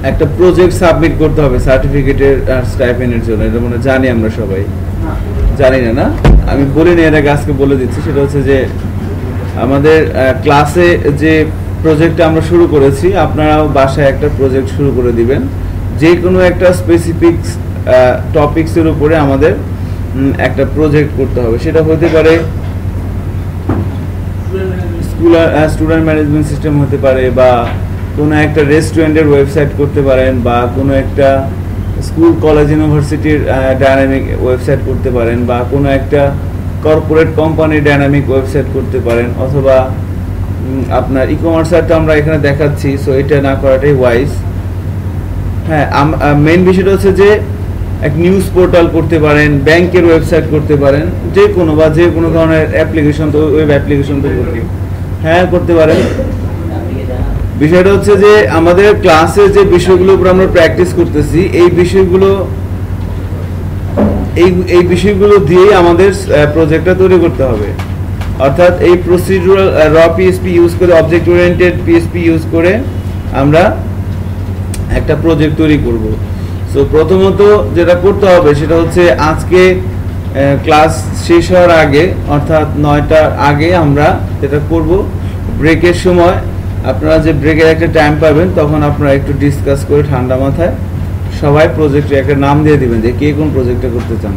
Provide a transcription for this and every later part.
একটা project submit করতে হবে সার্টিফিকেটের স্টাইপেন্ডের জন্য, এটা মানে জানি আমরা সবাই, জানি না না আমি বলিনি, এর আগে আজকে বলে দিচ্ছি। সেটা হচ্ছে যে আমাদের ক্লাসে যে প্রজেক্টটা আমরা শুরু করেছি, আপনারাও বাসায় একটা প্রজেক্ট শুরু করে দিবেন। যে কোনো একটা স্পেসিফিক টপিকসের উপরে আমাদের একটা প্রজেক্ট করতে হবে। সেটা হতে পারে স্টুডেন্ট ম্যানেজমেন্ট সিস্টেম হতে পারে, বা কোনো একটা রেস্টুরেন্টের ওয়েবসাইট করতে পারেন, বা কোনো একটা স্কুল কলেজ ইউনিভার্সিটির ডায়নামিক ওয়েবসাইট করতে পারেন, বা কোনো একটা কর্পোরেট কোম্পানির ডায়নামিক ওয়েবসাইট করতে পারেন, অথবা আপনার ই কমার্সারটা আমরা এখানে দেখাচ্ছি, সো এটা না করাটাই ওয়াইজ। হ্যাঁ, মেইন বিষয়টা হচ্ছে যে এক নিউজ পোর্টাল করতে পারেন, ব্যাংকের ওয়েবসাইট করতে পারেন, যে কোনো বা যে কোনো ধরনের অ্যাপ্লিকেশন, তো ওয়েব অ্যাপ্লিকেশন তো হ্যাঁ করতে পারেন। বিষয়টা হচ্ছে যে আমাদের ক্লাসে যে বিষয়গুলোর উপর আমরা প্র্যাকটিস করতেছি, এই বিষয়গুলো দিয়েই আমাদের প্রজেক্টটা তৈরি করতে হবে। অর্থাৎ এই প্রসিডিউরাল র পিএসপি ইউজ করে, অবজেক্ট ওরিয়েন্টেড পিএসপি ইউজ করে আমরা একটা প্রজেক্ট তৈরি করব। সো প্রথমত যেটা করতে হবে সেটা হচ্ছে আজকে ক্লাস শেষ হওয়ার আগে, অর্থাৎ 9টার আগে আমরা যেটা করব, ব্রেকের সময় আপনারা যে ব্রেকের একটা টাইম পাবেন, তখন আপনারা একটু ডিসকাস করে ঠান্ডা মাথায় সবাই প্রজেক্টে একটা নাম দিয়ে দিবেন যে কে কোন প্রজেক্টটা করতে চান।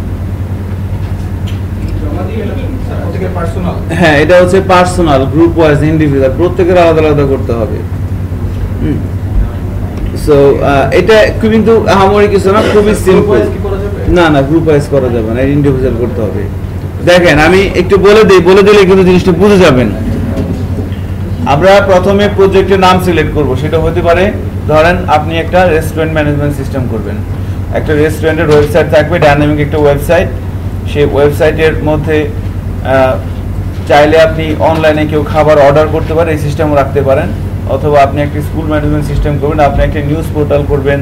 হ্যাঁ, এটা হচ্ছে পার্সোনাল, গ্রুপ ওয়াইজ, ইন্ডিভিজুয়াল, প্রত্যেকের আলাদা আলাদা করতে হবে। সো এটা কিন্তু আহামরি কিছু না, খুবই সিম্পল। না না, গ্রুপ ওয়াইজ করা যাবে না, ইন্ডিভিজুয়াল করতে হবে। দেখেন আমি একটু বলে দিলে কিন্তু জিনিসটা বুঝে যাবেন। আমরা প্রথমে প্রজেক্টের নাম সিলেক্ট করব। সেটা হতে পারে, ধরেন আপনি একটা রেস্টুরেন্ট ম্যানেজমেন্ট সিস্টেম করবেন, একটা রেস্টুরেন্টের ওয়েবসাইট থাকবে, ডায়নামিক একটা ওয়েবসাইট। সেই ওয়েবসাইটের মধ্যে চাইলে আপনি অনলাইনে কেউ খাবার অর্ডার করতে পারে, এই সিস্টেমও রাখতে পারেন। অথবা আপনি একটা স্কুল ম্যানেজমেন্ট সিস্টেম করবেন, আপনি একটা নিউজ পোর্টাল করবেন।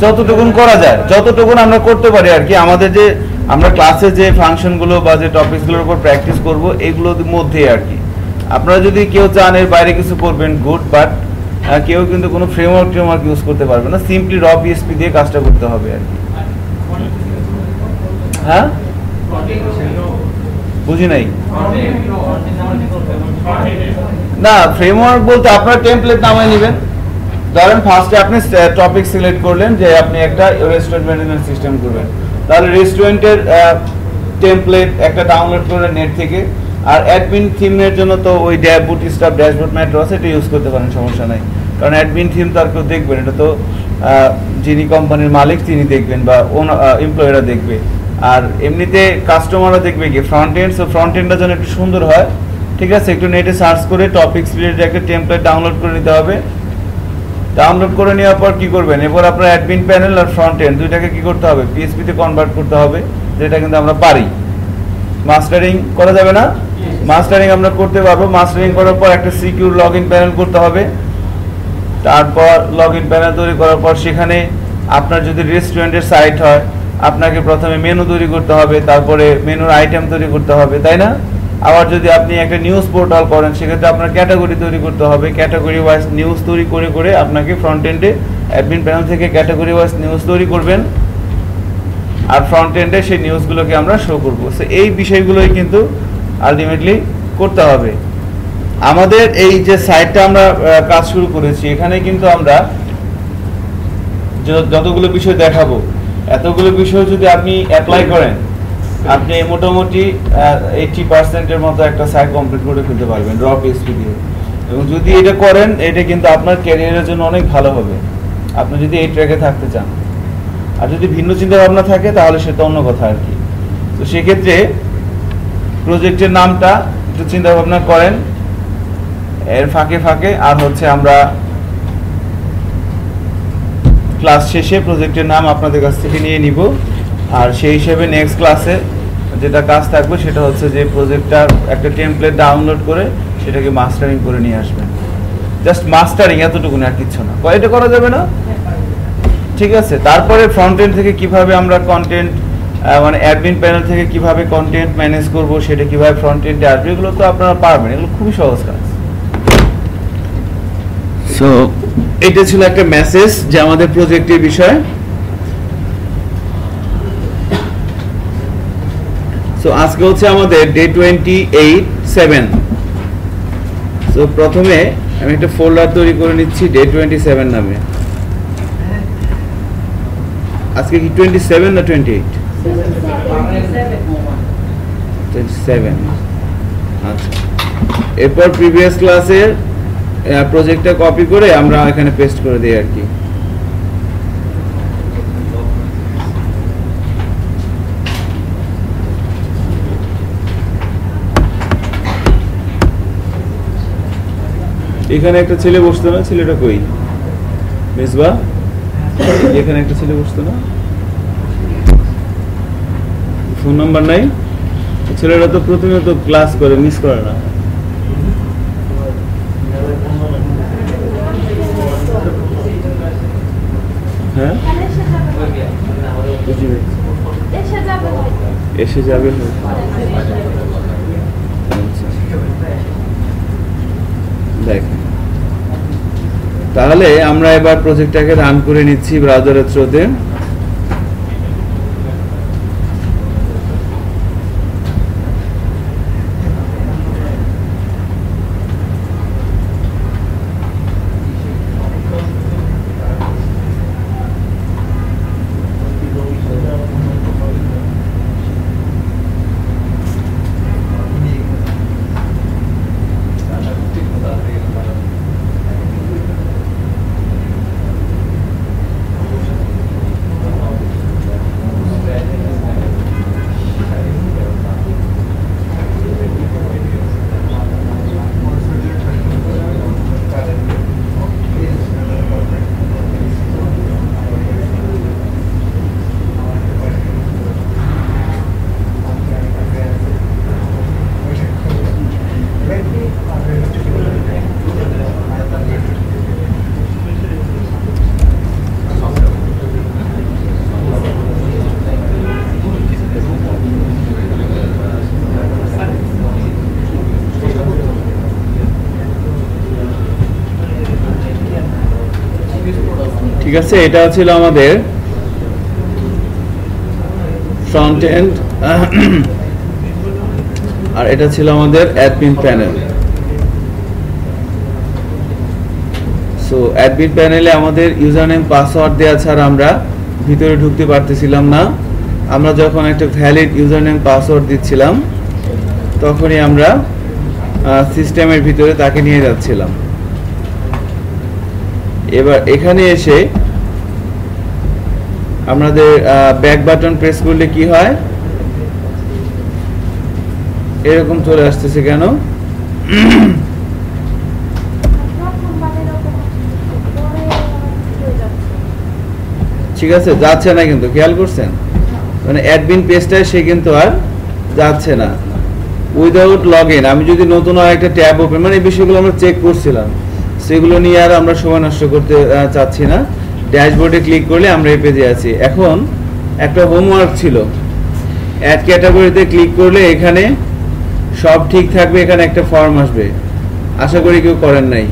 যতটুকুন করা যায়, যতটুকুন আমরা করতে পারি আর কি। আমাদের যে আমরা ক্লাসে যে ফাংশনগুলো বা যে টপিকসগুলোর উপর প্র্যাকটিস করব, এগুলোর মধ্যেই আর কি। আপনারা যদি কেউ চান এর বাইরে কিছু করবেন, গুড, বাট কেউ কিন্তু কোনো ফ্রেমওয়ার্ক ইউজ করতে পারবে না। সিম্পলি র পিএসপি দিয়ে কাজটা করতে হবে আর কি। হ্যাঁ, বুঝি নাই। না, ফ্রেমওয়ার্ক বলতে আপনার টেমপ্লেট নামায় নেবেন। ধরেন ফার্স্টে আপনি টপিক সিলেক্ট করলেন যে আপনি একটা রেস্টুরেন্ট ম্যানেজমেন্ট সিস্টেম করবেন, তাহলে রেস্টুরেন্টের টেমপ্লেট একটা ডাউনলোড করলেন নেট থেকে। আর অ্যাডমিন থিমের জন্য তো ওই বুটস্ট্র্যাপ, ড্যাশবোর্ড, ম্যাট্রস এটা ইউজ করতে পারেন, সমস্যা নাই। কারণ অ্যাডমিন থিম তো আর কেউ দেখবেন, এটা তো যিনি কোম্পানির মালিক তিনি দেখবেন, বা এমপ্লয়িরা দেখবে। আর এমনিতে কাস্টমাররা দেখবে কি ফ্রন্ট এন্ড, সো ফ্রন্ট এন্ডটা যেন একটু সুন্দর হয়, ঠিক আছে। একটু নেটে সার্চ করে টপিকস রিলেটেড একটা টেমপ্লেট ডাউনলোড করে নিতে হবে। ডাউনলোড করে নেওয়ার পর কি করবেন, এরপর আপনার অ্যাডমিন প্যানেল আর ফ্রন্ট এন্ড দুইটাকে কি করতে হবে, পিএসপিতে কনভার্ট করতে হবে, যেটা কিন্তু আমরা পারি। মাস্টারিং করা যাবে না? মাস্টারিং আমরা করতে পারবো। মাস্টারিং করার পর একটা সিকিউর লগ ইন প্যানেল করতে হবে। তারপর লগ ইন প্যানেল তৈরি করার পর সেখানে আপনার যদি রেস্টুরেন্টের সাইট হয়, আপনাকে প্রথমে মেনু তৈরি করতে হবে, তারপরে মেনুর আইটেম তৈরি করতে হবে, তাই না? আবার যদি আপনি একটা নিউজ পোর্টাল করেন, সেক্ষেত্রে আপনার ক্যাটাগরি তৈরি করতে হবে। ক্যাটাগরি ওয়াইজ নিউজ তৈরি করে আপনাকে ফ্রন্ট এন্ডে অ্যাডমিন প্যানেল থেকে ক্যাটাগরি ওয়াইজ নিউজ তৈরি করবেন, আর ফ্রন্ট এন্ডে সেই নিউজগুলোকে আমরা শো করবো। সো এই বিষয়গুলোই কিন্তু আলটিমেটলি করতে হবে। আমাদের এই যে সাইটটা আমরা কাজ শুরু করেছি, এখানে কিন্তু আমরা যতগুলো বিষয় দেখাবো, এতগুলো বিষয় যদি আপনি অ্যাপ্লাই করেন, আপনি মোটামুটি 80%-এর মতো একটা সাইট কমপ্লিট করে ফেলতে পারবেন র পিএসপি দিয়ে। এবং যদি এটা করেন, এটা কিন্তু আপনার ক্যারিয়ারের জন্য অনেক ভালো হবে, আপনি যদি এই ট্র্যাকে থাকতে চান। আর যদি ভিন্ন চিন্তা ভাবনা থাকে তাহলে সেটা অন্য কথা আর কি। তো সেক্ষেত্রে প্রজেক্টের নামটা একটু চিন্তা ভাবনা করেন এর ফাঁকে। আর হচ্ছে আমরা ক্লাস শেষে প্রজেক্টের নাম আপনাদের কাছ থেকে নিয়ে নিব। আর সেই হিসেবে নেক্সট ক্লাসে যেটা কাজ থাকবে সেটা হচ্ছে যে প্রজেক্টটার একটা টেমপ্লেট ডাউনলোড করে সেটাকে মাস্টারিং করে নিয়ে আসবেন। জাস্ট মাস্টারিং, এতটুকুনি, আর কিচ্ছু না। এটা করা যাবে না? ঠিক আছে। তারপরে ফ্রন্ট এন্ড থেকে কিভাবে আমরা কন্টেন্ট, মানে অ্যাডমিন প্যানেল থেকে কিভাবে কন্টেন্ট ম্যানেজ করব, সেটা কিভাবে ফ্রন্ট এন্ডে আসবে, এগুলো তো আপনারা পারবেন। এগুলো খুবই সহজ কাজ। সো এটা ছিল একটা মেসেজ যে আমাদের প্রজেক্টের বিষয়। সো আজকে হচ্ছে আমাদের ডে 28/7। সো প্রথমে আমি একটা ফোল্ডার তৈরি করে নিচ্ছি ডে 27 নামে। আজকে কি 27 না 28? 27। আচ্ছা, এরপর প্রিভিয়াস ক্লাসের প্রজেক্টটা কপি করে আমরা এখানে পেস্ট করে দিই আর কি। এখানে একটা ছেলে বসতো না, ছেলেটা কই? মেজবা, এখানে একটা ছেলে বসতো না, ফোন নাম্বার নাই? ছেলেটা তো প্রতিনিয়ত ক্লাস করে, মিস করে না। হ্যাঁ, এসে যাবে। দেখেন, তাহলে আমরা এবার প্রজেক্টটাকে রান করে নিচ্ছি ব্রাউজারের থ্রুতে। ঠিক আছে, এটা ছিল আমাদের ফ্রন্ট এন্ড আর এটা ছিল আমাদের অ্যাডমিন প্যানেল। সো অ্যাডমিন প্যানেলে আমাদের ইউজার নেম পাসওয়ার্ড দেওয়া ছাড়া আমরা ভিতরে ঢুকতে পারতেছিলাম না। আমরা যখন একটা ভ্যালিড ইউজার নেম পাসওয়ার্ড দিচ্ছিলাম তখনই আমরা সিস্টেমের ভিতরে তাকে নিয়ে যাচ্ছিলাম। এবার এখানে এসে আমাদের ব্যাক বাটন প্রেস করলে কি হয়, এরকম চলে আসতেছে কেন? ঠিক আছে, যাচ্ছে না কিন্তু, খেয়াল করছেন? মানে অ্যাডমিন পেজটায় সে কিন্তু আর যাচ্ছে না উইদাউট লগ ইন। আমি যদি নতুন আর একটা ট্যাব ওপেন, মানে এই বিষয়গুলো আমরা চেক করছিলাম, সেগুলো নিয়ে আর আমরা সময় নষ্ট করতে চাচ্ছি না। ড্যাশবোর্ডে ক্লিক করলে আমরা এই পেজে আছি। এখন একটা হোমওয়ার্ক ছিল, অ্যাড ক্যাটাগরিতে ক্লিক করলে এখানে সব ঠিক থাকবে, এখানে একটা ফর্ম আসবে। আশা করি কেউ করেন নাই।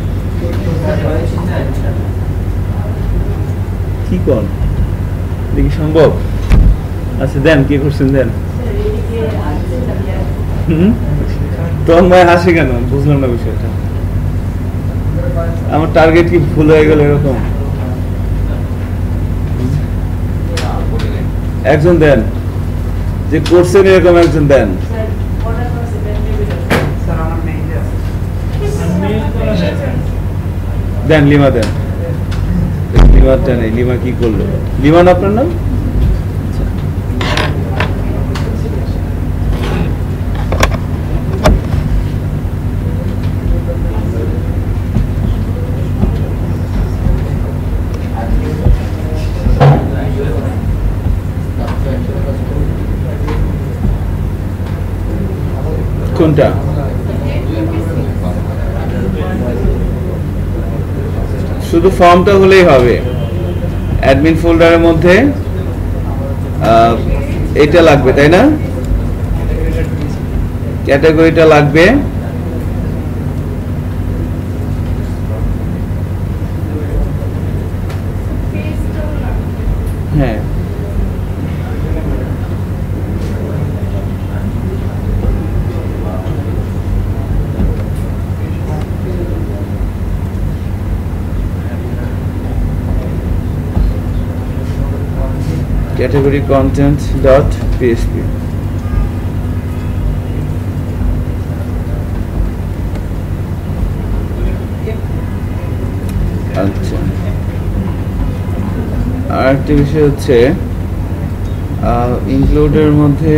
কি কর দেখি সম্ভব? আচ্ছা দেন, কি করছেন দেন। তন্ময় হাসি কেন, বুঝলাম না বিষয়টা। আমার টার্গেট কি ভুল হয়ে গেল এরকম? একজন দেন, যে করছেন এরকম একজন দেন। দেন, লিমা দেন। লিমাটা নেই, লিমা কি করলো? লিমান আপনার নাম? কোনটা? শুধু ফর্মটা হলেই হবে। অ্যাডমিন ফোল্ডারের মধ্যে এটা লাগবে, তাই না? ক্যাটাগরিটা লাগবে। হ্যাঁ category content dot php আচ্ছা আরেকটা বিষয় হচ্ছে ইনক্লুডের মধ্যে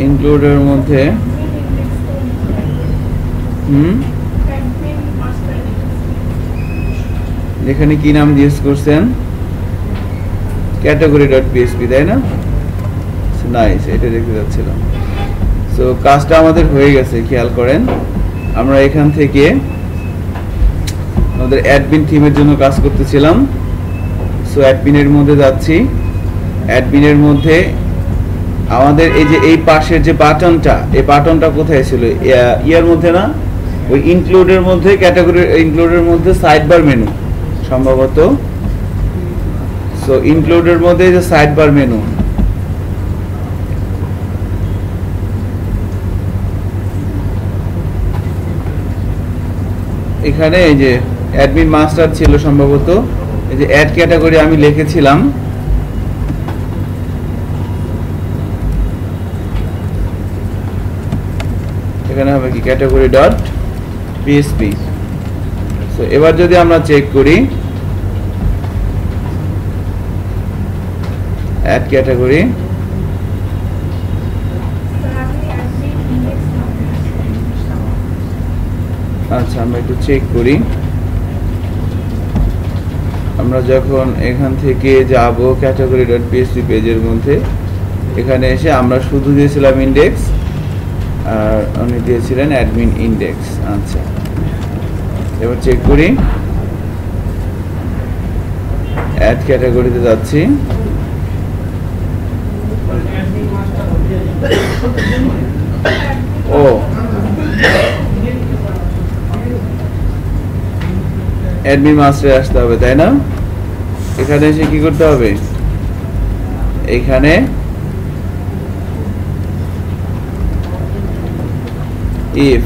ইনক্লুডের মধ্যে এখানে কি নাম ইউজ করছেন category.php তাই না নাইস এটা দেখতে যাচ্ছিলাম সো কাজটা আমাদের হয়ে গেছে খেয়াল করেন আমরা এখান থেকে আমাদের অ্যাডমিন থিমের জন্য কাজ করতেছিলাম সো অ্যাডমিনের মধ্যে যাচ্ছি অ্যাডমিনের মধ্যে আমাদের এই যে এই পাশের যে বাটনটা এই বাটনটা কোথায় ছিল ইয়ার মধ্যে না ওই ইনক্লুডের মধ্যে ক্যাটাগরি ইনক্লুডের মধ্যে সাইড বার মেনু সম্ভবত সো ইনক্লুডের মধ্যে যে সাইড বার মেনু এখানে এই যে অ্যাডমিন মাস্টার ছিল সম্ভবত এই যে অ্যাড ক্যাটাগরি আমি লিখেছিলাম এখানে হবে কি category.php সো এবার যদি আমরা চেক করি অ্যাড ক্যাটাগরি আচ্ছা আমরা একটু চেক করি আমরা যখন এখান থেকে যাব category.php পেজের মধ্যে এখানে এসে আমরা শুধু দিয়েছিলাম ইনডেক্স আর উনি দিয়েছিলেন অ্যাডমিন ইনডেক্স আচ্ছা এবার চেক করি অ্যাড ক্যাটাগরিতে যাচ্ছি ও অ্যাডমিন মাস্টারে আসতে হবে তাই না এখানে এসে কি করতে হবে এখানে if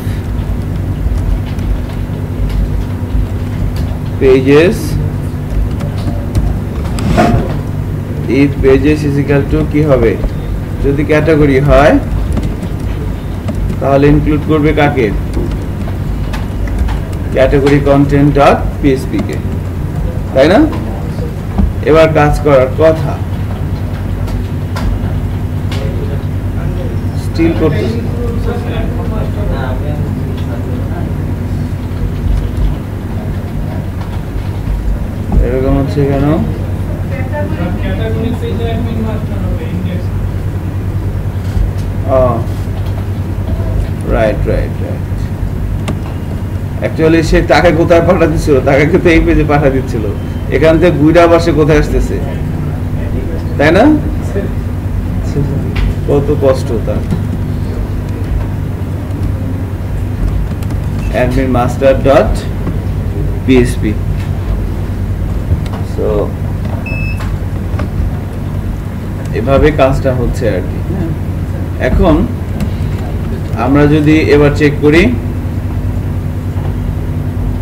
pages is equal to কি হবে যদি ক্যাটাগরি হয় তাহলে ইনক্লুড করবে কাকে category content dot php কে তাই না এবার কাজ করার কথা স্টিল করতেছি এরকম হচ্ছে কেন রাইট রাইট রাইট অ্যাকচুয়ালি সে টাকা কোথায় পাঠা দিচ্ছিল টাকা কিন্তু এই পেজে পাঠা দিচ্ছিল এখান থেকে গুইডা বাসে কোথায় আসতেছে তাই না কত কষ্ট তার admin master.php সো এভাবে কাজটা হচ্ছে আর কি এখন আমরা যদি এবার চেক করি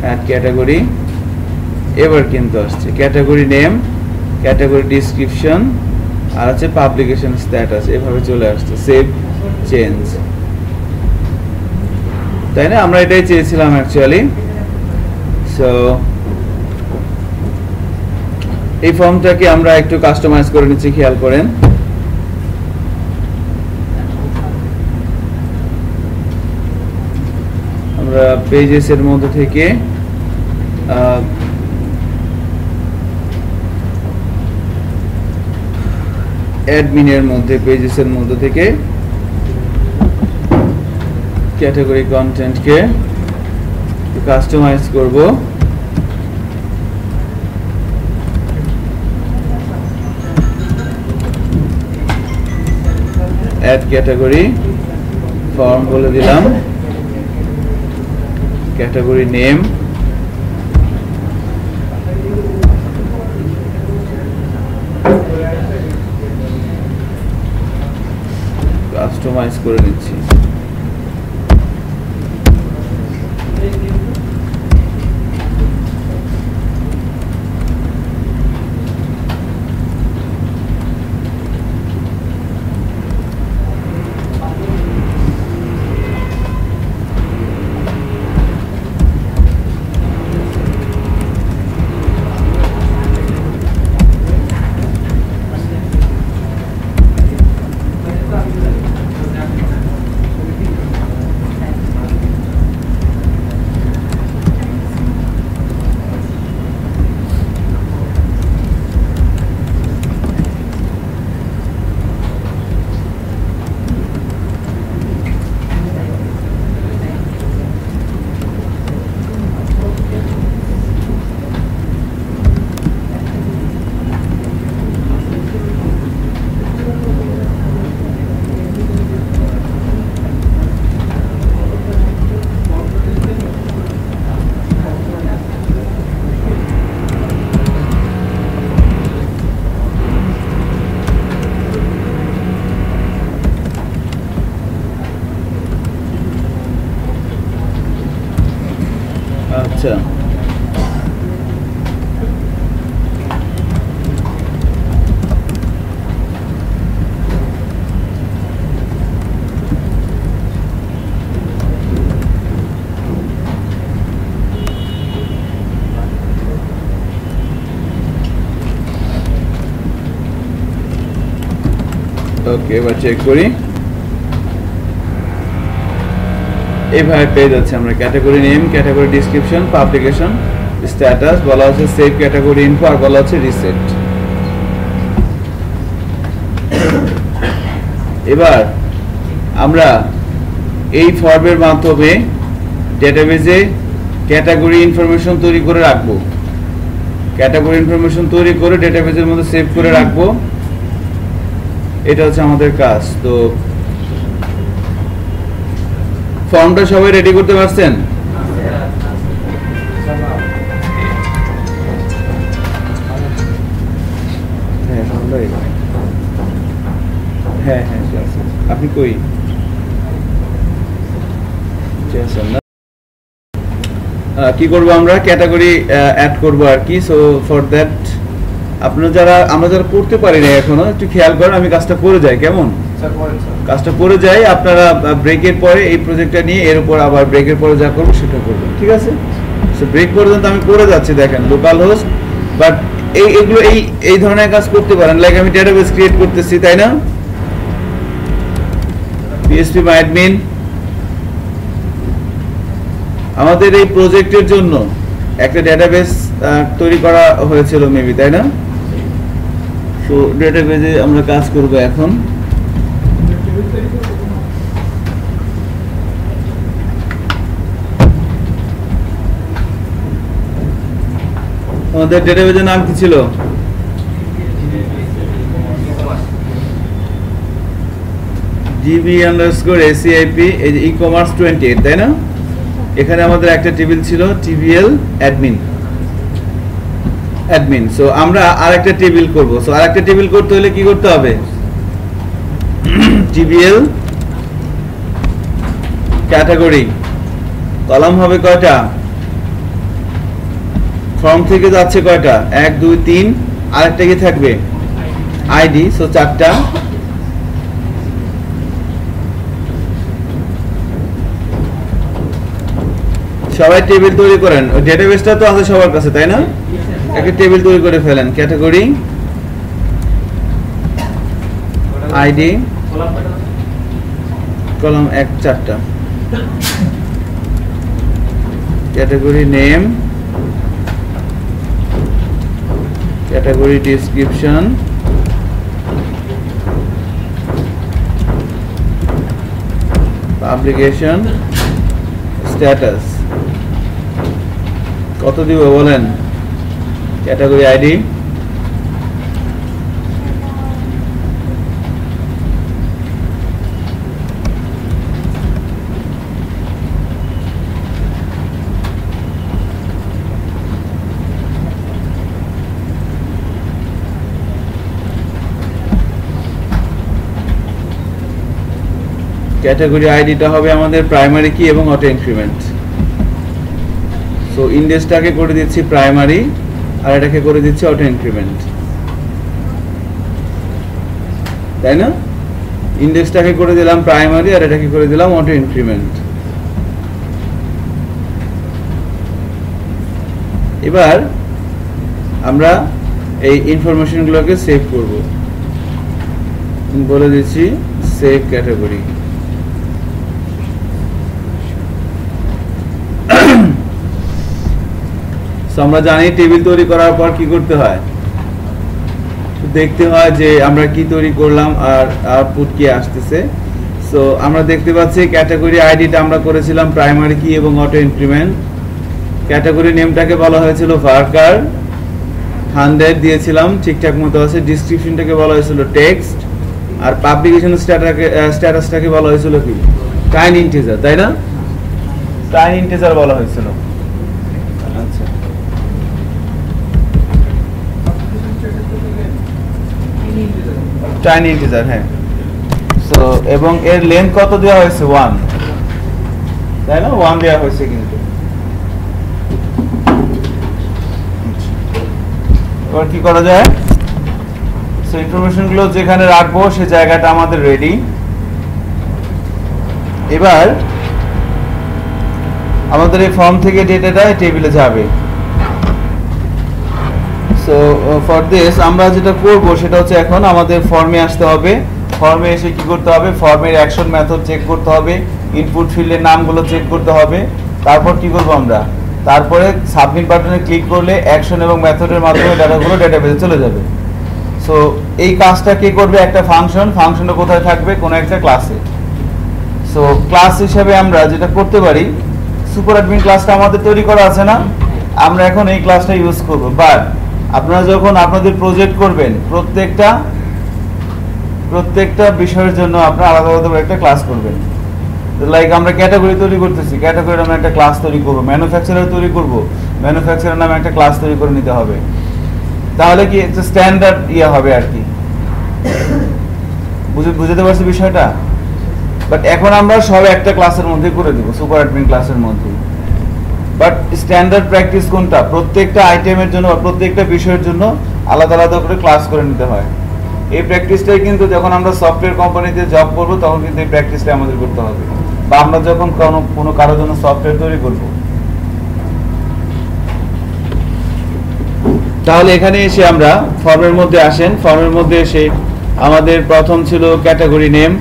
অ্যাড ক্যাটাগরি এবার কিন্তু আসছে ক্যাটাগরি নেম ক্যাটাগরি ডেসক্রিপশন আর আছে পাবলিকেশন স্ট্যাটাস এভাবে চলে আসছে সেভ চেঞ্জ তাই না আমরা এটাই চেয়েছিলাম অ্যাকচুয়ালি সো এই ফর্মটাকে আমরা একটু কাস্টমাইজ করে নিচ্ছি খেয়াল করেন আমরা পেজেস এর মধ্যে থেকে অ্যাডমিনের মধ্যে পেজেস এর মধ্যে থেকে ক্যাটাগরি কন্টেন্ট কে কাস্টমাইজ করব অ্যাড ক্যাটাগরি ফর্ম বলে দিলাম ক্যাটাগরি নেম কাস্টমাইজ করে নিচ্ছি। আচ্ছা, ওকে, এবার চেক করি। এইভাবে পেয়ে যাচ্ছে আমরা category name, category description, publication, status, বলা হচ্ছে সেভ ক্যাটাগরি ইনফো, আর বলা হচ্ছে রিসেট। এবার আমরা এই ফর্মের মাধ্যমে ডেটাবেজে ক্যাটাগরি ইনফরমেশন তৈরি করে রাখবো। ক্যাটাগরি ইনফরমেশন তৈরি করে ডেটাবেজের মধ্যে সেভ করে রাখবো, এটা হচ্ছে আমাদের কাজ। তো ফর্মটা সবাই রেডি করতে পারছেন? হ্যাঁ হ্যাঁ, আপনি কই কি করবো আমরা? ক্যাটাগরি অ্যাড করবো আর কি। সো ফর দ্যাট আপনারা আমরা যারা করতে পারি না এখনো, একটু খেয়াল করেন, আমি কাজটা করে যাই। কেমন কাজটা করে যাই, আপনারা ব্রেকের পরে এই প্রজেক্টটা নিয়ে এর উপর আবার ব্রেকের পরে যা করবো সেটা করবেন, ঠিক আছে? সো ব্রেক পর্যন্ত আমি করে যাচ্ছি। দেখেন লোকাল হোস্ট, বাট এইগুলো এই ধরনের কাজ করতে পারেন। লাইক আমি ডেটাবেস ক্রিয়েট করতেছি, তাই না? PHP MyAdmin আমাদের এই প্রজেক্টের জন্য একটা ডেটাবেস তৈরি করা হয়েছিল মেবি, তাই না? তো ডেটাবেজে আমরা কাজ করব এখন। আমাদের ডেটাবেজের নাম কি ছিল? GB_ACIP e-commerce 28, তাই না? এখানে আমাদের একটা টেবিল ছিল TBL অ্যাডমিন। সো আমরা আরেকটা টেবিল করব। সো আরেকটা টেবিল করতে হলে কি করতে হবে? TBL ক্যাটাগরি, কলাম হবে কয়টা? ফর্ম থেকে যাচ্ছে কয়টা? 1 2 3, আরেকটা কি থাকবে? আইডি। সো 4টা। সবাই টেবিল তৈরি করেন। ডেটাবেসটা তো আছে সবার কাছে, তাই না? একটা টেবিল তৈরি করে ফেলেন। ক্যাটাগরি, আইডি, কলাম 1 4টা, category name, category description, publication, status. কত দিব বলেন? ক্যাটাগরি আইডি, ক্যাটাগরি আইডিটা হবে আমাদের প্রাইমারি কি এবং অটো ইনক্রিমেন্ট। সো ইন্ডেক্সটাকে করে দিচ্ছি প্রাইমারি আর এটাকে করে দিচ্ছি অটো ইনক্রিমেন্ট, তাই না? ইন্ডেক্সটাকে করে দিলাম প্রাইমারি আর এটাকে করে দিলাম অটো ইনক্রিমেন্ট। এবার আমরা এই ইনফরমেশনগুলোকে সেভ করব, বলে দিচ্ছি সেভ ক্যাটাগরি। আমরা জানি টেবিল তৈরি করার পর কি করতে হয়, দেখতে হয় যে আমরা কি তৈরি করলাম আর আউটপুট কি আসতেছে। সো আমরা দেখতে পাচ্ছি ক্যাটাগরি আইডিটা আমরা করেছিলাম প্রাইমারি কি এবং অটো ইনক্রিমেন্ট। ক্যাটাগরি নেমটাকে বলা হয়েছিল ভার্কার 100 দিয়েছিলাম, ঠিকঠাক মতো আছে। ডেসক্রিপশনটাকে বলা হয়েছিল টেক্সট, আর পাবলিকেশন স্ট্যাটাসটাকে বলা হয়েছিল কি টাইন ইন্টিজার, তাই না? টাইন ইন্টিজার বলা হয়েছিল। আচ্ছা, টাইন ইন্টিজার, হ্যাঁ। সো এবং এর লেন্থ কত দেওয়া হয়েছে? 1, তাই না? 1 দেওয়া হয়েছে কিন্তু। এবার কি করা যায়? সো ইনফরমেশন গুলো যেখানে রাখবো সেই জায়গাটা আমাদের রেডি। এবার আমাদের এই ফর্ম থেকে ডেটাটা টেবিলে যাবে। সো ফর দিস আমরা যেটা করব সেটা হচ্ছে এখন আমাদের ফর্মে আসতে হবে। ফর্মে এসে কি করতে হবে? ফর্মের অ্যাকশন মেথড চেক করতে হবে, ইনপুট ফিল্ডের নামগুলো চেক করতে হবে। তারপর কি করব আমরা? তারপরে সাবমিট বাটনে ক্লিক করলে অ্যাকশন এবং মেথডের মাধ্যমে ডাটাগুলো ডেটাবেজে চলে যাবে। সো এই কাজটা কে করবে? একটা ফাংশন। ফাংশনটা কোথায় থাকবে? কোনো একটা ক্লাসে। সো ক্লাস হিসেবে আমরা যেটা করতে পারি, সুপার অ্যাডমিন ক্লাসটা আমাদের তৈরি করা আছে না, আমরা এখন এই ক্লাসটা ইউজ করব। বাট আপনারা যখন আপনাদের প্রজেক্ট করবেন প্রত্যেকটা বিষয়ের জন্য আপনারা আলাদা আলাদা একটা ক্লাস করবেন। লাইক আমরা ক্যাটাগরি তৈরি করতেছি, ক্যাটাগরির নামে একটা ক্লাস তৈরি করব। ম্যানুফ্যাকচারার তৈরি করব, ম্যানুফ্যাকচারার নামে একটা ক্লাস তৈরি করে নিতে হবে। তাহলে কি একটা স্ট্যান্ডার্ড ইয়ে হবে আর কি। বুঝতে পারছি বিষয়টা? বাট এখন আমরা সব একটা ক্লাসের মধ্যে করে দেব, সুপার অ্যাডমিন ক্লাসের মধ্যে। বাট স্ট্যান্ডার্ড প্র্যাকটিস কোনটা? প্রত্যেকটা আইটেমের জন্য বা প্রত্যেকটা বিষয়ের জন্য আলাদা আলাদা করে ক্লাস করে নিতে হয়। এই প্র্যাকটিসটাই কিন্তু যখন আমরা সফটওয়্যার কোম্পানিতে জব করব তখন কিন্তু এই প্র্যাকটিসটা আমাদের করতে হবে, বা আমরা যখন কোনো কারোর জন্য সফটওয়্যার তৈরি করব। তাহলে এখানে এসে আমরা ফর্মের মধ্যে আসেন। ফর্মের মধ্যে এসে আমাদের প্রথম ছিল ক্যাটাগরি নেম।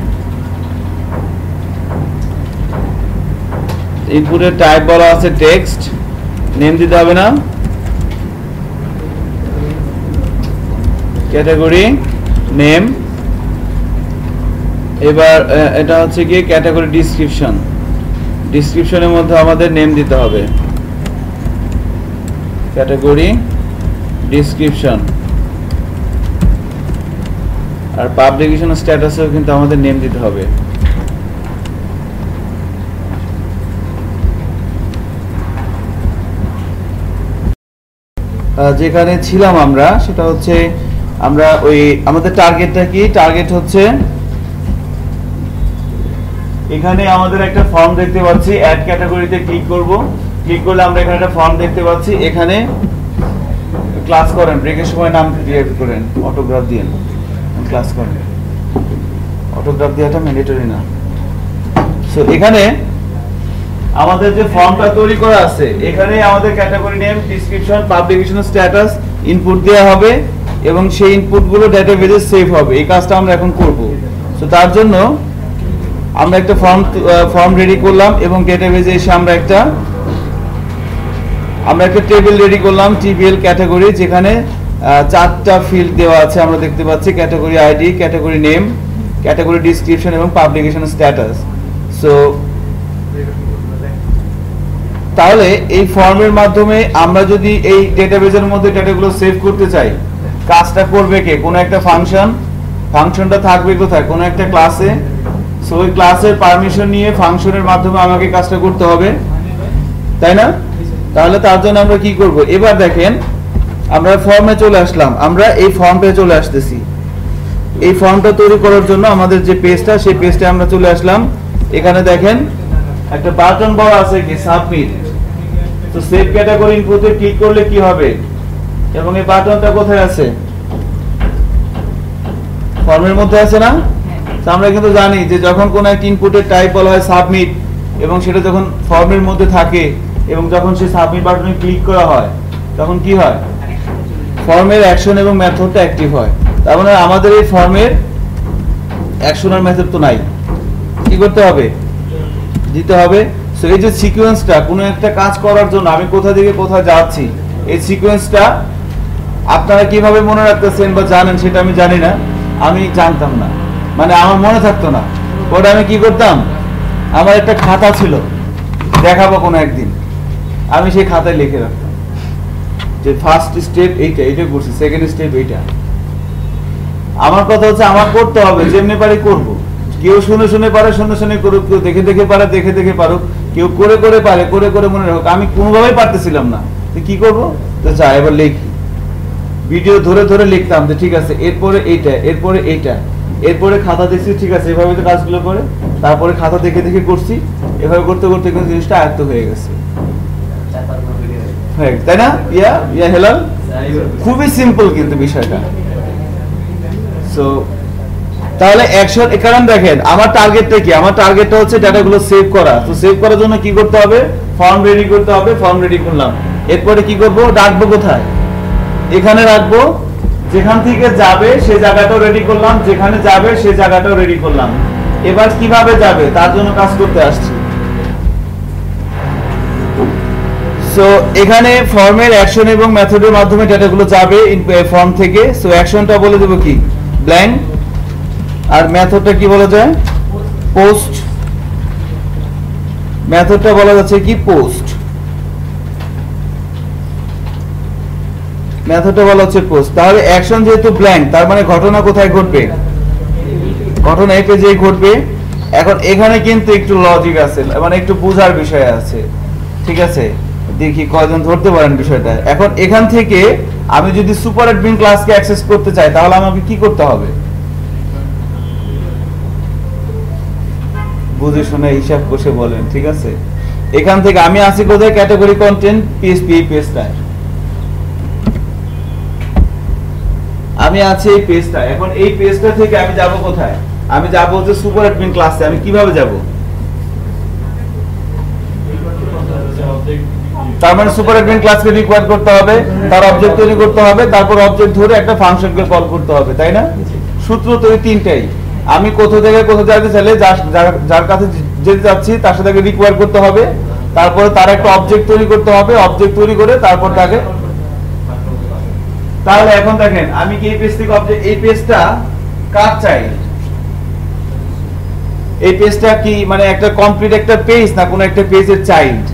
ইনপুটের টাইপ বলা আছে টেক্সট, নেম দিতে হবে না। Category name. এবার এটা হচ্ছে কি ক্যাটাগরি ডিসক্রিপশন। ডিসক্রিপশনের মধ্যে আমাদের নেম দিতে হবে, ক্যাটাগরি ডিসক্রিপশন। আর পাবলিকেশন স্ট্যাটাসেও কিন্তু আমাদের নেম দিতে হবে। যেখানে ছিলাম আমরা সেটা হচ্ছে আমরা ওই আমাদের টার্গেটটা কি? টার্গেট হচ্ছে এখানে আমাদের একটা ফর্ম দেখতে পাচ্ছি, অ্যাড ক্যাটাগরিতে ক্লিক করব। ক্লিক করলে আমরা এখানে একটা ফর্ম দেখতে পাচ্ছি। এখানে ক্লাস করেন, ব্রেকের সময় নাম ক্রিয়েট করেন, অটোগ্রাফ দিয়ে ক্লাস করেন। অটোগ্রাফ দেওয়াটা ম্যান্ডেটরি না। সো এখানে আমাদের যে ফর্মটা তৈরি করা আছে, এখানে আমাদের category name, description, publication status input দেওয়া হবে এবং সেই ইনপুটগুলো ডেটাবেজে সেভ হবে। এই কাজটা আমরা এখন করব। সো তার জন্য আমরা একটা ফর্ম রেডি করলাম এবং ডেটাবেজে এসে আমরা একটা টেবিল রেডি করলাম, টিবিএল ক্যাটাগরি, যেখানে 4টা ফিল্ড দেওয়া আছে আমরা দেখতে পাচ্ছি, category ID, category name, category description এবং পাবলিকেশন স্ট্যাটাস। সো তাহলে এই ফর্মের মাধ্যমে আমরা যদি এই ডেটাবেজের মধ্যে ডেটাগুলো সেভ করতে চাই, কাজটা করবে কে? কোনো একটা ফাংশনটা থাকবে কোথায়? কোনো একটা ক্লাসে। সো ওই ক্লাসের পারমিশন নিয়ে ফাংশনের মাধ্যমে আমাকে কাজটা করতে হবে, তাই না? তাহলে তার জন্য আমরা কি করব? এবার দেখেন আমরা ফর্মে চলে আসলাম, আমরা এই ফর্মে চলে আসতেছি। এই ফর্মটা তৈরি করার জন্য আমাদের যে পেজটা, সেই পেজটা আমরা চলে আসলাম। এখানে দেখেন একটা বাটন বলা আছে কি সাবমিট। তো সেভ ক্যাটাগরি ইনপুটে ক্লিক করলে কি হবে, এবং এই বাটনটা কোথায় আছে, ফর্মের মধ্যে আছে না? তো আমরা কিন্তু জানি যে যখন কোন একটা ইনপুটের টাইপ বলা হয় সাবমিট এবং সেটা যখন ফর্মের মধ্যে থাকে এবং যখন সেই সাবমিট বাটনে ক্লিক করা হয় তখন কি হয়, ফর্মের অ্যাকশন এবং মেথডটা অ্যাক্টিভ হয়। তার মানে আমাদের এই ফর্মের অ্যাকশন আর মেথড তো নাই, কি করতে হবে, দিতে হবে। সো এই যে সিকোয়েন্সটা কোনো একটা কাজ করার জন্য আমি কোথা থেকে কোথায় যাচ্ছি, এই সিকোয়েন্সটা আপনারা কিভাবে মনে রাখতেছেন বা জানেন সেটা আমি জানি না, আমি জানতাম না, মানে আমার মনে থাকতো না। ওটা আমি কি করতাম, আমার একটা খাতা ছিল, দেখাবো কোনো একদিন, আমি সেই খাতায় লিখে রাখতাম যে ফার্স্ট স্টেপ এইটা, এইটা করছি, সেকেন্ড স্টেপ এইটা। আমার কথা হচ্ছে আমার করতে হবে, যেমনি পারি করব। কেউ শুনে শুনে পারে, শুনে শুনে করুক, কেউ দেখে দেখে পারে, দেখে দেখে পারুক, কেউ করে করে পারে, করে করে মনে রাখুক। আমি কোনোভাবেই পারতেছিলাম না, তো কি করবো, তো যা এবার লিখি, ভিডিও ধরে ধরে লিখতাম যে ঠিক আছে এরপরে এইটা, এরপরে এইটা, এরপরে খাতা দেখছি ঠিক আছে এভাবে তো কাজগুলো করে, তারপরে খাতা দেখে দেখে করছি, এভাবে করতে করতে কিন্তু জিনিসটা আয়ত্ত হয়ে গেছে, তাই না? ইয়া হেলাল, খুবই সিম্পল কিন্তু বিষয়টা। সো তাহলে অ্যাকশন, কারণ দেখেন আমার টার্গেটটা কি, আমার টার্গেটটা হচ্ছে ডাটাগুলো সেভ করা। তো সেভ করার জন্য কি করতে হবে, ফর্ম রেডি করতে হবে, ফর্ম রেডি করলাম, এরপরে কি করব, রাখবো কোথায়, এখানে রাখবো, যেখান থেকে যাবে সে জায়গাটাও রেডি করলাম, যেখানে যাবে সে জায়গাটাও রেডি করলাম। এবার কিভাবে যাবে তার জন্য কাজ করতে আসছি। সো এখানে ফর্মের অ্যাকশন এবং মেথডের মাধ্যমে ডেটাগুলো যাবে ফর্ম থেকে। সো অ্যাকশনটা বলে দেবো কি, ব্ল্যাঙ্ক, আর মেথডটা কি বলা যায়, পোস্ট। মেথডটা বলা যাচ্ছে কি পোস্ট, মেথডটা বলা হচ্ছে পোস্ট। তাহলে অ্যাকশন যেহেতু ব্ল্যাঙ্ক, তার মানে ঘটনা কোথায় ঘটবে, ঘটনা এই পেজেই ঘটবে। এখন এখানে কিন্তু একটু লজিক আছে, মানে একটু বোঝার বিষয় আছে, ঠিক আছে? দেখি কয়জন ধরতে পারেন বিষয়টা। এখন এখান থেকে আমি যদি সুপার অ্যাডমিন ক্লাসকে অ্যাক্সেস করতে চাই তাহলে আমাকে কি করতে হবে, বুঝে শুনে হিসাব কষে বলেন, ঠিক আছে? এখান থেকে আমি আছি কোথায়, ক্যাটাগরি কন্টেন্ট পিএসপি পেজটায় আমি আছি, এই পেজটা। এখন এই পেজটা থেকে আমি যাব কোথায়, আমি যাব হচ্ছে সুপার অ্যাডমিন ক্লাসে। আমি কিভাবে যাব, তার মানে সুপার অ্যাডমিন ক্লাসকে রিকোয়ার করতে হবে, তার অবজেক্ট তৈরি করতে হবে, তারপর অবজেক্ট ধরে একটা ফাংশনকে কল করতে হবে, তাই না? সূত্র তো এই তিনটাই। আমি কোথা থেকে কোথা যেতে চাইলে যার কাছে যেতে যাচ্ছি তার সাথে রিকোয়ার করতে হবে, তারপরে তার একটা অবজেক্ট তৈরি করতে হবে, অবজেক্ট তৈরি করে তারপর তাকে। তাহলে এখন দেখেন আমি কি এই পেজ থেকে অবজেক্ট, এই পেজটা কার চাই, এই পেজটা কি মানে একটা কমপ্লিট একটা পেজ না কোন একটা পেজের চাইল্ড,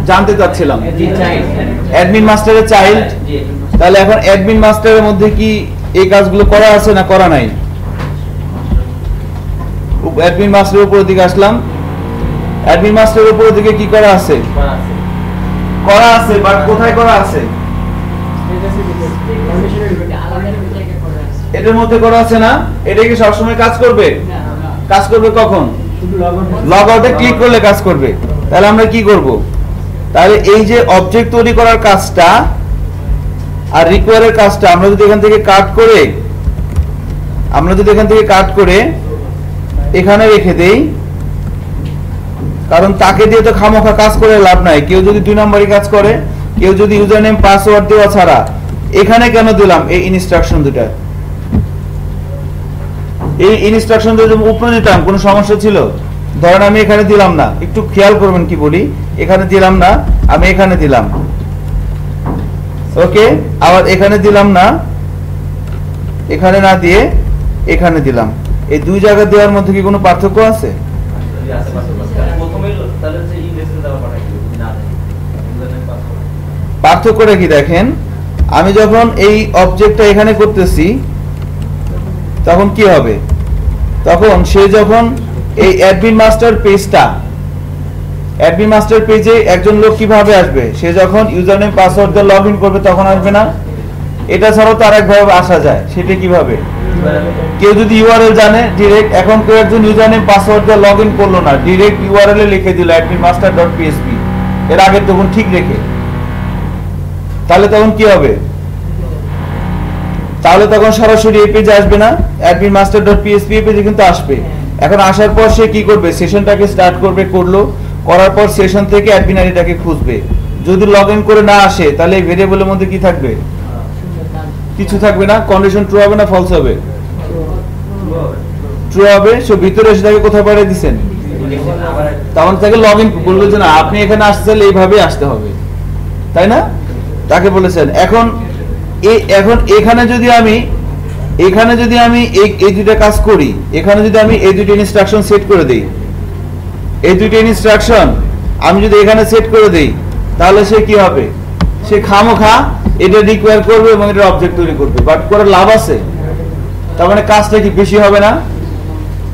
জানতে চাচ্ছিলাম। অ্যাডমিন মাস্টারের চাইল্ড। তাহলে এখন অ্যাডমিন মাস্টারের মধ্যে কি এই কাজগুলো করা আছে না করা নাই? অ্যাডমিন মাস্টারের উপরের দিকে আসলাম, অ্যাডমিন মাস্টারের উপরের দিকে কি করা আছে, করা আছে, বাট কোথায় করা আছে, এটার মধ্যে করা আছে না? এটা কি সবসময় কাজ করবে, কাজ করবে কখন, লগ আউটে ক্লিক করলে কাজ করবে। তাহলে আমরা কি করব, তাহলে এই যে অবজেক্ট তৈরি করার কাজটা আর রিকোয়ারের কাজটা আমরা যদি এখান থেকে কাট করে এখানে রেখে দেই, কারণ তাকে দিয়ে তো খামোখা কাজ করে লাভ নাই। কেউ যদি 2 নম্বরই কাজ করে, কেউ যদি ইউজার নেম পাসওয়ার্ড দেওয়া ছাড়া, এখানে কেন দিলাম এই ইনস্ট্রাকশন দুটা, এই ইনস্ট্রাকশন যদি উপরে দিতাম কোনো সমস্যা ছিল? ধরেন আমি এখানে দিলাম না, একটু খেয়াল করবেন কি বলি, এখানে দিলাম না, আমি এখানে দিলাম, ওকে, আবার এখানে দিলাম না, এখানে না দিয়ে এখানে দিলাম। এই দুই জায়গা দেওয়ার মধ্যে কি কোনো পার্থক্য আছে? পার্থক্যটা কি দেখেন, আমি যখন এই অবজেক্টটা এখানে করতেছি তখন কি হবে, তখন সে যখন এই অ্যাডমিন মাস্টার পেজটা, অ্যাডমিন মাস্টার পেজে একজন লোক কিভাবে আসবে, সে যখন ইউজার নেম পাসওয়ার্ড দিয়ে লগ ইন করবে তখন আসবে না? এটা ছাড়াও তো আরেকভাবে আসা যায়, সেটা কিভাবে, কেউ যদি ইউআরএল জানে ডিরেক্ট, এখন কেউ একজন ইউজার নেম পাসওয়ার্ড দিয়ে লগইন করলো না, ডিরেক্ট ইউআরএল এ লিখে দিল adminmaster.php এর আগে তখন ঠিক রেখে, তাহলে তখন কি হবে? তাহলে তখন সরাসরি এই পেজে আসবে না, adminmaster.php পেজে কিন্তু আসবে। এখন আসার পর সে কি করবে? সেশনটাকে স্টার্ট করবে, করার পর সেশন থেকে অ্যাডমিন আইডিটাকে খুঁজবে। যদি লগইন করে না আসে তাহলে এই ভেরিয়েবলের মধ্যে কি থাকবে? কিছু থাকবে না। কন্ডিশন ট্রু হবে না ফলস হবে? ট্রু হবে। সো ভিতরে এসে তাকে কোথায় পাঠিয়ে দিবেন? তখন তাকে লগইন বলবে যে না আপনি এখানে আসতে চাইলে এইভাবে আসতে হবে, তাই না? তাকে বলেছেন। এখন এখানে যদি আমি এই দুইটা কাজ করি, এখানে যদি আমি এই দুইটা ইনস্ট্রাকশন সেট করে দেই, এই দুইটা ইনস্ট্রাকশন আমি যদি এখানে সেট করে দেই, তাহলে সে কি হবে? সে খামোখা এটা রিকোয়ার করবে এবং এটা অবজেক্ট তৈরি করবে, বাট করে লাভ আছে? তার মানে কাজটা কি বেশি হবে না?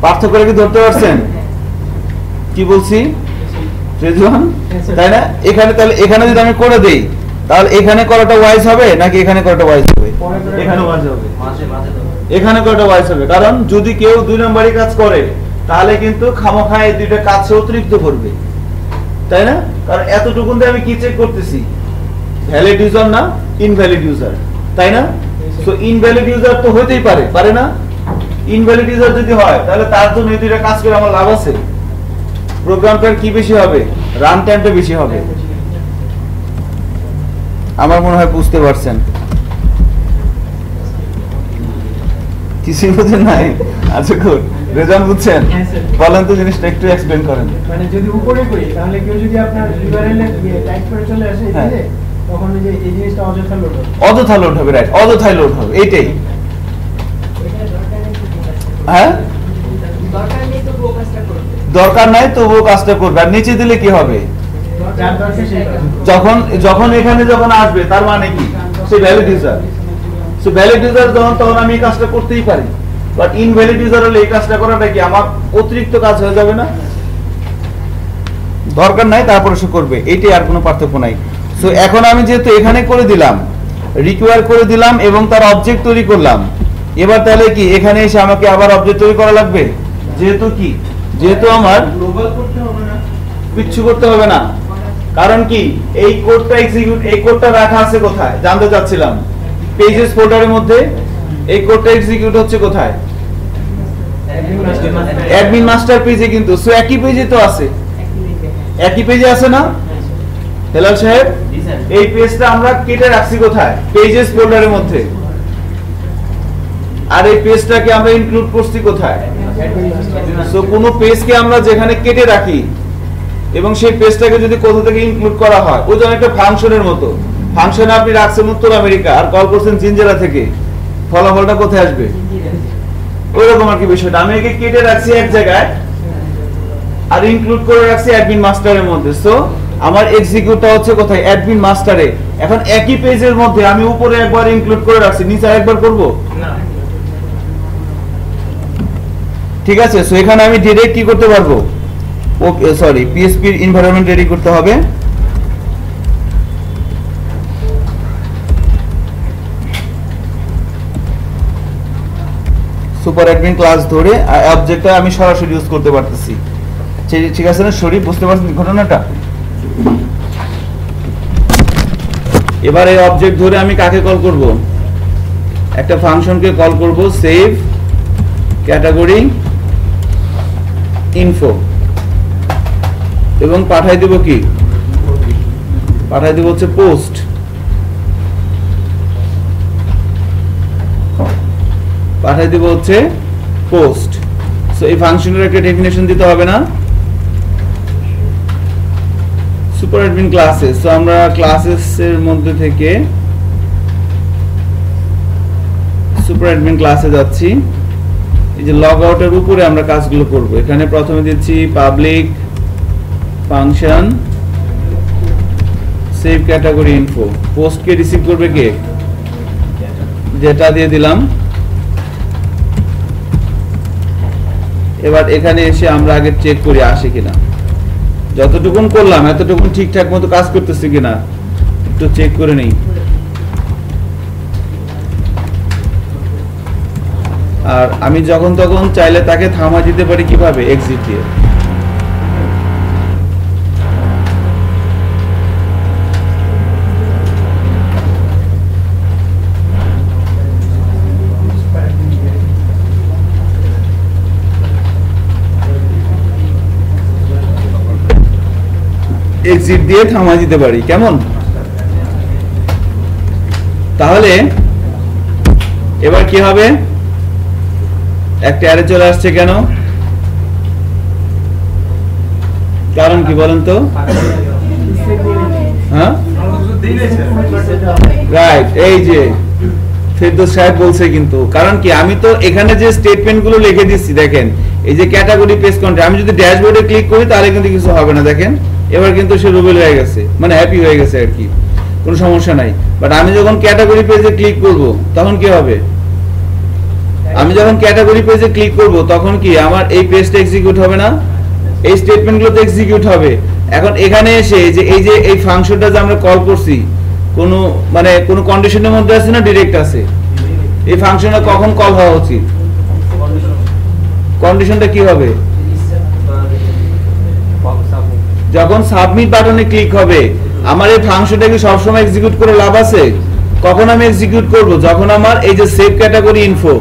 পার্থক্য কি ধরতে পারছেন কি বলছি রেজওয়ান? তাই না? তাহলে এখানে যদি আমি করে দেই, তাহলে এখানে করাটা ওয়াইজ হবে নাকি এখানে করাটা ওয়াইজ হবে? এখানে ওয়াইজ হবে, এখানে করাটা ওয়াইজ হবে। কারণ যদি কেউ 2 নম্বরই কাজ করে তাহলে কিন্তু খামোখা এই দুইটা কাজ অতিরিক্ত করবে, তাই না? কারণ এতটুকুন দিয়ে আমি কি চেক করতেছি? ভ্যালিড ইউজার না ইনভ্যালিড ইউজার, তাই না? সো ইনভ্যালিড ইউজার তো হতেই পারে না? ইনভ্যালিড ইউজার যদি হয় তাহলে তার জন্য এই দুইটা কাজ করে আমার লাভ আছে? প্রোগ্রামটার কি বেশি হবে? রান টাইমটা বেশি হবে। আমার মনে হয় বুঝতে পারছেন। কিছুই বুঝেন নাই? আচ্ছা গুড। রেজাল্ট বুঝছেন? বলেন তো জিনিসটা একটু এক্সপ্লেইন করেন। মানে যদি উপরে করি তাহলে কেউ যদি আপনার ইউআরএল এ টাইপ করে চলে আসে এখানে, তখন যে এই জিনিসটা অযথা লোড হবে, রাইট? অযথাই লোড হবে, এইটাই। হ্যাঁ, দরকার নাই তবুও কাজটা করবে। আর নিচে দিলে কি হবে? যখন এখানে আসবে তার মানে কি? সে valid user. So valid user তখন আমি এই কাজটা করতেই পারি, বাট ইনভ্যালিড ইউজার হলে এই কাজটা করাটা কি আমার অতিরিক্ত কাজ হয়ে যাবে না? দরকার নাই তারপরে সে করবে, এইটাই, আর কোনো পার্থক্য নাই। সো এখন আমি যেহেতু এখানে করে দিলাম, রিকোয়ার করে দিলাম এবং তার অবজেক্ট তৈরি করলাম, এবার তাহলে কি এখানে এসে আমাকে আবার অবজেক্ট তৈরি করা লাগবে? যেহেতু আমার গ্লোবাল করতে হবে না, কিচ্ছু করতে হবে না। কারণ কি এই কোডটা রাখা আছে কোথায় জানতে চাচ্ছিলাম? পেজেস ফোল্ডারের মধ্যে। এই কোডটা এক্সিকিউট হচ্ছে কোথায়? অ্যাডমিন মাস্টার পেজে। কিন্তু সো একই পেজে তো আছে, একই পেজে আছে না হেলাল সাহেব? এই পেজটা আমরা কেটে রাখছি কোথায়? পেজেস ফোল্ডারের মধ্যে। আর এই পেজটাকে আমরা ইনক্লুড করছি কোথায়? সো কোন পেজকে আমরা যেখানে কেটে রাখি এবং সেই পেজটাকে যদি কোথা থেকে ইনক্লুড করা হয়, ওই যেমন একটা ফাংশনের মতো, ফাংশনে আপনি রাখছেন উত্তর আমেরিকা আর কল করছেন জিঞ্জেরা থেকে, ফলাফলটা কোথায় আসবে? ওইরকম আর কি বিষয়টা। আমি একে কেটে রাখছি এক জায়গায় আর ইনক্লুড করে রাখছি অ্যাডমিন মাস্টারের মধ্যে। সো আমার এক্সিকিউটটা হচ্ছে কোথায়? অ্যাডমিন মাস্টারে। এখন একই পেজের মধ্যে আমি উপরে একবার ইনক্লুড করে রাখছি, নিচে আরেকবার করব না? ঠিক আছে। সো এখানে আমি ডাইরেক্ট কি করতে পারবো? ওকে, সরি, পিএসপি এর এনভায়রনমেন্ট রেডি করতে হবে। সুপার অ্যাডমিন ক্লাস ধরে অবজেক্টটা আমি সরাসরি ইউজ করতে পারতেছি। ঠিক আছে না শরীফ? বুঝতে পারছেন ঘটনাটা? এবার এই অবজেক্ট ধরে আমি কাকে কল করব? একটা ফাংশনকে কল করব, সেভ ক্যাটাগরি ইনফো, এবং পাঠাই দেব কি? পাঠাই দেব হচ্ছে পোস্ট। পাঠাই দেব হচ্ছে পোস্ট। সো এই ফাংশনের একটা ডেফিনেশন দিতে হবে না? Super admin classes. সো আমরা ক্লাসেস এর মধ্যে থেকে সুপার অ্যাডমিন ক্লাসে যাচ্ছি। এই যে লগ আউটের উপরে আমরা কাজগুলো করব। এখানে প্রথমে দিচ্ছি public function save category info. Post কে রিসিভ করবে কে? যেটা দিয়ে দিলাম। এবার এখানে এসে আমরা আগে চেক করি আসে কিনা। যতটুকুন করলাম এতটুকুন ঠিকঠাক মতো কাজ করতেছে কিনা একটু চেক করে নেই। আর আমি যখন তখন চাইলে তাকে থামা দিতে পারি কিভাবে, এক্সিট দিয়ে। এক্সিট দিয়ে থামা দিতে পারি, কেমন? তাহলে এবার কি হবে, একটা অ্যারে চলে আসছে কেন, কারণ কি বলেন তো? হ্যাঁ রাইট, এই যে ফেরদৌস সাহেব বলছে, কিন্তু কারণ কি, আমি তো এখানে যে স্টেটমেন্ট গুলো লিখে দিচ্ছি দেখেন, এই যে ক্যাটাগরি পেজ কন্ট্রোল, আমি যদি ড্যাশবোর্ডে ক্লিক করি তাহলে কিন্তু কিছু হবে না। দেখেন এবার কিন্তু সে রুবেল হয়ে গেছে, মানে হ্যাপি হয়ে গেছে আর কি, কোনো সমস্যা নাই। বাট আমি যখন ক্যাটাগরি পেজে ক্লিক করব তখন কি হবে, আমি যখন ক্যাটাগরি পেজে ক্লিক করব তখন কি আমার এই পেজটা এক্সিকিউট হবে না, এই স্টেটমেন্টগুলো তো এক্সিকিউট হবে। এখন এখানে এসে এই ফাংশনটা যে আমরা কল করছি, কোনো মানে কোনো কন্ডিশনের মধ্যে আছে না ডাইরেক্ট আছে, এই ফাংশনটা কখন কল হওয়া উচিত, কন্ডিশনটা কি হবে, যখন সাবমিট বাটনে ক্লিক হবে। আমার এই ফাংশনটা কি সবসময় এক্সিকিউট করে লাভ আছে? কখন আমি এক্সিকিউট করব, যখন আমার এই যে সেভ ক্যাটাগরি ইনফো,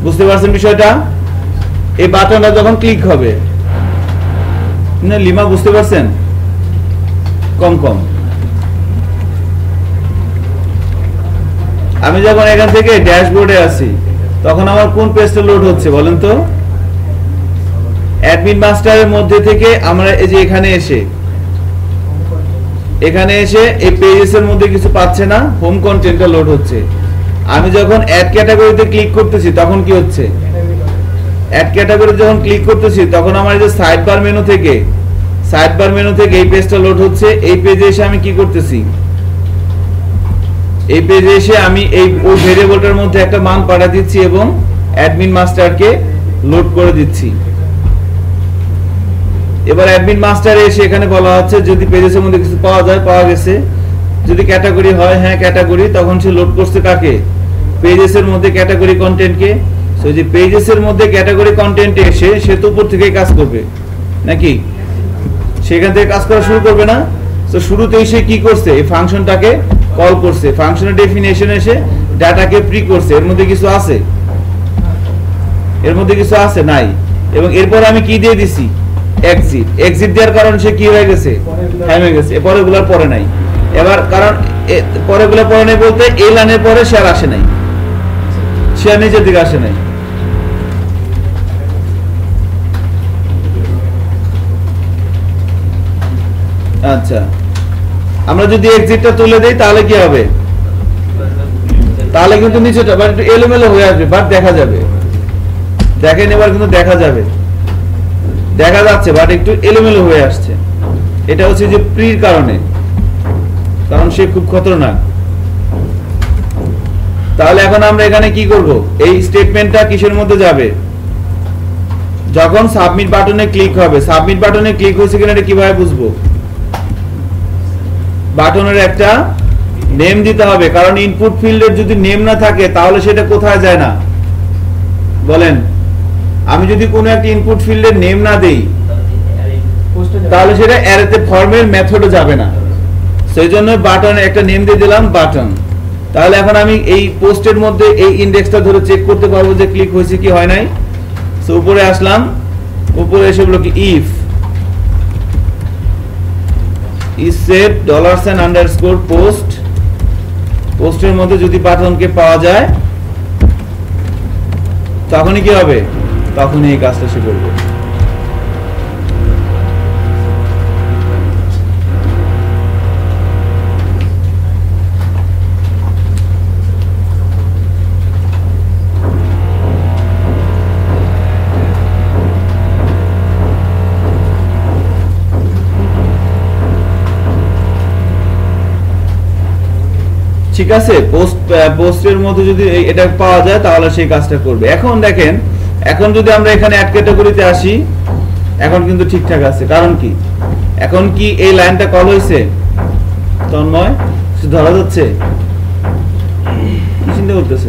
বুঝতে পারছেন বিষয়টা, এই বাটনটা যখন ক্লিক হবে না, লিমা বুঝতে পারছেন? কম কম। আমি যখন এখান থেকে ড্যাশবোর্ডে আসি তখন আমার কোন পেজটা লোড হচ্ছে বলেন তো? অ্যাডমিন মাস্টারের মধ্যে থেকে আমরা এই যে এখানে এসে এই পেজেস এর মধ্যে কিছু পাচ্ছে না, হোম কন্টেন্টটা লোড হচ্ছে। আমি যখন অ্যাড ক্যাটাগরিতে ক্লিক করতেছি তখন কি হচ্ছে, অ্যাড ক্যাটাগরি যখন ক্লিক করতেছি তখন আমার এই যে সাইড বার মেনু থেকে এই পেজটা লোড হচ্ছে। এই পেজে এসে আমি কি করতেছি, এই পেজে এসে আমি এই ওই ভেরিয়েবলটার মধ্যে একটা মান পাঠা দিচ্ছি এবং অ্যাডমিন মাস্টারকে লোড করে দিচ্ছি। এবার অ্যাডমিন মাস্টারে এসে এখানে বলা হচ্ছে যদি পেজের মধ্যে কিছু পাওয়া যায়, পাওয়া গেছে। যদি ক্যাটাগরি হয়, হ্যাঁ ক্যাটাগরি, তখন সে লোড করছে কাকে, পেজেসের মধ্যে ক্যাটাগরি কন্টেন্টকে। সো যে পেজেসের মধ্যে ক্যাটাগরি কন্টেন্ট এসে সে তো উপর থেকে কাজ করবে নাকি, সেখান থেকে কাজ করা শুরু করবে না। তো শুরুতেই সে কি করছে, এই ফাংশনটাকে কল করছে, ফাংশনের ডেফিনেশন এসে ডাটাকে প্রি করছে। এর মধ্যে কিছু আছে, এর মধ্যে কিছু আছে নাই, এবং এরপর আমি কি দিয়ে দিছি, এক্সিট দেওয়ার কারণে সে কি হয়ে গেছে, থেমে গেছে। এরপরে গুলার পরে নাই। এবার কারণ পরে গুলা পরে নাই বলতে এই লাইনের পরে সে আর আসে নাই, সে আর নিচের দিকে আসে নাই। আচ্ছা, আমরা যদি এক্সিটটা তুলে দেই তাহলে কি হবে, তাহলে কিন্তু নিচেটা একটু এলোমেলো হয়ে আসবে, বাট দেখা যাবে। দেখেন এবার কিন্তু দেখা যাবে, দেখা যাচ্ছে, বাট একটু এলোমেলো হয়ে আসছে। এটা হচ্ছে যে প্রির কারণে, কারণ সে খুব খতরনাক। তাহলে এখন আমরা এখানে কি করব, এই স্টেটমেন্টটা কিসের মধ্যে যাবে, যখন সাবমিট বাটনে ক্লিক হবে। সাবমিট বাটনে ক্লিক হয়েছে কিনা এটা কিভাবে বুঝবো, বাটনের একটা নেম দিতে হবে, কারণ ইনপুট ফিল্ডের যদি নেম না থাকে তাহলে সেটা কোথায় যায় না বলেন। আমি যদি কোনো একটা ইনপুট ফিল্ডের নেম না দেই তাহলে সেটা অ্যারেতে ফর্মের মেথডে যাবে না। সেই জন্য বাটনে একটা নেম দিয়ে দিলাম বাটন। তাহলে এখন আমি এই পোস্টের মধ্যে এই ইন্ডেক্সটা ধরে চেক করতে পারবো যে ক্লিক হয়েছে কি হয় নাই। সো উপরে আসলাম, উপরে এসে বলো কি ইফ is set $_ পোস্টের মধ্যে যদি বাটনকে পাওয়া যায় তখনই কি হবে, তখনই এই কাজটা সে করবে। ঠিক আছে, পোস্টের মধ্যে যদি এটা পাওয়া যায় তাহলে সেই কাজটা করবে। এখন দেখেন, এখন যদি আমরা এখানে অ্যাড ক্যাটাগরিতে আসি, এখন কিন্তু ঠিকঠাক আছে। কারণ কি, এখন কি এই লাইনটা কল হয়েছে, তন্ময় ধরা যাচ্ছে, কি চিন্তা করতেছে,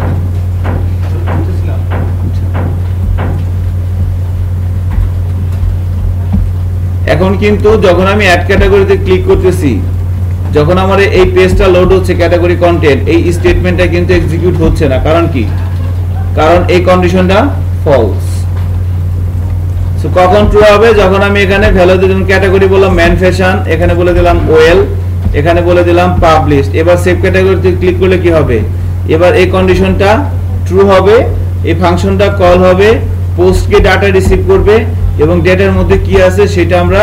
এখন কিন্তু যখন আমি অ্যাড ক্যাটাগরিতে ক্লিক করতেছি, যখন আমার এই পেজটা লোড হচ্ছে ক্যাটাগরি কন্টেন্ট, এই স্টেটমেন্টটা কিন্তু এক্সিকিউট হচ্ছে না। কারণ কি? কারণ এই কন্ডিশনটা ফলস। সো কখন ট্রু হবে? যখন আমি এখানে ভ্যালু দিলাম, ক্যাটাগরি বললাম ম্যান ফ্যাশন, এখানে বলে দিলাম ওয়েল, এখানে বলে দিলাম পাবলিশড। এবার সেভ ক্যাটাগরিতে ক্লিক করলে কি হবে? এবার এই কন্ডিশনটা ট্রু হবে, এই ফাংশনটা কল হবে, পোস্টকে ডাটা রিসিভ করবে এবং ডেটার মধ্যে কি আছে সেটা আমরা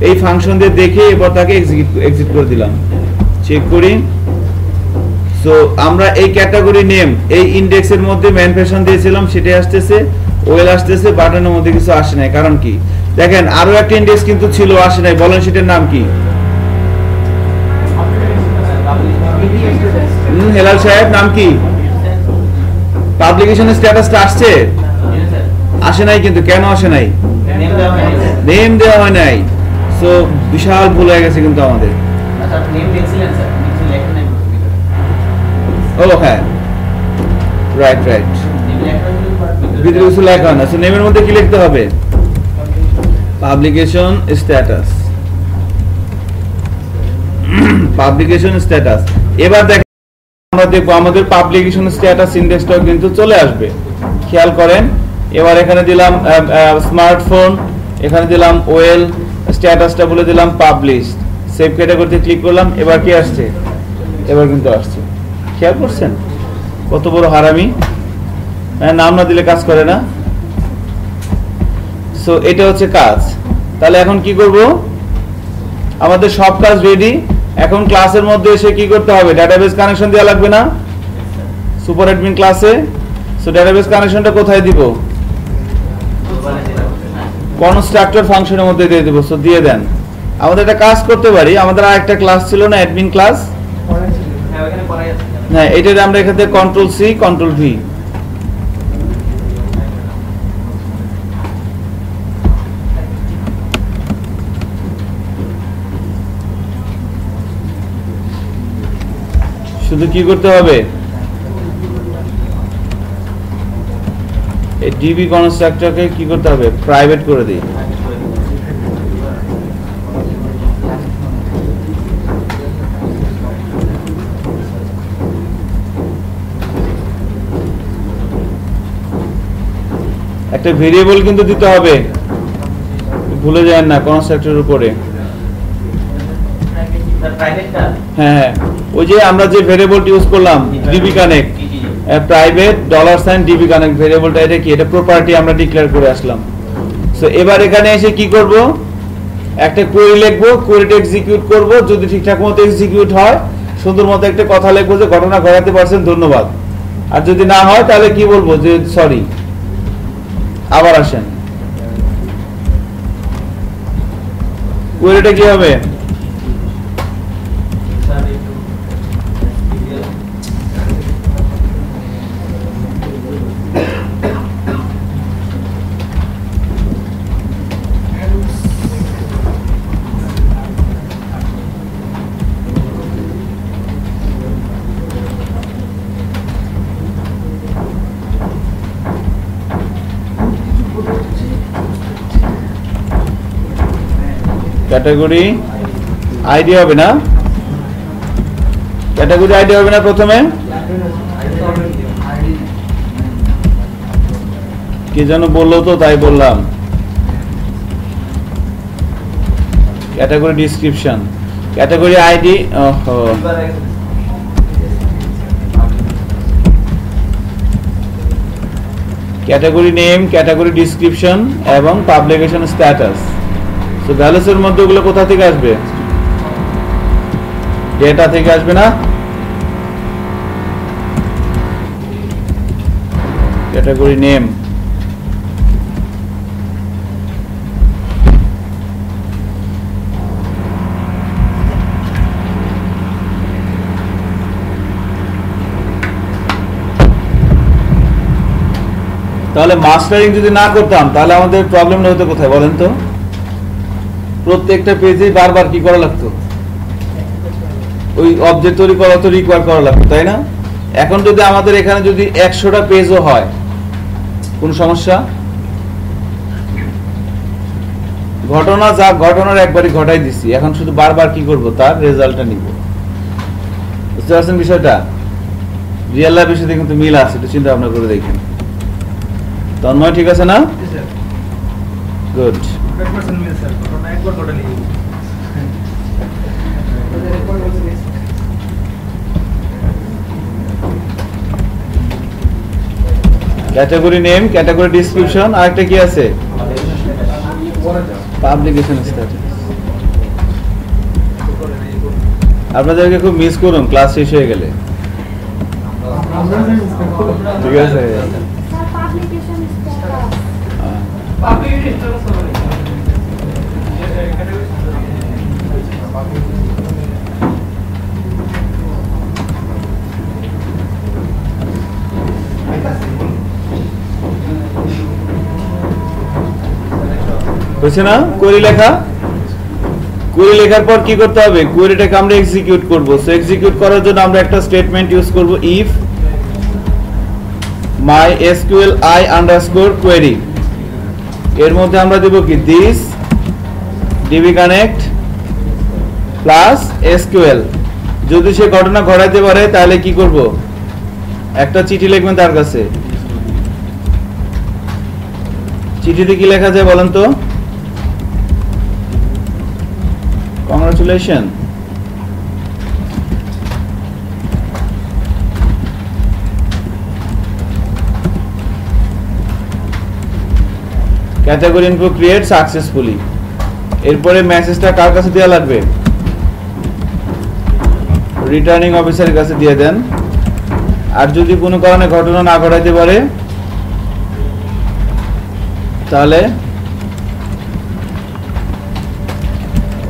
এই ফাংশন দিয়ে দেখে এবার তাকে এক্সিকিউট করে দিলাম। চেক করি। সো আমরা এই ক্যাটাগরি নেম এই ইনডেক্সের মধ্যে ম্যান ফ্যাশন দিয়েছিলাম, সেটাই আসতেছে, ওয়েল আসতেছে, বাটনের মধ্যে কিছু আসে নাই। কারণ কি? দেখেন আরো একটা ইনডেক্স কিন্তু ছিল, আসে নাই। বলেন সেটার নাম কি? হেলাল সাহেব, নাম কি? পাবলিকেশন স্ট্যাটাসটা আসছে? আসে নাই। কিন্তু কেন আসে নাই? নেম দেওয়া হয় নাই। সো বিশাল ভুল হয়ে গেছে কিন্তু আমাদের। ও হ্যাঁ, রাইট রাইট, ভিতরে কিছু লেখা হয় না। সো নেমের মধ্যে কি লিখতে হবে? Publication status, publication status. এবার দেখেন আমরা দেখবো আমাদের পাবলিকেশন স্ট্যাটাস ইনডেক্সটাও কিন্তু চলে আসবে। খেয়াল করেন, এবার এখানে দিলাম স্মার্টফোন, এখানে দিলাম ওয়েল, স্ট্যাটাসটা বলে দিলাম পাবলিশড, সেভ ক্যাটাগরিতে ক্লিক করলাম। এবার কি আসছে? এবার কিন্তু আসছে। খেয়াল করছেন কত বড় হারামি? নাম না দিলে কাজ করে না। সো এটা হচ্ছে কাজ। তাহলে এখন কি করব? আমাদের সব কাজ রেডি। এখন ক্লাসের মধ্যে এসে কি করতে হবে? ডাটাবেস কানেকশন দেওয়া লাগবে না সুপার অ্যাডমিন ক্লাসে? সো ডাটাবেস কানেকশনটা কোথায় দিব? কনস্ট্রাক্টর ফাংশনের মধ্যে দিয়ে দেব। সো দিয়ে দেন। আমাদের একটা কাজ করতে পারি, আমাদের আরেকটা ক্লাস ছিল না, অ্যাডমিন ক্লাস? হ্যাঁ, এটা আমরা এখান থেকে কন্ট্রোল সি কন্ট্রোল ভি, শুধু কি করতে হবে? এই ডিবি কনস্ট্রাক্টরকে কি করতে হবে? প্রাইভেট করে দিই। একটা ভেরিয়েবল কিন্তু দিতে হবে, ভুলে যান না কনস্ট্রাক্টরের উপরে। হ্যাঁ, ওই যে আমরা যে ভেরিয়েবলটা ইউজ করলাম DB connect, private $DB connect ভেরিয়েবলটা, এটা কি? এটা প্রপার্টি আমরা ডিক্লেয়ার করে আসলাম। সো এবার এখানে এসে কি করব? একটা কোয়েরি লিখবো, কোয়েরিটা এক্সিকিউট করব। যদি ঠিকঠাক মতো এক্সিকিউট হয়, সুন্দর মতো একটা কথা লিখবো যে ঘটনা ঘটাতে পারছেন, ধন্যবাদ। আর যদি না হয় তাহলে কি বলবো? যে সরি, আবার আসেন। কোয়েরিটা কি হবে? ক্যাটাগরি আইডি হবে না? ক্যাটাগরি আইডি হবে না প্রথমে? কি যেন বললো তো, তাই বললাম। Category description, category ID. Category name, category description এবং পাবলিকেশন স্ট্যাটাস। তো ভ্যালুসের মধ্যে ওগুলো কোথা থেকে আসবে? ডেটা থেকে আসবে না? ক্যাটাগরি নেম, তাহলে মাস্টারিং যদি না করতাম তাহলে আমাদের প্রবলেমটা হতো কোথায় বলেন তো? প্রত্যেকটা পেজে বারবার কি করা লাগতো? ওই অবজেক্ট তৈরি করা তো রিকোয়ার করা লাগতো, তাই না? এখন যদি আমাদের এখানে যদি 100টা পেজও হয়, কোন সমস্যা? ঘটনা যা ঘটনার একবারই ঘটাই দিছি, এখন শুধু বারবার কি করব তার রেজাল্টটা নিব। বুঝতে পারছেন বিষয়টা? রিয়েল লাইফের সাথে কিন্তু মিল আছে, একটু চিন্তা ভাবনা করে দেখেন। তন্ময় ঠিক আছে না? Good. Category name, category description, আরেকটা কি আছে? Publication status. আপনাদেরকে খুব মিস করুন ক্লাস শেষ হয়ে গেলে। ঠিক আছে, বুঝছে না? কোয়েরি লেখা, কোয়েরি লেখার পর কি করতে হবে? কোয়েরিটাকে আমরা এক্সিকিউট করব। সো এক্সিকিউট করার জন্য আমরা একটা স্টেটমেন্ট ইউজ করব, ইফ mysqli_query। এর মধ্যে আমরা দেব কি this DB connect plus SQL. যদি সে ঘটনা ঘটাইতে পারে তাহলে কি করব? একটা চিঠি লিখবেন তার কাছে। চিঠিতে কি লেখা যায় বলেন তো? Congratulation. Category info create successfully. এরপরে মেসেজটা কার কাছে দেওয়া লাগবে? রিটার্নিং অফিসারের কাছে দিয়ে দেন। আর যদি কোনো কারণে ঘটনা না ঘটাইতে পারে তাহলে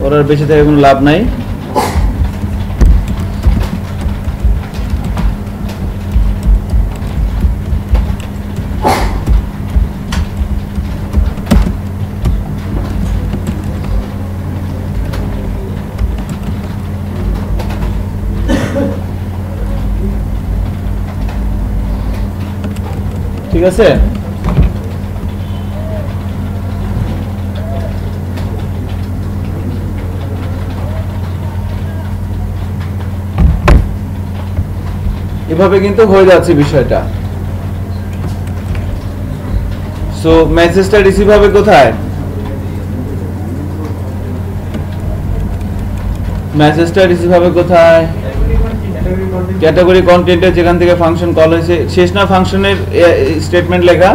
ওর আর বেঁচে থেকে কোনো লাভ নাই। ঠিক আছে? এভাবে কিন্তু হয়ে যাচ্ছে বিষয়টা। সো মেসেজটা রিসিভ হবে কোথায়? মেসেজটা রিসিভ হবে কোথায়? ক্যাটাগরি কন্টেন্টে, যেখান থেকে ফাংশন কল হয়েছে। শেষ না ফাংশনের স্টেটমেন্ট লেখা?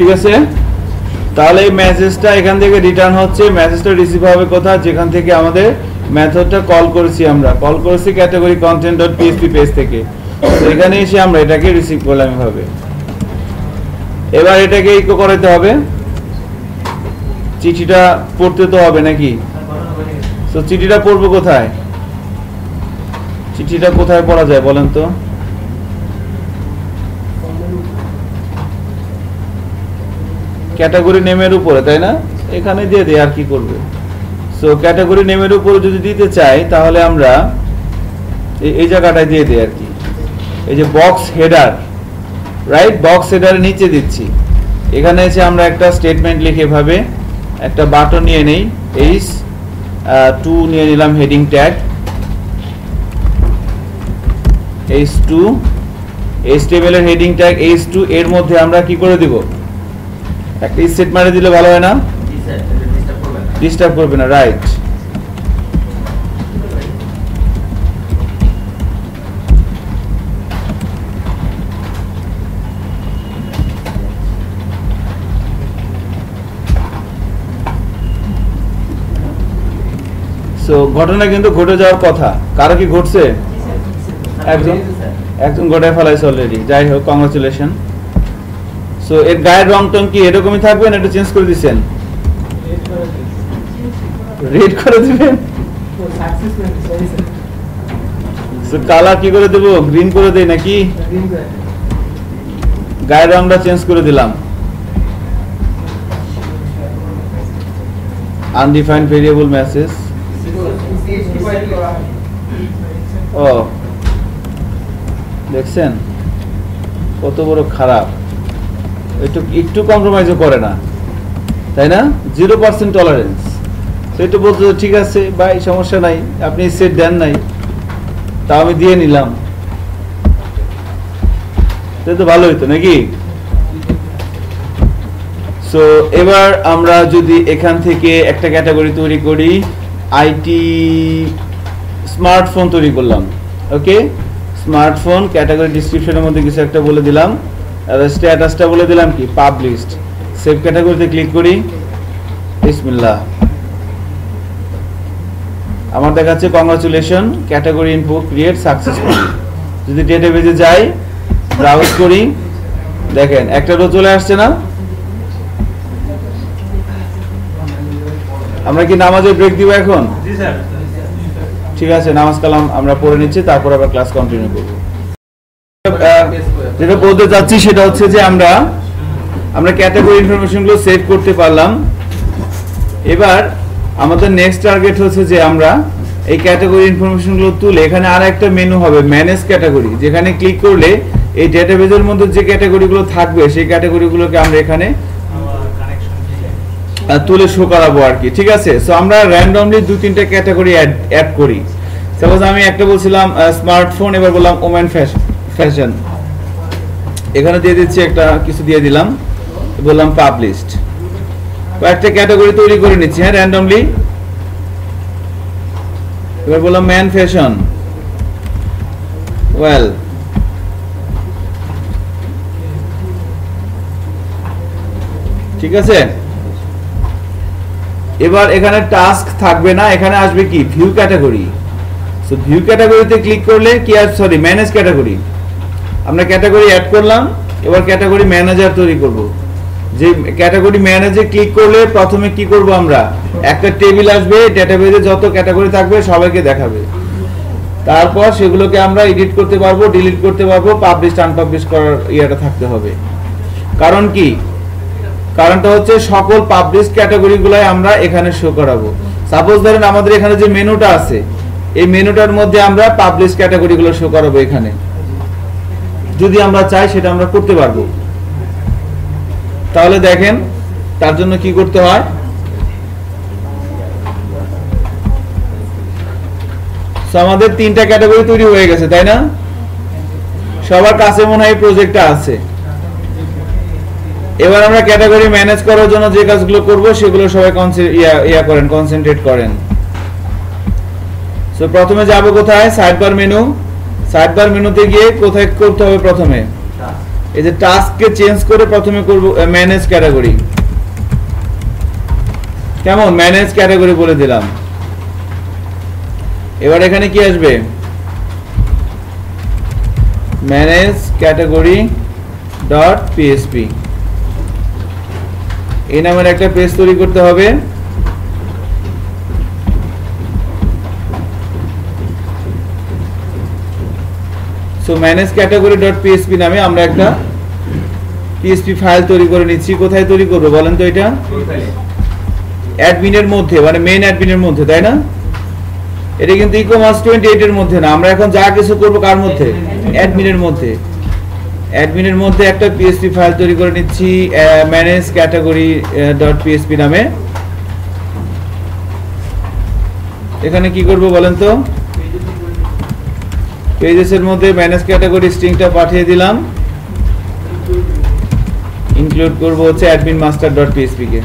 ঠিক আছে, তাহলে এই মেসেজটা এখান থেকে রিটার্ন হচ্ছে। মেসেজটা রিসিভ হবে কোথায়? যেখান থেকে আমাদের মেথডটা কল করেছি, আমরা কল করেছি ক্যাটাগরি content.php পেজ থেকে। এখানে এসে আমরা এটাকে রিসিভ করলাম এভাবে। এবার এটাকে ইকো করাতে হবে, চিঠিটা পড়তে তো হবে নাকি? তো চিঠিটা পড়বো কোথায়? চিঠিটা কোথায় পড়া যায় বলেন তো? ক্যাটাগরি নেমের উপরে, তাই না? এখানে দিয়ে দেয়, আর কি করবে? সো ক্যাটাগরি নেমের উপরে যদি দিতে চাই তাহলে আমরা এই জায়গাটায় দিয়ে দেই আর কি। এই যে বক্স হেডার, রাইট? বক্স হেডারের নিচে দিচ্ছি। এখানে এসে আমরা একটা স্টেটমেন্ট লিখে এভাবে একটা বাটন নিয়ে নেই, H2 নিয়ে নিলাম হেডিং ট্যাগ, H2 HTML এর হেডিং ট্যাগ H2। এর মধ্যে আমরা কি করে দিব? একটা সেট মারে দিলে ভালো হয় না? ডিস্টার্ব করবে না, রাইট? সো ঘটনা কিন্তু ঘটে যাওয়ার কথা। কারো কি ঘটছে? একজন ঘটায় ফেলাইছে অলরেডি। যাই হোক, কংগ্রাচুলেশন। সো এর গায়ের রং টং কি এরকমই থাকবে না একটু চেঞ্জ করে দিচ্ছেন? রেড করে দিবেন? কালার কি করে দেব? গ্রিন করে দেই নাকি? গায়ের রংটা চেঞ্জ করে দিলাম। Undefined variable message. ও দেখছেন কত বড় খারাপ, একটু কম্প্রোমাইজও করে না, তাই না? 0% টলারেন্স। তো একটু বলতে ঠিক আছে ভাই, সমস্যা নাই, আপনি সেট দেন নাই, তা আমি দিয়ে নিলাম, তো ভালো হইতো নাকি? সো এবার আমরা যদি এখান থেকে একটা ক্যাটাগরি তৈরি করি, আইটি স্মার্টফোন তৈরি করলাম। ওকে, স্মার্টফোন ক্যাটাগরি ডিসক্রিপশনের মধ্যে কিছু একটা বলে দিলাম, আর স্ট্যাটাসটা বলে দিলাম কি পাবলিশড। সেভ ক্যাটাগরিতে ক্লিক করি, বিসমিল্লাহ, আমার দেখাচ্ছে congratulation, category info create successfully. যদি ডেটাবেজে যাই, ব্রাউজ করি, দেখেন একটা রো চলে আসছে না? আমরা কি নামাজের ব্রেক দিব এখন? জি স্যার। ঠিক আছে, নামাজ কালাম আমরা পড়ে নিচ্ছি, তারপর আবার ক্লাস কন্টিনিউ করব। যেটা বলতে চাচ্ছি সেটা হচ্ছে যে আমরা ক্যাটাগরি ইনফরমেশনগুলো সেভ করতে পারলাম। এবার আমাদের নেক্সট টার্গেট হচ্ছে যে আমরা এই ক্যাটাগরি ইনফরমেশনগুলো তুলে এখানে আর একটা মেনু হবে ম্যানেজ ক্যাটাগরি, যেখানে ক্লিক করলে এই ডেটাবেজের মধ্যে যে ক্যাটাগরিগুলো থাকবে সেই ক্যাটাগরিগুলোকে আমরা এখানে তুলে শো করাবো আর কি। ঠিক আছে, সো আমরা র্যান্ডমলি 2-3টা ক্যাটাগরি অ্যাড করি। সাপোজ আমি একটা বলছিলাম স্মার্টফোন, এবার বললাম ওমেন ফ্যাশন, এখানে দিয়ে দিচ্ছি একটা কিছু দিয়ে দিলাম, বললাম পাবলিশড। একটা ক্যাটাগরি তৈরি করে নিচ্ছি, হ্যাঁ, র্যান্ডমলি। এবার বললাম ম্যান ফ্যাশন, ওয়েল, ঠিক আছে। এবার এখানে টাস্ক থাকবে না, এখানে আসবে কি ভিউ ক্যাটাগরি। সো ভিউ ক্যাটাগরিতে ক্লিক করলে কি আর সরি ম্যানেজ ক্যাটাগরি, আমরা ক্যাটাগরি অ্যাড করলাম, এবার ক্যাটাগরি ম্যানেজার তৈরি করব। যে ক্যাটাগরি ম্যানেজে ক্লিক করলে প্রথমে কি করব, আমরা একটা টেবিল আসবে, ডেটাবেজে যত ক্যাটাগরি থাকবে সবাইকে দেখাবে, তারপর সেগুলোকে আমরা এডিট করতে পারবো, ডিলিট করতে পারবো, পাবলিশ আনপাবলিশ করার ইয়েটা থাকতে হবে। কারণ কি, কারণটা হচ্ছে সকল পাবলিশ ক্যাটাগরিগুলাই আমরা এখানে শো করাবো। সাপোজ ধরেন আমাদের এখানে যে মেনুটা আছে, এই মেনুটার মধ্যে আমরা পাবলিশ ক্যাটাগরিগুলো শো করাবো এখানে, যদি আমরা চাই সেটা আমরা করতে পারবো। তাহলে দেখেন তার জন্য কি করতে হয়, আমাদের 3টা ক্যাটাগরি তৈরি হয়ে গেছে, তাই না? সবার কাছে মনে হয় প্রজেক্টটা আছে। এবার আমরা ক্যাটাগরি ম্যানেজ করার জন্য যে কাজগুলো করব সেগুলো সবাই কনসেন্ট্রেট করেন। সো প্রথমে যাব কোথায়, সাইডবার মেনু। সাইডবার মেনুতে গিয়ে কোথায় করতে হবে, প্রথমে এই যে টাস্ককে চেঞ্জ করে প্রথমে করব ম্যানেজ ক্যাটাগরি। কেমন, ম্যানেজ ক্যাটাগরি বলে দিলাম। এবার এখানে কি আসবে, ম্যানেজ ক্যাটাগরি ডট পিএসপি, এই নামের একটা পেজ তৈরি করতে হবে। So manage category dot PSP নামে আমরা একটা পিএসপি ফাইল তৈরি করে নিচ্ছি। কোথায় তৈরি করবো বলেন তো? এটা অ্যাডমিনের মধ্যে, মানে মেইন অ্যাডমিনের মধ্যে, তাই না? এটা কিন্তু ই-কমার্স 28 এর মধ্যে না, আমরা এখন যা কিছু করবো কার মধ্যে, অ্যাডমিনের মধ্যে। অ্যাডমিনের মধ্যে একটা পিএসপি ফাইল তৈরি করে নিচ্ছি ম্যানেজ ক্যাটাগরি ডট পিএসপি নামে। এখানে কি করব বলেন তো, পেজেসের মধ্যে ম্যানেজ ক্যাটাগরি স্ট্রিংটা পাঠিয়ে দিলাম, ইনক্লুড করব হচ্ছে অ্যাডমিন মাস্টার ডট পিএসপি কে।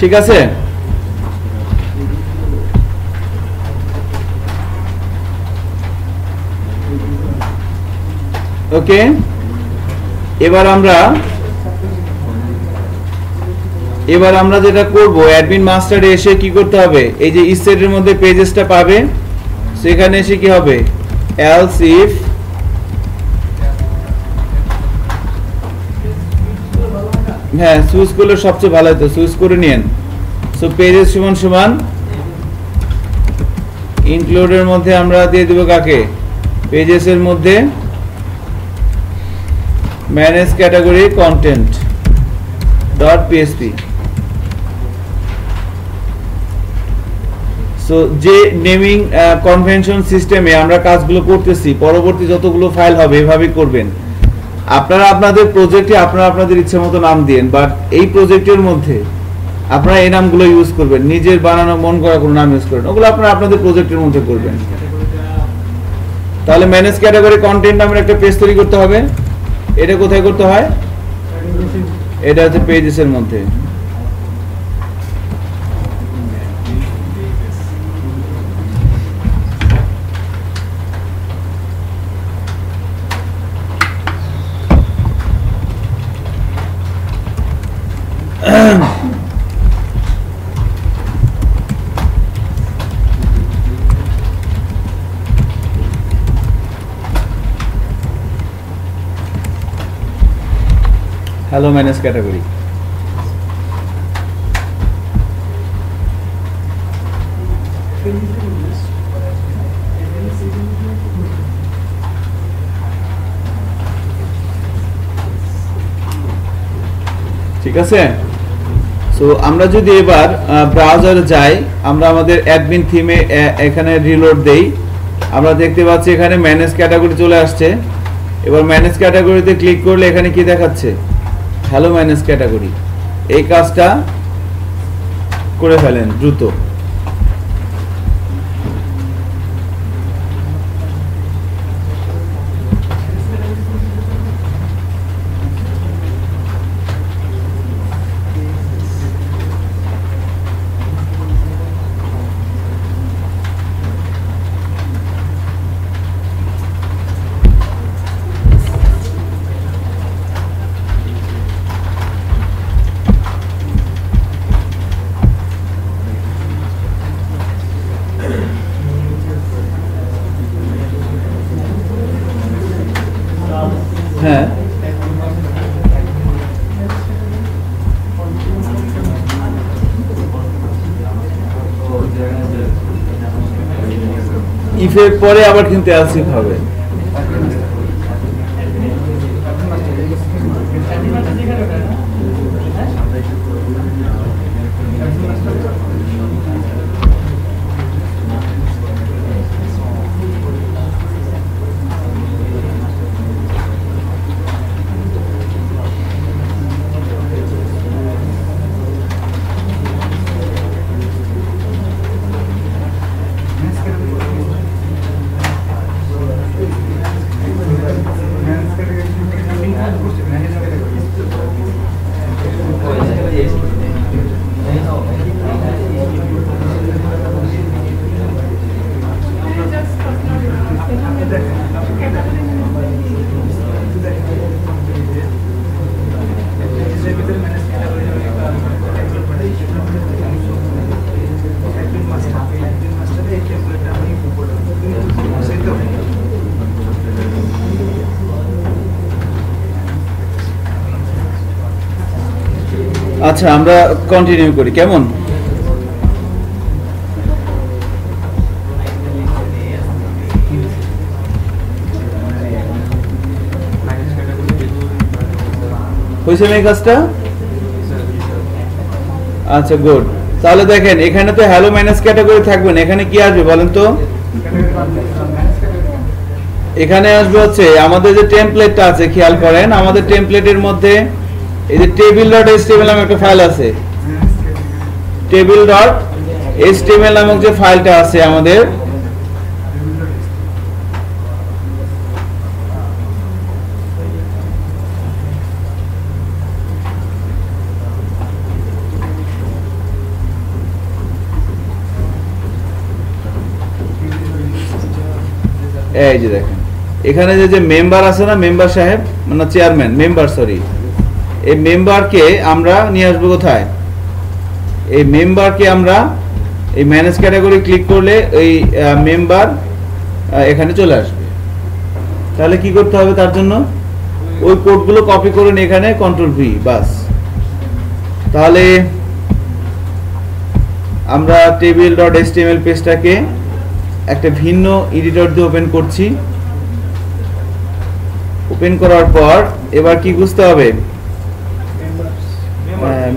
ঠিক আছে, ওকে। এবার আমরা এবার আমরা যেটা করব, অ্যাডমিন মাস্টারে এসে কি করতে হবে, এই যে ইস সেটের মধ্যে পেজেসটা পাবে, সেখানে এসে কি হবে, এলস ইফ হ্যাঁ সুইচ করলে সবচেয়ে ভালো হতো, সুইচ করে নিন। সো পেজেস সমান সমান ইনক্লুডের মধ্যে আমরা দিয়ে দেব কাকে, পেজেস এর মধ্যে manage category content dot PSP. So যে নেমিং কনভেনশন সিস্টেমে আমরা কাজগুলো করতেছি, পরবর্তী যতগুলো ফাইল হবে এভাবেই করবেন। আপনারা আপনাদের প্রজেক্টে আপনারা আপনাদের ইচ্ছে মতো নাম দিন, বাট এই প্রজেক্টের মধ্যে আপনারা এই নামগুলো ইউজ করবেন, নিজের বানানো মন করা কোনো নাম ইউজ করবেন, ওগুলো আপনারা আপনাদের প্রজেক্টের মধ্যে করবেন। তাহলে ম্যানেজ ক্যাটাগরি কন্টেন্ট নামের একটা পেজ তৈরি করতে হবে। এটা কোথায় করতে হয়, এটা হচ্ছে পেজেস এর মধ্যে। Hello manage category. ঠিক আছে। সো আমরা যদি এবার ব্রাউজারে যাই, আমরা আমাদের অ্যাডমিন থিমে এখানে রিলোড দেই, আমরা দেখতে পাচ্ছি এখানে ম্যানেজ ক্যাটাগরি চলে আসছে। এবার ম্যানেজ ক্যাটাগরিতে ক্লিক করলে এখানে কি দেখাচ্ছে, হ্যালো ম্যানেজ ক্যাটাগরি। এই কাজটা করে ফেলেন দ্রুত। হ্যাঁ, ইফের পরে আবার কিন্তু এলস ইফ হবে। আচ্ছা, আমরা কন্টিনিউ করি কেমন? হয়েছে না এই কাজটা? আচ্ছা, গুড। তাহলে দেখেন এখানে তো হ্যালো ম্যানেজ ক্যাটাগরি থাকবে না, এখানে কি আসবে বলেন তো? এখানে আসবে হচ্ছে আমাদের যে টেমপ্লেটটা আছে, খেয়াল করেন আমাদের টেমপ্লেটের মধ্যে এই যে table.html নামে একটা ফাইল আছে, table.html নামক যে ফাইলটা আছে আমাদের, এই যে দেখেন এখানে যে মেম্বার আছে না, মেম্বার সাহেব মানে চেয়ারম্যান, মেম্বার সরি, এই মেম্বারকে আমরা নিয়ে আসবো কোথায়? এই মেম্বারকে আমরা এই ম্যানেজ ক্যাটাগরি ক্লিক করলে এই মেম্বার এখানে চলে আসবে। তাহলে কি করতে হবে তার জন্য, ওই কোডগুলো কপি করে নিয়ে এখানে কন্ট্রোল ভি, বাস। তাহলে আমরা table.html পেজটাকে একটা ভিন্ন এডিটর দিয়ে ওপেন করছি। ওপেন করার পর এবার কি খুঁজতে হবে,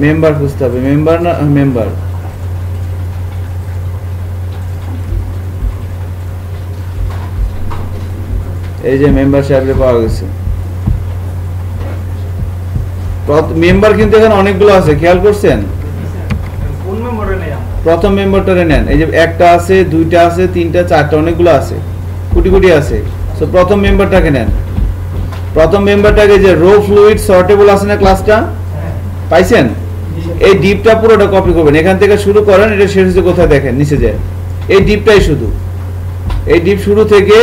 মেম্বার খুঁজতে হবে, মেম্বার না মেম্বার, এই যে মেম্বার সাহেবরে পাওয়া গেছে। মেম্বার কিন্তু এখানে অনেকগুলো আছে, খেয়াল করছেন? প্রথম মেম্বারটারে নেন, এই যে একটা আছে, দুইটা আছে, তিনটা, চারটা, অনেকগুলো আছে, কোটি কোটি আছে। সো প্রথম মেম্বারটাকে নেন। প্রথম মেম্বারটাকে যে রো ফ্লুইড সর্টেবল আছে না ক্লাসটা, পাইছেন? এই ডিপটা পুরোটা কপি করবেন, এখান থেকে শুরু করেন, এটা শেষ হচ্ছে কোথায় দেখেন, নিচে যায়। এই ডিপটাই শুধু, এই ডিপ শুরু থেকে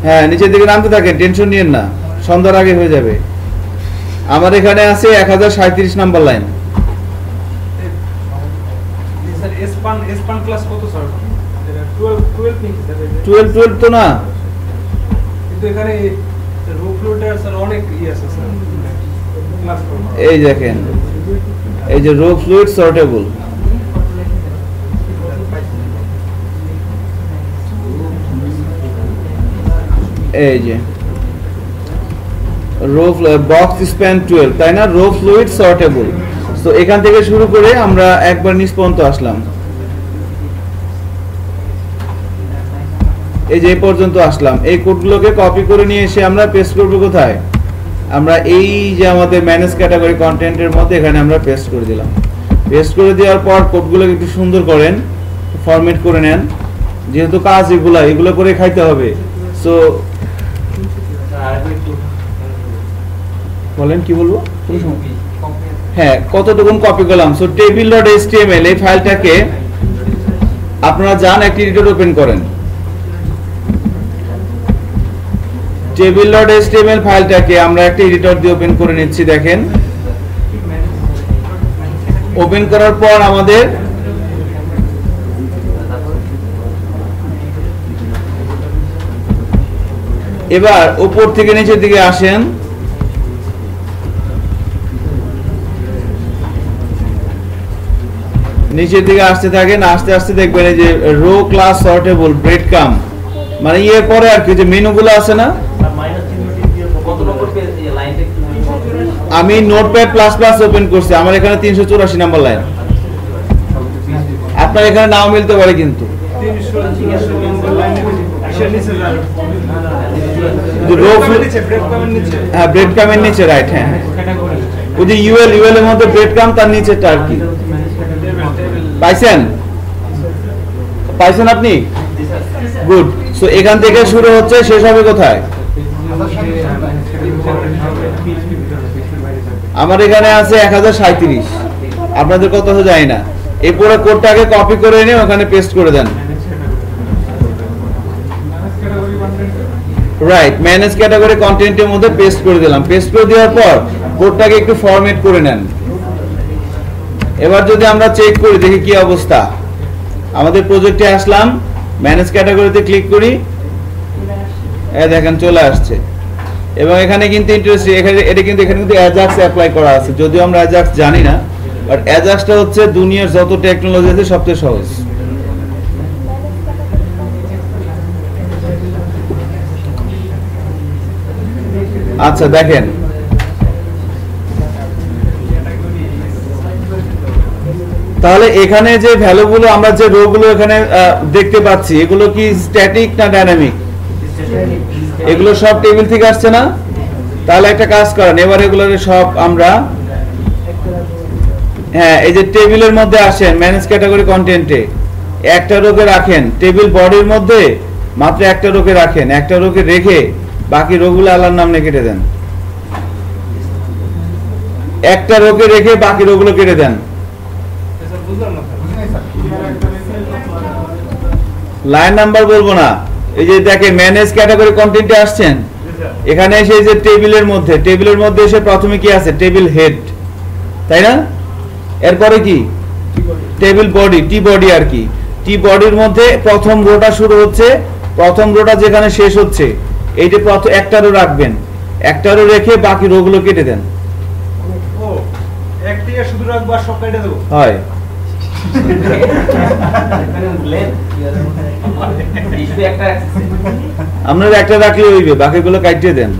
হ্যাঁ নিচের দিকে নামতে থাকেন, টেনশন নিয়েন না, সন্ধ্যার আগে হয়ে যাবে। আমার এখানে আছে 1037 নাম্বার লাইন। S1 ক্লাস কত স্যার? 12 নাকি স্যার? 12 তো না, কিন্তু এখানে রো ফ্লোটার স্যার অনেক আছে স্যার ক্লাস। এই দেখেন, এই যে রো ফ্লুইড সর্টেবল, এই যে রো বক্স স্প্যান 12, তাই না? Row fluid sortable. তো এখান থেকে শুরু করে আমরা একবার নিচ পর্যন্ত আসলাম, এই যে এই পর্যন্ত আসলাম। এই কোডগুলোকে কপি করে নিয়ে এসে আমরা পেস্ট করব কোথায়, আমরা এই যে আমাদের ম্যানেজ ক্যাটাগরি কন্টেন্টের মধ্যে এখানে আমরা পেস্ট করে দিলাম। পেস্ট করে দেওয়ার পর কোডগুলোকে একটু সুন্দর করেন, ফরম্যাট করে নেন, যেহেতু কাজ এগুলো করে খাইতে হবে। সো বলেন কি বলবো, হ্যাঁ কতটুকু কপি করলাম। সো table.html এই ফাইলটাকে আপনারা যান একটা এডিটর ওপেন করেন। table.html ফাইলটাকে আমরা একটা এডিটর দিয়ে ওপেন করে নিচ্ছি। দেখেন ওপেন করার পর আমাদের এবার উপর থেকে নিচের দিকে আসেন, নিচের দিকে আসতে থাকেন, আস্তে আস্তে দেখবেন এই যে রো ক্লাস সর্টেবল ব্রেড কাম, মানে এর পরে আর কি যে মেনুগুলো আছে না, আমি নোটপ্যাড প্লাস প্লাস ওপেন করছি, আমার এখানে 384 নাম্বার লাইন, আপনার এখানে নাও মিলতে পারে কিন্তু হ্যাঁ ব্রেড কামের নিচে, রাইট, হ্যাঁ ওই যে ইউএল এর মধ্যে ব্রেড কাম, তার নিচেটা আর কি। পাইছেন আপনি? গুড। সো এখান থেকে শুরু হচ্ছে, শেষ হবে কোথায়? আমার এখানে আছে 1037, আপনাদের কত আছে জানি না। এই পুরো কোডটাকে কপি করে এনে ওখানে পেস্ট করে দেন, রাইট, ম্যানেজ ক্যাটাগরি কন্টেন্টের মধ্যে পেস্ট করে দিলাম। পেস্ট করে দেওয়ার পর কোডটাকে একটু ফরম্যাট করে নেন। এবার যদি আমরা চেক করি দেখি কি অবস্থা, আমাদের প্রজেক্টে আসলাম, ম্যানেজ ক্যাটাগরিতে ক্লিক করি, এই দেখেন চলে আসছে। এবং এখানে কিন্তু ইন্টারেস্টিং, এটা কিন্তু এখানে কিন্তু অ্যাজাক্স অ্যাপ্লাই করা আছে, যদিও আমরা অ্যাজাক্স জানি না, বাট অ্যাজাক্সটা হচ্ছে দুনিয়ার যত টেকনোলজি আছে সবচেয়ে সহজ। আচ্ছা দেখেন, তাহলে এখানে যে ভ্যালুগুলো আমরা যে রো গুলো এখানে দেখতে পাচ্ছি, এগুলো কি স্ট্যাটিক না ডাইনামিক? এগুলো সব টেবিল থেকে আসছে না? তাহলে একটা কাজ করেন, এবার এগুলো সব আমরা হ্যাঁ এই যে টেবিলের মধ্যে আসেন, ম্যানেজ ক্যাটাগরি কন্টেন্টে একটা রোকে রাখেন, টেবিল বডির মধ্যে মাত্র একটা রোকে রাখেন, একটা রোকে রেখে বাকি রোগুলো আল্লাহর নাম নিয়ে কেটে দেন, একটা রোকে রেখে বাকি রোগুলো কেটে দেন। লাইন নাম্বার বলবো না, এই যে দেখে ম্যানেজ ক্যাটাগরি কন্টেন্টে আসছেন, এখানে এসে যে টেবিলের মধ্যে এসে প্রথমে কি আছে? টেবিল হেড, তাই না? এরপরে কি টেবিল বডি, টি বডি আর কি। টি বডির মধ্যে প্রথম রোটা শুরু হচ্ছে, প্রথম রোটা যেখানে শেষ হচ্ছে এইটা প্রথম একটা রো রাখবেন, একটা রো রেখে বাকি রোগুলো কেটে দেন। ও একটি শুধু রাখবো আর সব কেটে দেবো? হয় আপনারা একটা রাখলে হইবে, বাকিগুলো কাটিয়ে দেন।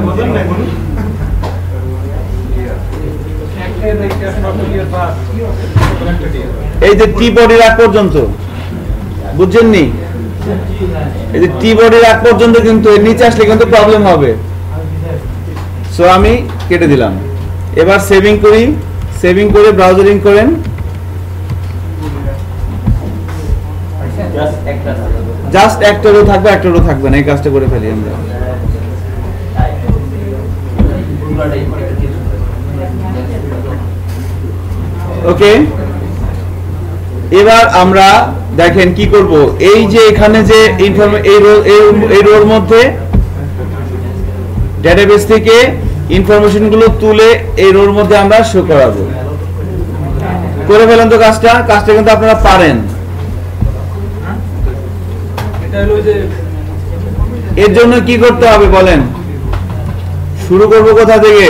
বুঝলেন না? বলুন এই যে টি বডির আগ পর্যন্ত, বুঝছেন নি? এই যে টি বডির আগ পর্যন্ত কিন্তু এর নিচে আসলে কিন্তু প্রবলেম হবে। সো আমি কেটে দিলাম। এবার সেভিং করি, সেভিং করে ব্রাউজারিং করেন। জাস্ট একটা রো থাকবে, একটা রো থাকবে না, এই কাজটা করে ফেলি আমরা। ওকে, এবার আমরা দেখেন কি করব। এই যে এখানে যে এই রোর মধ্যে ডেটাবেস থেকে ইনফরমেশন গুলো তুলে এই রোর মধ্যে আমরা শো করাবো। করে ফেলেন তো কাজটা, কাজটা কিন্তু আপনারা পারেন। এর জন্য কি করতে হবে বলেন? শুরু করব কোথা থেকে?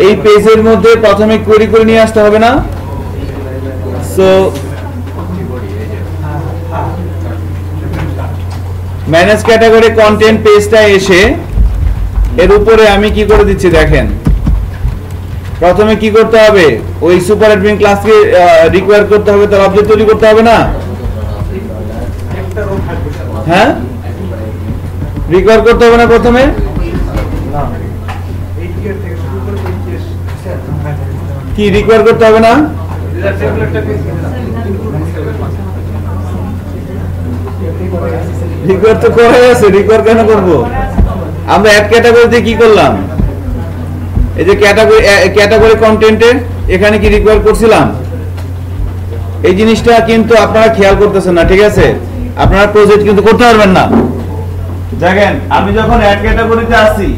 এই পেজের মধ্যে প্রথমে কোয়েরি করে নিয়ে আসতে হবে না? সো ম্যানেজ ক্যাটাগরি কন্টেন্ট পেজটা এসে এর উপরে আমি কি করে দিচ্ছি দেখেন। প্রথমে কি করতে হবে? ওই সুপার অ্যাডমিন ক্লাসকে রিকোয়ার করতে হবে, তার অবজেক্ট তৈরি করতে হবে না? হ্যাঁ, রিকোয়ার করতে হবে না প্রথমে? কি রিকোয়ার করতে হবে না? রিকোয়ার তো করাই আছে, রিকোয়ার কেন করব? আমরা অ্যাড ক্যাটাগরিতে কি করলাম? এই যে ক্যাটাগরি কন্টেন্টে এখানে কি রিকোয়ার করছিলাম? এই জিনিসটা কিন্তু আপনারা খেয়াল করতেছেন না, ঠিক আছে? আপনারা প্রজেক্ট কিন্তু করতে পারবেন না। দেখেন আমি যখন অ্যাড ক্যাটাগরিতে আসি,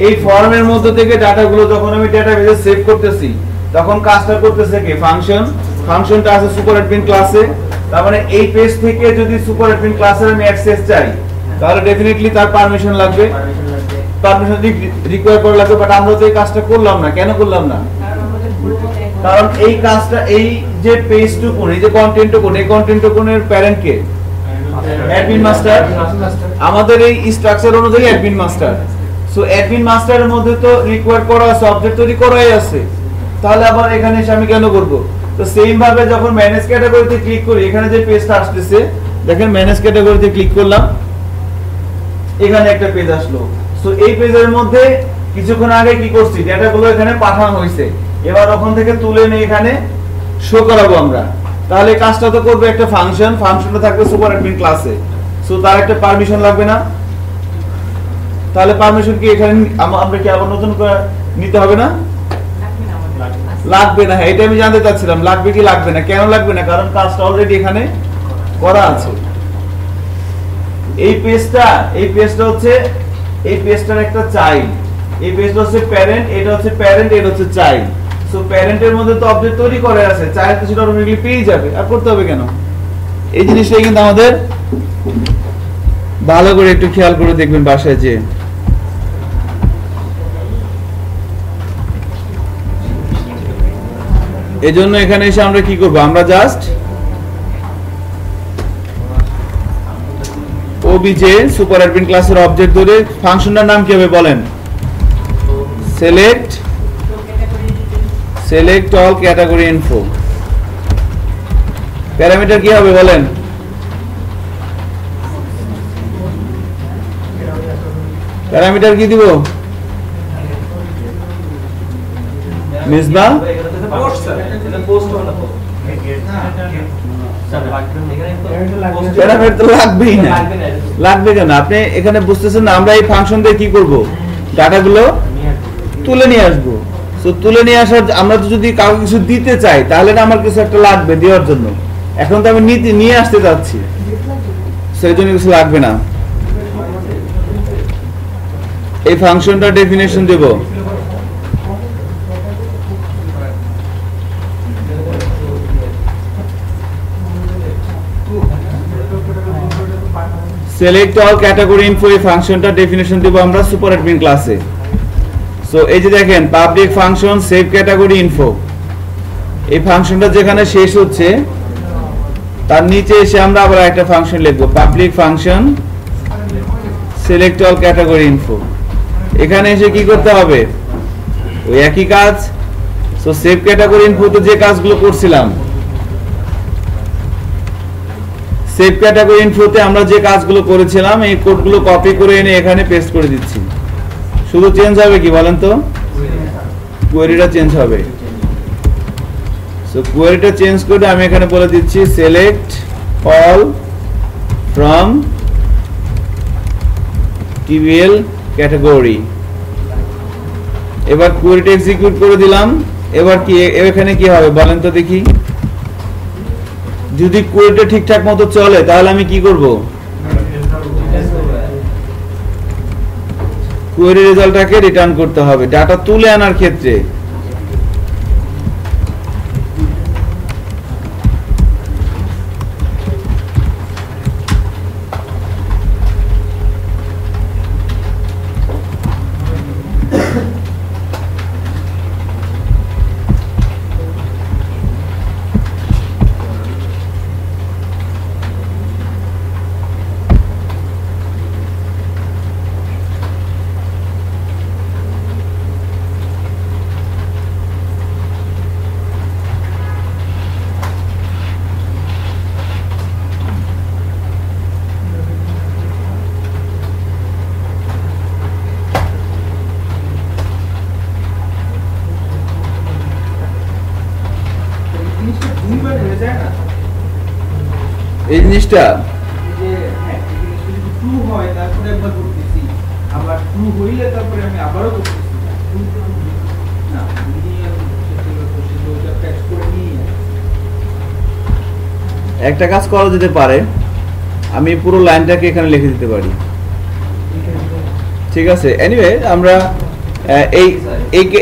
এই ফর্মের মধ্যে থেকে ডাটাগুলো যখন আমি ডেটাবেসে সেভ করতেছি, তখন কাজটা করতেছে কি? ফাংশন। ফাংশনটা আছে সুপার অ্যাডমিন ক্লাসে। তার মানে এই পেজ থেকে যদি সুপার অ্যাডমিন ক্লাসের আমি অ্যাক্সেস চাই, তাহলে ডেফিনেটলি তার পারমিশন লাগবে, পারমিশন রিকোয়ার করা লাগবে। বাট আমরা তো এই কাজটা করলাম না। কেন করলাম না? কারণ এই কাজটা, এই যে পেজটুকুন, এই যে কন্টেন্টটুকুন, এই কন্টেন্টটুকুনের প্যারেন্ট কে? Admin master. আমাদের এই স্ট্রাকচার অনুযায়ী অ্যাডমিন মাস্টার। সো অ্যাডমিন মাস্টারের মধ্যে তো রিকোয়ার করা আছে, অবজেক্ট তৈরি করাই আছে, তাহলে আবার এখানে এসে আমি কেন করব? তো সেম ভাবে যখন ম্যানেজ ক্যাটাগরিতে ক্লিক করি, এখানে যে পেজটা আসতেছে দেখেন, ম্যানেজ ক্যাটাগরিতে ক্লিক করলাম, এখানে একটা পেজ আসলো। সো এই পেজের মধ্যে কিছুক্ষণ আগে কি করছি? ডেটাগুলো এখানে পাঠানো হয়েছে, এবার ওখান থেকে তুলে নিয়ে এখানে শো করাবো আমরা। তাহলে কাজটা তো করবে একটা ফাংশন, ফাংশনটা থাকবে সুপার অ্যাডমিন ক্লাসে। সো তার একটা পারমিশন লাগবে না? তাহলে পারমিশন কি এখানে আমরা কি আবার নতুন করে নিতে হবে না? লাগবে না। এটা আমি জানতে চাচ্ছিলাম, লাগবে কি লাগবে না? কেন লাগবে না? কারণ কাজটা অলরেডি এখানে করা আছে। এই পেজটা হচ্ছে এই পেজটার একটা চাইল্ড। এই পেজটা হচ্ছে প্যারেন্ট, এটা হচ্ছে প্যারেন্ট, এটা হচ্ছে চাইল্ড। সো প্যারেন্টের মধ্যে তো অবজেক্ট তৈরি করা আছে, চাইল্ড তো সেটা অটোমেটিক্যালি পেয়ে যাবে, আর করতে হবে কেন? এই জিনিসটাই কিন্তু আমাদের ভালো করে একটু খেয়াল করে দেখবেন বাসায় যে। এজন্য এখানে এসে আমরা কি করব? আমরা জাস্ট ওবিজে সুপার অ্যাডমিন ক্লাসের অবজেক্ট ধরে ফাংশনটার নাম কি হবে বলেন? Select all category info. Parameter কি হবে বলেন? প্যারামিটার কি দিব? মিসবা প্যারামিটার তো লাগবেই না। লাগবে কেন? আপনি এখানে বুঝতেছেন না, আমরা এই ফাংশন দিয়ে কি করব? ডাটাগুলো তুলে নিয়ে আসবো। সো তুলে নিয়ে আসার, আমরা যদি কাউকে কিছু দিতে চাই, তাহলে না আমার কিছু একটা লাগবে দেওয়ার জন্য। এখন তো আমি নিয়ে আসতে যাচ্ছি, সেই জন্য কিছু লাগবে না। এই ফাংশনটা ডেফিনেশন দেব, সিলেক্ট অল ক্যাটাগরি ইনফো। এই ফাংশনটা ডেফিনেশন দেব আমরা সুপার অ্যাডমিন ক্লাসে। সো এই যে দেখেন public function save category info, এই ফাংশনটা যেখানে শেষ হচ্ছে তার নিচে এসে আমরা আবার একটা ফাংশন লিখবো, public function select all category info. এখানে এসে কি করতে হবে, ওই একই কাজ। সো সেভ ক্যাটাগরি ইনফো তো যে কাজগুলো করছিলাম, সেভ ক্যাটাগরি ইনফোতে আমরা যে কাজগুলো করেছিলাম এই কোডগুলো কপি করে এনে এখানে পেস্ট করে দিচ্ছি। শুধু চেঞ্জ হবে কি বলেন তো, কোয়েরিটা চেঞ্জ হবে। সো কোয়েরিটা চেঞ্জ করে আমি এখানে বলে দিচ্ছি select all from TBL category. এবার কোয়েরিটা এক্সিকিউট করে দিলাম। এবার কি এখানে কি হবে বলেন তো দেখি, যদি কোয়েরিটা ঠিকঠাক মতো চলে তাহলে আমি কি করব, কোয়েরি রেজাল্টটাকে রিটার্ন করতে হবে ডাটা তুলে আনার ক্ষেত্রে। এই জিনিসটা ট্রু হয় তারপরে একবার করতেছি, আবার ট্রু হইলে তারপরে আমি আবারও করতেছি না, একটা কাজ করা যেতে পারে, আমি পুরো লাইনটাকে এখানে লিখে দিতে পারি, ঠিক আছে। এনিওয়ে আমরা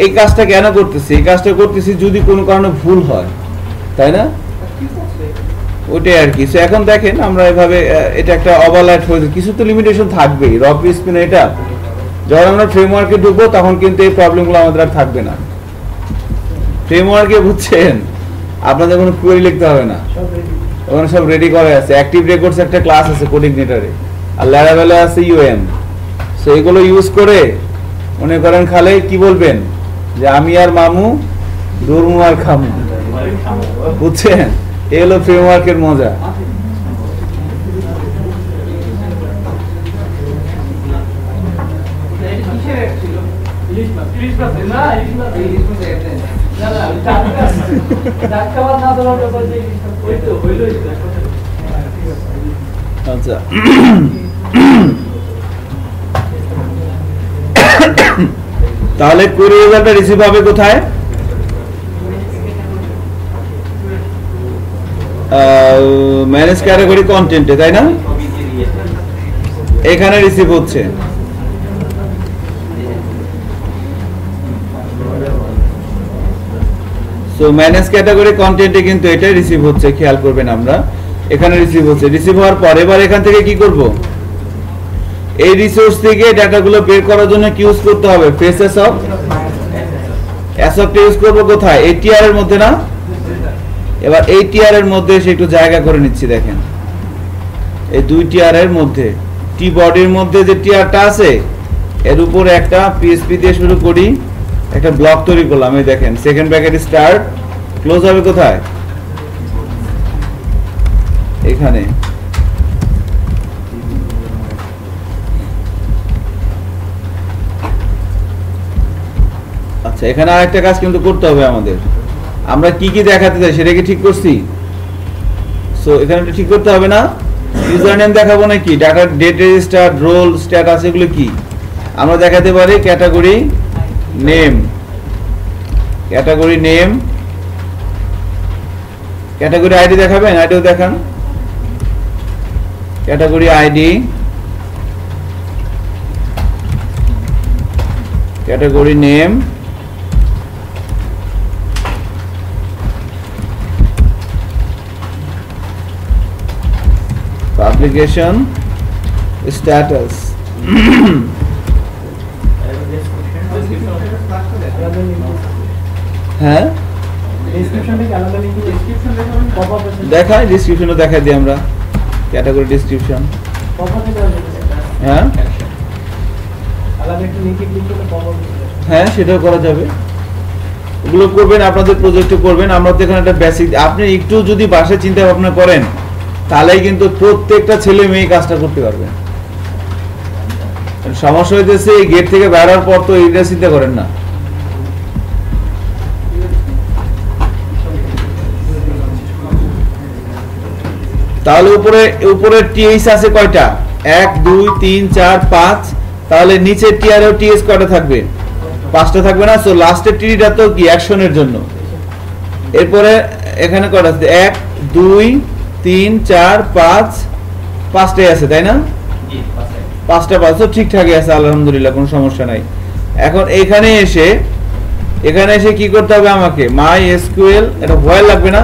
এই কাজটা কেন করতেছি, এই কাজটা করতেছি যদি কোনো কারণে ভুল হয়, তাই না, ওটাই আর কি। সো এখন দেখেন আমরা এভাবে এটা একটা ওভারলাইট হয়েছে, কিছু তো লিমিটেশন থাকবেই। রক স্পিন এটা যখন আমরা ফ্রেমওয়ার্কে ঢুকবো তখন কিন্তু এই প্রবলেমগুলো আমাদের আর থাকবে না। ফ্রেমওয়ার্কে বুঝছেন আপনাদের কোনো কোয়েরি লিখতে হবে না, ওখানে সব রেডি করা আছে। অ্যাক্টিভ রেকর্ডস একটা ক্লাস আছে কোডিগনেটরে, আর ল্যারাভেলে আছে ইউএম। সো এগুলো ইউজ করে মনে করেন খালে কি বলবেন যে আমি আর মামু দৌড়মু আর খামু, বুঝছেন, এই হলো ফ্রেমওয়ার্কের মজা। আচ্ছা তাহলে কোয়েরি রেজাল্টটা রিসিভ হবে কোথায়, ম্যানেজ ক্যাটাগরি কন্টেন্টে, তাই না, এখানে রিসিভ হচ্ছে। সো ম্যানেজ ক্যাটাগরি কন্টেন্টে কিন্তু এটা রিসিভ হচ্ছে, খেয়াল করবেন আমরা এখানে রিসিভ হচ্ছে। রিসিভ হওয়ার পর এবার এখান থেকে কি করব, এই রিসোর্স থেকে ডাটাগুলো বের করার জন্য কি ইউজ করতে হবে, ফেসেস অফ অ্যাসপটা ইউজ করব কোথায়, এই টিআর এর মধ্যে না। এবার এই টিআর এর মধ্যে এসে একটু জায়গা করে নিচ্ছি, দেখেন এই দুই টিআর এর মধ্যে, টি বডির মধ্যে যে টিআরটা আছে এর উপরে একটা পিএসপি দিয়ে শুরু করি, একটা ব্লক তৈরি করলাম। এই দেখেন সেকেন্ড ব্র্যাকেট স্টার্ট, ক্লোজ হবে কোথায়, এখানে। আচ্ছা এখানে আরেকটা কাজ কিন্তু করতে হবে আমাদের, আমরা কি কি দেখাতে চাই সেটা কি ঠিক করছি। সো এখানে ঠিক করতে হবে না, ইউজার নেম দেখাবো নাকি, data date register role status এগুলো কি আমরা দেখাতে পারি, category name, category name category ID দেখাবেন, আইডিও দেখান। Category ID, category name, publication status, হ্যাঁ দেখাই, ডিসক্রিপশনও দেখাই দিই আমরা, ক্যাটাগরি ডিসক্রিপশন, হ্যাঁ হ্যাঁ সেটাও করা যাবে। এগুলো করবেন, আপনাদের প্রজেক্টে করবেন। আমরা তো এখানে একটা বেসিক, আপনি একটু যদি বাসায় চিন্তা ভাবনা করেন তাহলেই কিন্তু প্রত্যেকটা ছেলে মেয়ে কাজটা করতে পারবে। সমস্যা হইতেছে এই গেট থেকে বের হওয়ার পর তো এইটা চিন্তা করেন না। তাহলে উপরে উপরে টিএস আছে কয়টা? 1 2 3 4 5। তাহলে নিচের টিআরও টিএস কয়টা থাকবে? 5টা থাকবে না? সো লাস্টের টিটা তো কি অ্যাকশনের জন্য। এরপরে এখানে কয়টা আছে? 1 2 3 4 5, 5টাই আছে তাই না? জি 5টা 5 তো ঠিকঠাকই আছে আলহামদুলিল্লাহ, কোনো সমস্যা নাই। এখন এখানে এসে কি করতে হবে আমাকে? মাই এসকিউএল, এটা ভয় লাগবে না?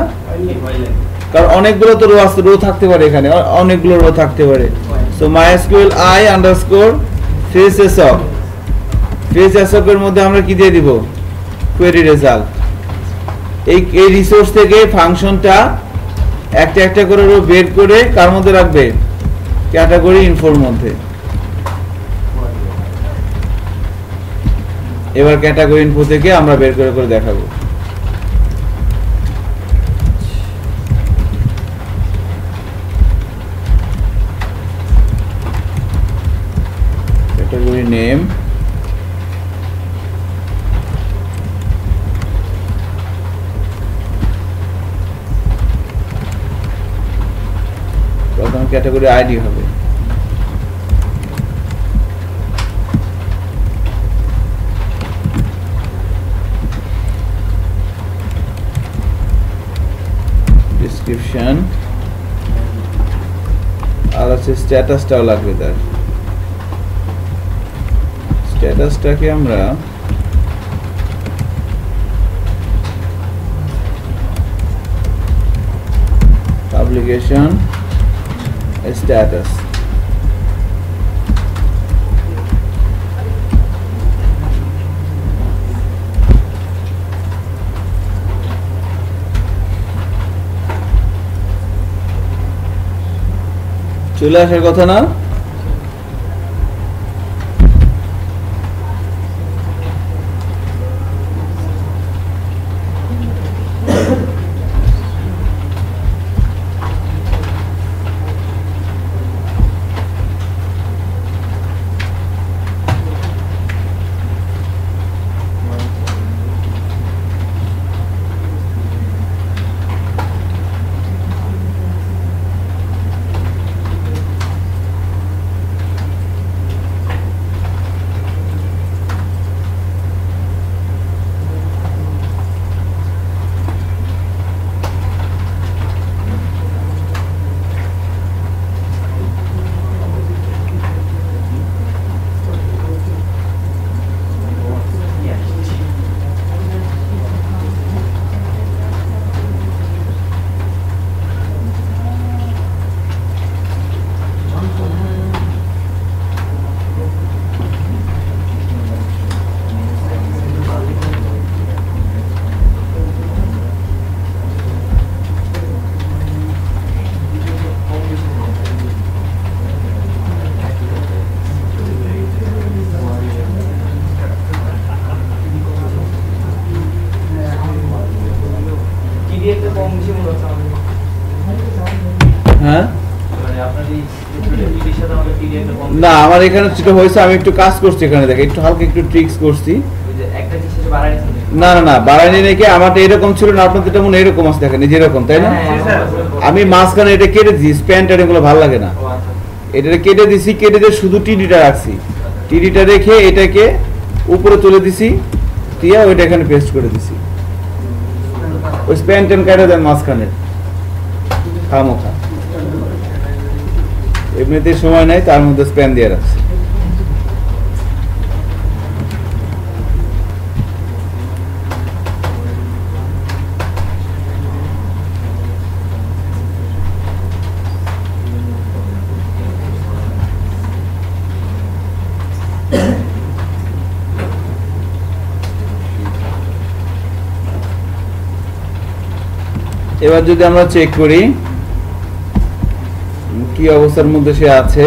কারণ অনেকগুলো তো রো আছে, রো থাকতে পারে, এখানে অনেকগুলো রো থাকতে পারে। সো MySQL i_faceassoc, faceassoc এর মধ্যে আমরা কি দিয়ে দিব? Query result. এই রিসোর্স থেকে ফাংশনটা একটা একটা করে রো বের করে কার মধ্যে রাখবে? ক্যাটাগরি ইনফোর মধ্যে। এবার ক্যাটাগরি ইনফো থেকে আমরা বের করে করে দেখাবো। Category name, প্রথম ক্যাটাগরি আইডি হবে। ডেসক্রিপশন আর আছে স্ট্যাটাসটাও লাগবে। তার স্ট্যাটাসটাকে আমরা পাবলিকেশন স্ট্যাটাস, চলে আসার কথা না? হ্যাঁ না, আমার এখানে যেটা হয়েছে আমি একটু কাজ করছি এখানে, দেখে একটু হালকা একটু ট্রিক্স করছি। না না না বাড়াইনি নাকি, আমারটা এরকম ছিল না, আপনাদেরটা মনে এরকম আছে, দেখেন যেরকম, তাই না? আমি মাঝখানে এটা কেটে দিয়েছি, স্প্যান ট্যান এগুলো ভালো লাগে না, এটা কেটে দিছি, কেটে দিয়ে শুধু টিডিটা রাখছি, টিডিটা রেখে এটাকে উপরে তুলে দিছি, দিয়ে ওইটা এখানে পেস্ট করে দিছি। ওই স্প্যান ট্যান কেটে দেন মাঝখানে, খামোখা এমনিতে সময় নাই, তার মধ্যে স্প্যান দিয়ে রাখছে। এবার যদি আমরা চেক করি কি অবস্থার মধ্যে সে আছে,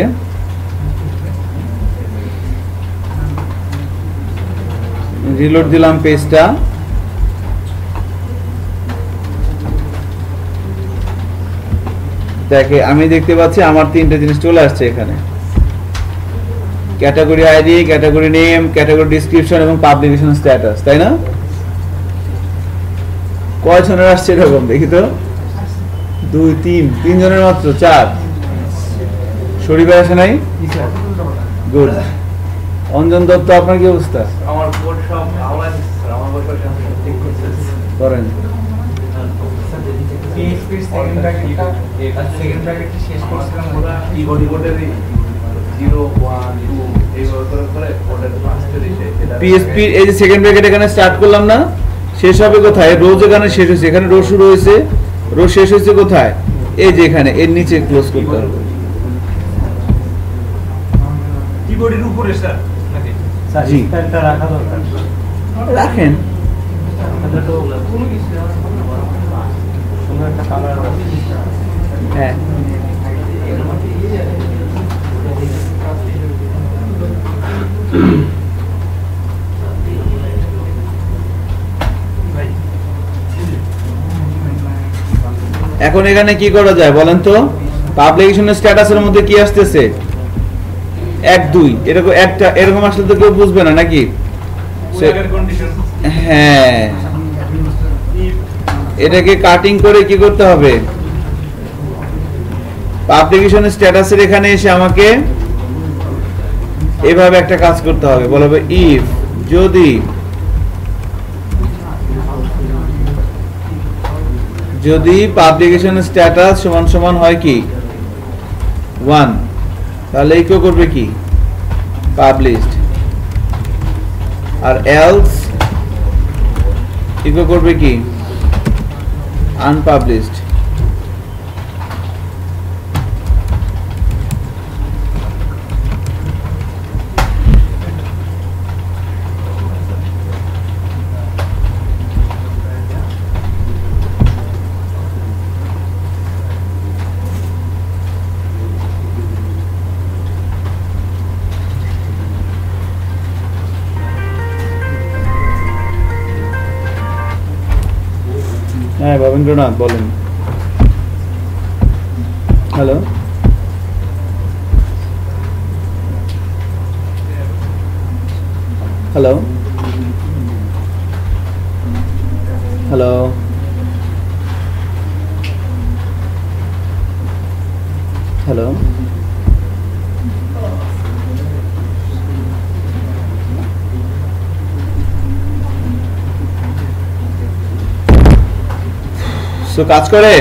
রিলোড দিলাম পেজটা, দেখে আমি দেখতে পাচ্ছি আমার তিনটে জিনিস চলে আসছে এখানে, category ID, category name, category description এবং পাবলিকেশন স্ট্যাটাস, তাই না? কয়জনের আসছে এরকম দেখি তো? 2 3 জনের মাত্র, 4। শরীফের আসে নাই? গুড। অঞ্জন দত্ত, আপনার কি অবস্থা? আমার কোড সব আওয়াজ স্যার, আমার কোড সব ঠিক করছে করেন। পিএইচপি সেকেন্ড ব্র্যাকেটটা শেষ করছিলাম পুরো কিবোর্ডের 0 1 2 এইভাবে করে কোডের মাস্টার দিতে পিএসপি এই যে সেকেন্ড ব্র্যাকেট এখানে স্টার্ট করলাম না, শেষ হবে কোথায়? রোজ এখানে শেষ হয়েছে, এখানে রো শুরু হয়েছে, রো শেষ হয়েছে কোথায়? এই যে এখানে, এর নিচে ক্লোজ করতে হবে। কিবোর্ডের উপরে স্যার নাকি জি, স্পেলটা রাখা দরকার। রাখেন। এটা তো কোনো কিছু সুন্দর একটা কালার আছে। হ্যাঁ, এখন এখানে কি করা যায় বলেন তো? পাবলিকেশন স্ট্যাটাসের মধ্যে কি আসতেছে? 1 2 এরকম একটা, এরকম আসলে তো কেউ বুঝবে না নাকি? কন্ডিশন হ্যাঁ, এটাকে কাটিং করে কি করতে হবে? পাবলিকেশন স্ট্যাটাসের এখানে এসে আমাকে এভাবে একটা কাজ করতে হবে, বলবে ইফ যদি পাবলিকেশন স্ট্যাটাস সমান সমান হয় কি 1, তাহলে ইকো করবে কি পাবলিশড, আর এলস ইকো করবে কি আনপাবলিশড। হ্যাঁ রবীন্দ্রনাথ বলেন। Hello, hello, hello, hello, so কাজ করে?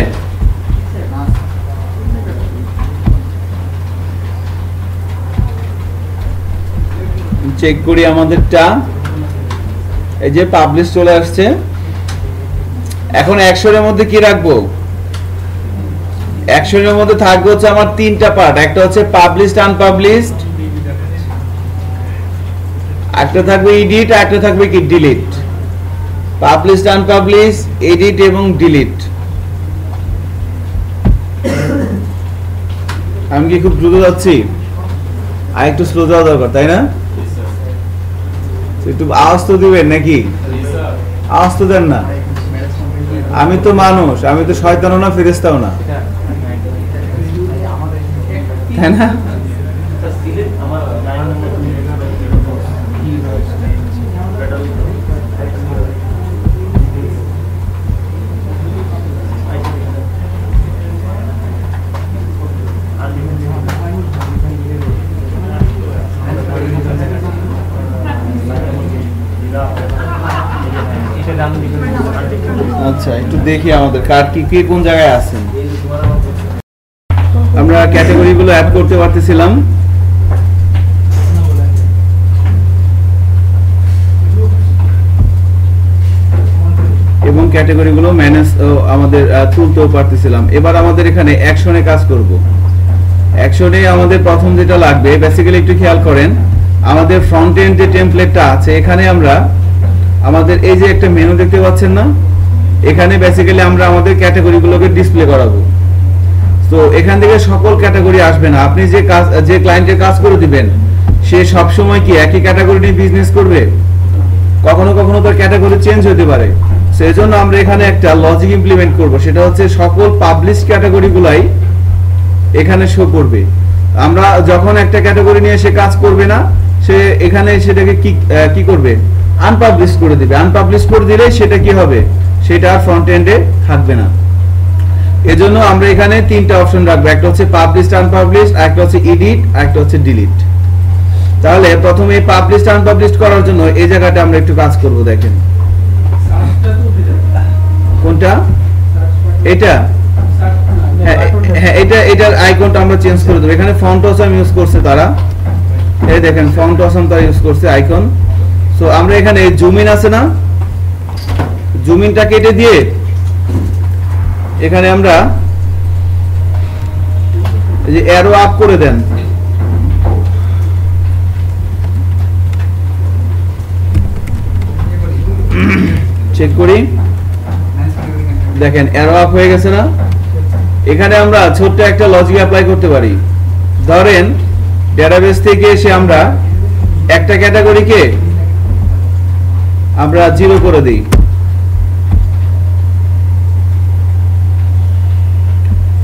চেক করি আমাদেরটা, এই যে পাবলিশ চলে আসছে। এখন অ্যাকশনের মধ্যে কি রাখবো? অ্যাকশনের মধ্যে থাকবে হচ্ছে আমার 3টা পার্ট, একটা হচ্ছে পাবলিশড আনপাবলিশড, একটা থাকবে এডিট, আর একটা থাকবে কি ডিলিট। পাবলিশড আনপাবলিশ, এডিট এবং ডিলিট। আমি কি খুব দ্রুত যাচ্ছি? আর একটু স্লো যাওয়া দরকার, তাই না? একটু আওয়াজ তো দিবেন নাকি? আওয়াজ তো দেন না। আমি তো মানুষ, আমি তো শয়তানও না ফেরেশতাও না, তাই না? আচ্ছা, একটু দেখি আমাদের কার কি কোন জায়গায় আছেন। আমরা ক্যাটাগরিগুলো অ্যাড করতে পারতেছিলাম। এবং ক্যাটাগরিগুলো ম্যানেজ আমাদের তুলতেও পারতেছিলাম। এবার আমাদের এখানে অ্যাকশনে কাজ করব। অ্যাকশনে আমাদের প্রথম যেটা লাগবে, বেসিক্যালি একটু খেয়াল করেন, আমাদের ফ্রন্ট এন্ড যে টেমপ্লেটটা আছে এখানে আমরা আমাদের এই যে একটা মেনু দেখতে পাচ্ছেন না, এখানে বেসিক্যালি আমরা আমাদের ক্যাটাগরিগুলোকে ডিসপ্লে করাবো। তো এখান থেকে সকল ক্যাটাগরি আসবে না। আপনি যে ক্লায়েন্টের কাজ করে দিবেন সে সব সময় কি একই ক্যাটাগরি নিয়ে বিজনেস করবে? কখনো কখনো তার ক্যাটাগরি চেঞ্জ হতে পারে। সেই জন্য আমরা এখানে একটা লজিক ইমপ্লিমেন্ট করব, সেটা হচ্ছে সকল পাবলিশ ক্যাটাগরিগুলাই এখানে শো করবে। আমরা যখন একটা ক্যাটাগরি নিয়ে সে কাজ করবে না, সে এখানে সেটাকে কি করবে? আনপাবলিশ করে দিবে। আনপাবলিশ করে দিলে সেটা কি হবে? সেটা ফ্রন্ট এন্ডে থাকবে না। এজন্য আমরা এখানে তিনটা অপশন রাখবো, একটা হচ্ছে পাবলিশ, আনপাবলিশ, একটা হচ্ছে এডিট, একটা হচ্ছে ডিলিট। তাহলে প্রথমে পাবলিশ আনপাবলিশ করার জন্য এই জায়গাটা আমরা একটু কাজ করব। দেখেন কোনটা? এটা, হ্যাঁ এটার আইকনটা আমরা চেঞ্জ করে দেবো। এখানে ফন্ট অসাম ইউজ করছে তারা, এই দেখেন ফন্ট অসাম তারা ইউজ করছে আইকন। সো আমরা এখানে জুম ইন আছে না, জুম ইনটা কেটে দিয়ে এখানে আমরা এই যে অ্যারো আপ করে দেন। চেক করি, দেখেন অ্যারো আপ হয়ে গেছে না? এখানে আমরা ছোট্ট একটা লজিক অ্যাপ্লাই করতে পারি। ধরেন ডেটাবেস থেকে এসে আমরা একটা ক্যাটাগরিকে আমরা 0 করে দিই,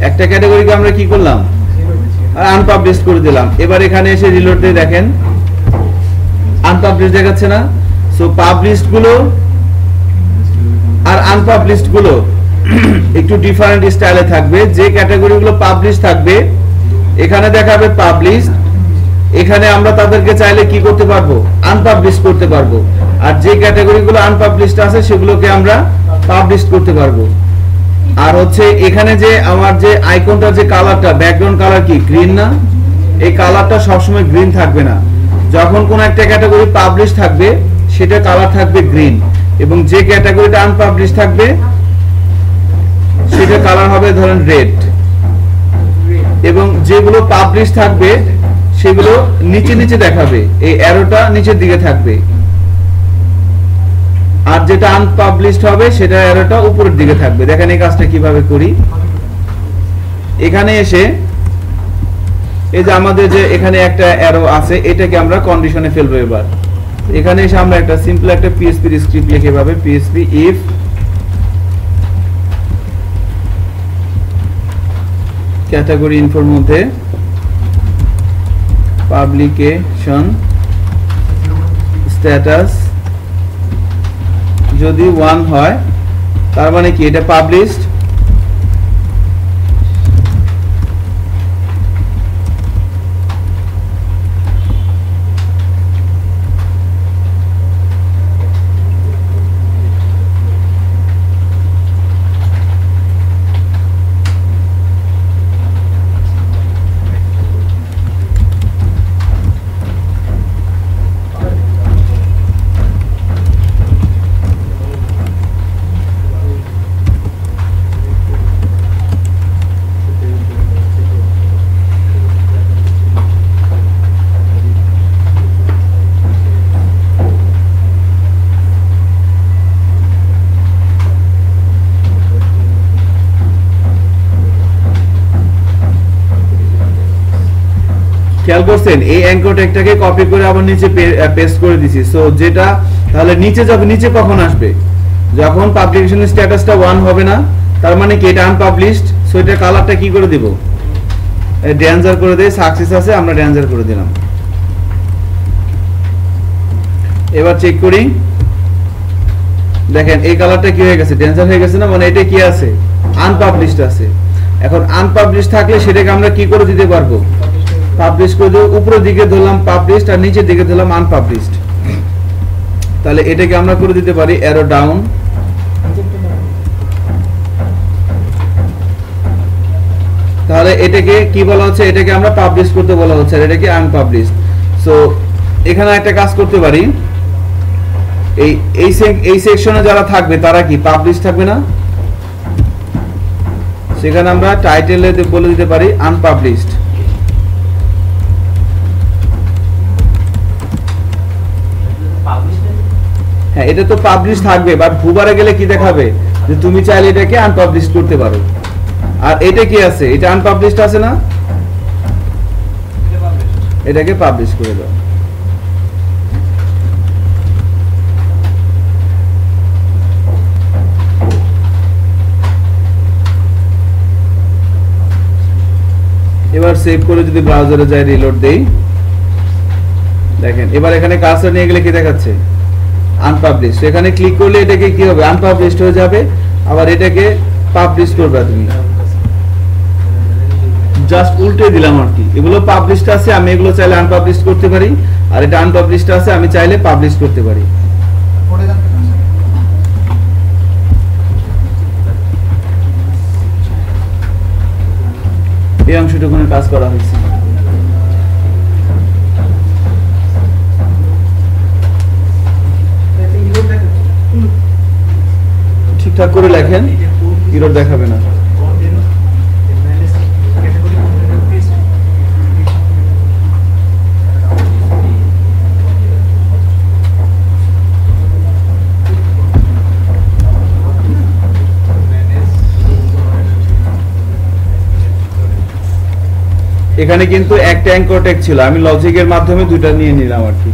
একটা ক্যাটাগরিকে আমরা কি করলাম? আনপাবলিশ করে দিলাম। এবার এখানে এসে রিলোড দিয়ে দেখেন আনপাবলিশ দেখাচ্ছে না? সো পাবলিশড গুলো আর আনপাবলিশড গুলো একটু ডিফারেন্ট স্টাইলে থাকবে। যে ক্যাটাগরিগুলো পাবলিশ থাকবে এখানে দেখাবে পাবলিশড, এখানে আমরা তাদেরকে চাইলে কি করতে পারবো? আনপাবলিশ করতে পারবো। আর যে ক্যাটাগরিগুলো আনপাবলিশড আছে সেগুলোকে আমরা পাবলিশ করতে পারবো। আর হচ্ছে এখানে যে আমার যে আইকনটা, যে কালারটা, ব্যাকগ্রাউন্ড কালার কি গ্রিন না? এই কালারটা সবসময় গ্রিন থাকবে না। যখন কোন একটা ক্যাটাগরি পাবলিশ থাকবে সেটা কালার থাকবে গ্রিন, এবং যে ক্যাটাগরিটা আনপাবলিশ থাকবে সেটা কালার হবে ধরেন রেড, এবং যেগুলো পাবলিশ থাকবে সেগুলো নিচে নিচে দেখাবে, এই অ্যারোটা নিচের দিকে থাকবে। আর যেটা আনপাবলিশড হবে সেটা অ্যারোটা উপরের দিকে থাকবে। দেখেন এই কাজটা কিভাবে করি। এখানে এসে এই যে আমাদের যে এখানে একটা অ্যারো আছে, এটাকে আমরা কন্ডিশনে ফেলবো। এবার এখানে এসে আমরা একটা সিম্পল একটা পিএইচপি স্ক্রিপ্ট লিখে এভাবে পিএইচপি ইফ ক্যাটাগরি ইনফোর মধ্যে পাবলিকেশন স্ট্যাটাস যদি 1 হয়, তার মানে কি এটা পাবলিশড। খেয়াল করছেন এই অ্যাঙ্কর ট্যাগটাকে কপি করে আবার নিচে পেস্ট করে দিছি। সো যেটা তাহলে নিচে যাবে, নিচে কখন আসবে? যখন পাবলিকেশন স্ট্যাটাসটা 1 হবে না, তার মানে কি এটা আনপাবলিশড। সো এটা কালারটা কি করে দিব? ড্যান্সার করে দেই, সাকসেস আছে, আমরা ড্যান্সার করে দিলাম। এবার চেক করি, দেখেন এই কালারটা কি হয়ে গেছে? ড্যান্সার হয়ে গেছে না? মানে এটা কি আছে? আনপাবলিশড আছে। এখন আনপাবলিশড থাকলে সেটাকে আমরা কি করে দিতে পারবো? পাবলিশ করে দেব। উপরের দিকে ধরলাম পাবলিশড আর নিচের দিকে ধরলাম আনপাবলিশড। তাহলে এটাকে আমরা করে দিতে পারি অ্যারো ডাউন। তাহলে এটাকে কি বলা হচ্ছে, এটাকে আমরা পাবলিশ করতে বলা হচ্ছে, আর এটাকে আনপাবলিশড। সো এখানে একটা কাজ করতে পারি, এই সেকশনে যারা থাকবে তারা কি পাবলিশ থাকবে না, সেখানে আমরা টাইটেলে বলে দিতে পারি আনপাবলিশড। হ্যাঁ, এটা তো পাবলিশ থাকবে, বাট ভুবারে গেলে কি দেখাবে যে তুমি চাইলে এটাকে আনপাবলিশ করতে পারো। আর এটা কি আছে, এটা আনপাবলিশড আছে না, এটাকে পাবলিশ করে দাও। এবার সেভ করে যদি ব্রাউজারে যাই, রিলোড দেই, দেখেন এবার এখানে কার্সর নিয়ে গেলে কি দেখাচ্ছে, আনপাবলিশ। এখানে ক্লিক করলে এটাকে কি হবে, আনপাবলিশড হয়ে যাবে। আবার এটাকে পাবলিশ করবে তুমি, জাস্ট উল্টে দিলাম আর কি। এগুলো পাবলিশড আছে, আমি এগুলো চাইলে আনপাবলিশ করতে পারি, আর এটা আনপাবলিশড আছে, আমি চাইলে পাবলিশ করতে পারি। এই অংশটুকু কাজ করা হয়েছে। ঠিকঠাক করে লেখেন, ইরর দেখাবে না। এখানে কিন্তু একটা অ্যাঙ্কর ট্যাগ ছিল, আমি লজিকের মাধ্যমে দুইটা নিয়ে নিলাম আর কি।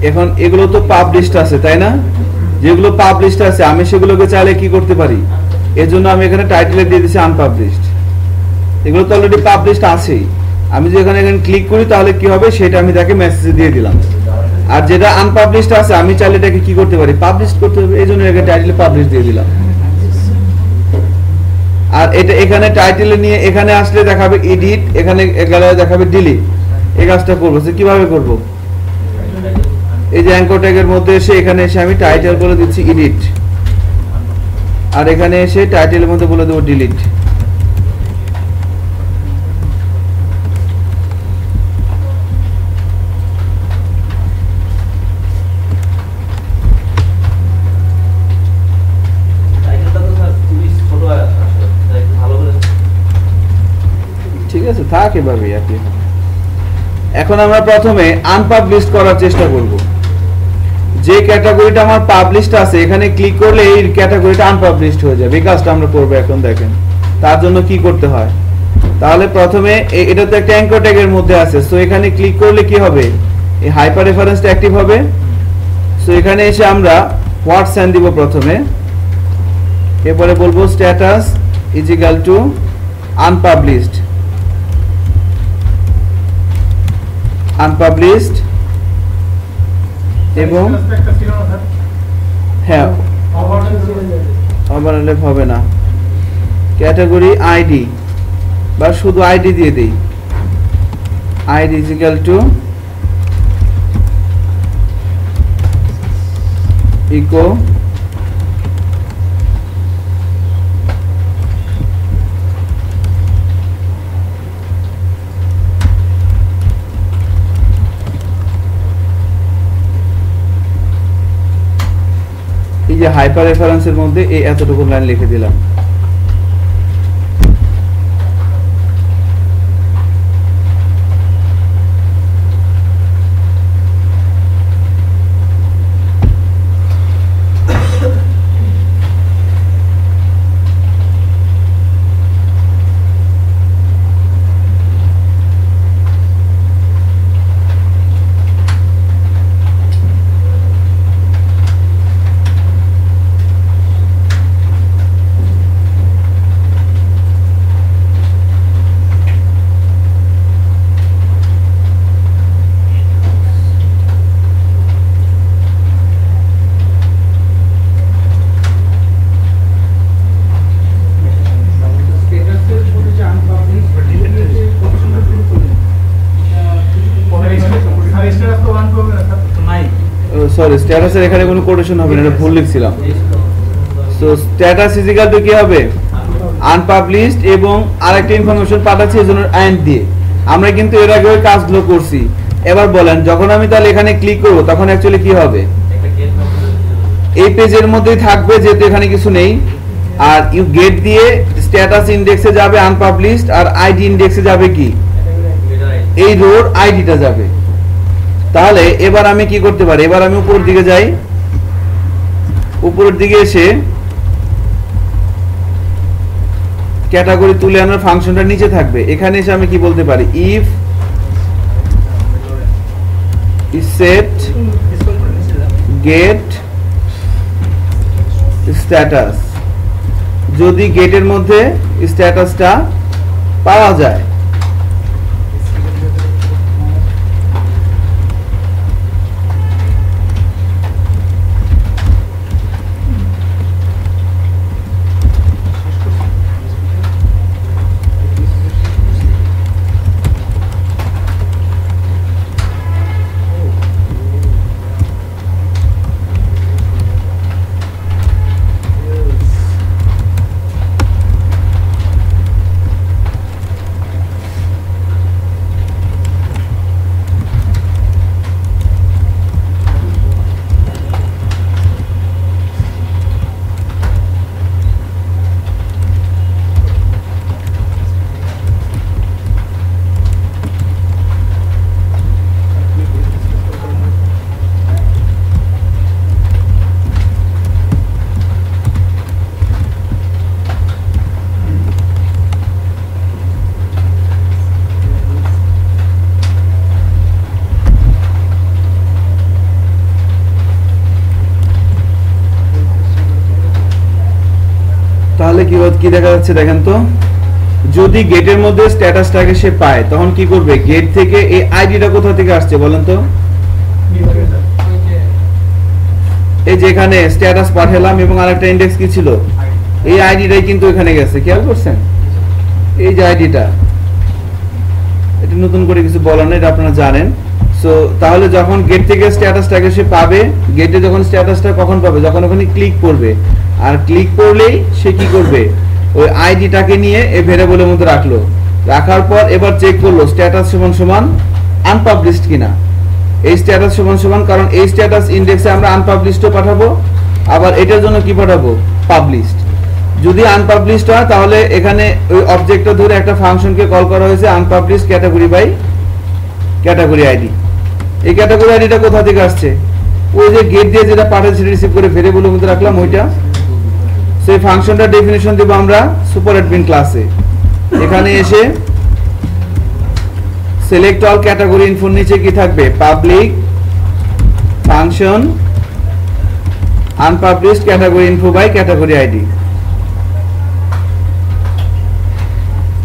এখন এগুলো তো পাবলিশড আছে তাই না, যেগুলো পাবলিশড আছে আমি সেগুলোকে চাইলে কি করতে পারি, এজন্য আমি এখানে টাইটেলে দিয়ে দিয়েছি আনপাবলিশড। এগুলো তো অলরেডি পাবলিশড আছেই, আমি যদি এখানে ক্লিক করি তাহলে কি হবে সেটা আমি তাকে মেসেজ দিয়ে দিলাম। আর যেটা আনপাবলিশড আছে আমি চাইলে এটাকে কি করতে পারি, পাবলিশ করতে হবে, এই জন্য এখানে টাইটেলে পাবলিশ দিয়ে দিলাম। আর এটা এখানে টাইটেলে নিয়ে এখানে আসলে দেখাবে এডিট, এখানে গেলে দেখাবে ডিলিট। এই কাজটা করবো, কিভাবে করব, এই যে অ্যাঙ্কর ট্যাগের মধ্যে এসে এখানে এসে আমি টাইটেল বলে দিচ্ছি এডিট, আর এখানে এসে টাইটেলের মধ্যে বলে দেবো ডিলিট। ঠিক আছে, থাক এভাবে আর কি। এখন আমরা প্রথমে আনপাবলিশড করার চেষ্টা করব। যে ক্যাটাগরিটা আমার পাবলিশড আছে এখানে ক্লিক করলে এই ক্যাটাগরিটা আনপাবলিশড হয়ে যাবে। এই কাজটা আমরা করব এখন। দেখেন তার জন্য কি করতে হয়, তাহলে প্রথমে এটা তো একটা অ্যাঙ্কর ট্যাগের মধ্যে আছে, সো এখানে ক্লিক করলে কি হবে, এই হাইপার রেফারেন্সটা অ্যাক্টিভ হবে। সো এখানে এসে আমরা হোয়াট সাইন দিব প্রথমে, এরপরে বলবো status is equal two unpublished, unpublished, এবং হ্যাঁ ওভারল্যাপ হবে না, ক্যাটাগরি আইডি বা শুধু আইডি দিয়ে দেই, ID is equal to echo এই যে হাইপার রেফারেন্সের মধ্যে এই এতটুকু লাইন লিখে দিলাম। সরি স্ট্যাটাসের এখানে কোনো কোটেশন হবে না, এটা ভুল লিখছিলাম। So status is equal to কি হবে, আনপাবলিশড এবং আরেকটা ইনফরমেশন পাঠাচ্ছি এজন্য আইএন দিয়ে। আমরা কিন্তু এর আগে ওই কাজগুলো করছি। এবার বলেন যখন আমি তাহলে এখানে ক্লিক করব তখন অ্যাকচুয়ালি কি হবে, এই পেজের মধ্যেই থাকবে যেহেতু এখানে কিছু নেই। আর ইউ গেট দিয়ে স্ট্যাটাস ইনডেক্সে যাবে আনপাবলিশড, আর আইডি ইনডেক্সে যাবে কি, এই রোর আইডিটা যাবে। তাহলে এবার আমি কি করতে পারি, এবার আমি উপরের দিকে যাই, উপরের দিকে এসে ক্যাটাগরি তুলে আনার ফাংশনটা নিচে থাকবে। এখানে এসে আমি কি বলতে পারি, ইফ সেট গেট স্ট্যাটাস, যদি গেটের মধ্যে স্ট্যাটাসটা পাওয়া যায়। তাহলে কি দেখা যাচ্ছে দেখেন তো, যদি গেটের মধ্যে স্ট্যাটাসটাকে সে পায় তখন কি করবে, গেট থেকে এই আইডিটা কোথা থেকে আসছে বলেন তো, এই যে এখানে স্ট্যাটাস পাঠালাম এবং আরেকটা ইনডেক্স কি ছিল, এই আইডিটাই কিন্তু এখানে গেছে, খেয়াল করছেন এই যে আইডিটা। এটা নতুন করে কিছু বলার নেই, এটা আপনারা জানেন। সো তাহলে যখন গেট থেকে স্ট্যাটাসটাকে সে পাবে, গেটে যখন স্ট্যাটাসটা কখন পাবে, যখন ওখানে ক্লিক করবে, আর ক্লিক করলেই সে কি করবে, ওই আইডিটাকে নিয়ে এই ভেরিয়েবলের মধ্যে রাখলো, রাখার পর এবার চেক করলো স্ট্যাটাস সমান সমান আনপাবলিশড কিনা। এই স্ট্যাটাস সমান সমান, কারণ এই স্ট্যাটাস ইনডেক্সে আমরা আনপাবলিশডও পাঠাবো, আবার এটার জন্য কি পাঠাবো, পাবলিশড। যদি আনপাবলিশড হয় তাহলে এখানে ওই অবজেক্টটা ধরে একটা ফাংশনকে কল করা হয়েছে unpublished category by category ID. এই ক্যাটাগরি আইডিটা কোথা থেকে আসছে, ওই যে গেট দিয়ে যেটা পাঠাচ্ছি রিসিভ করে ভেরিয়েবলের মধ্যে রাখলাম ওইটা। সেই ফাংশনটা ডেফিনিশন দেব আমরা সুপার অ্যাডমিন ক্লাসে। এখানে এসে সিলেক্ট অল ক্যাটাগরি ইনফোর নিচে কি থাকবে, public function unpublished category info by category ID.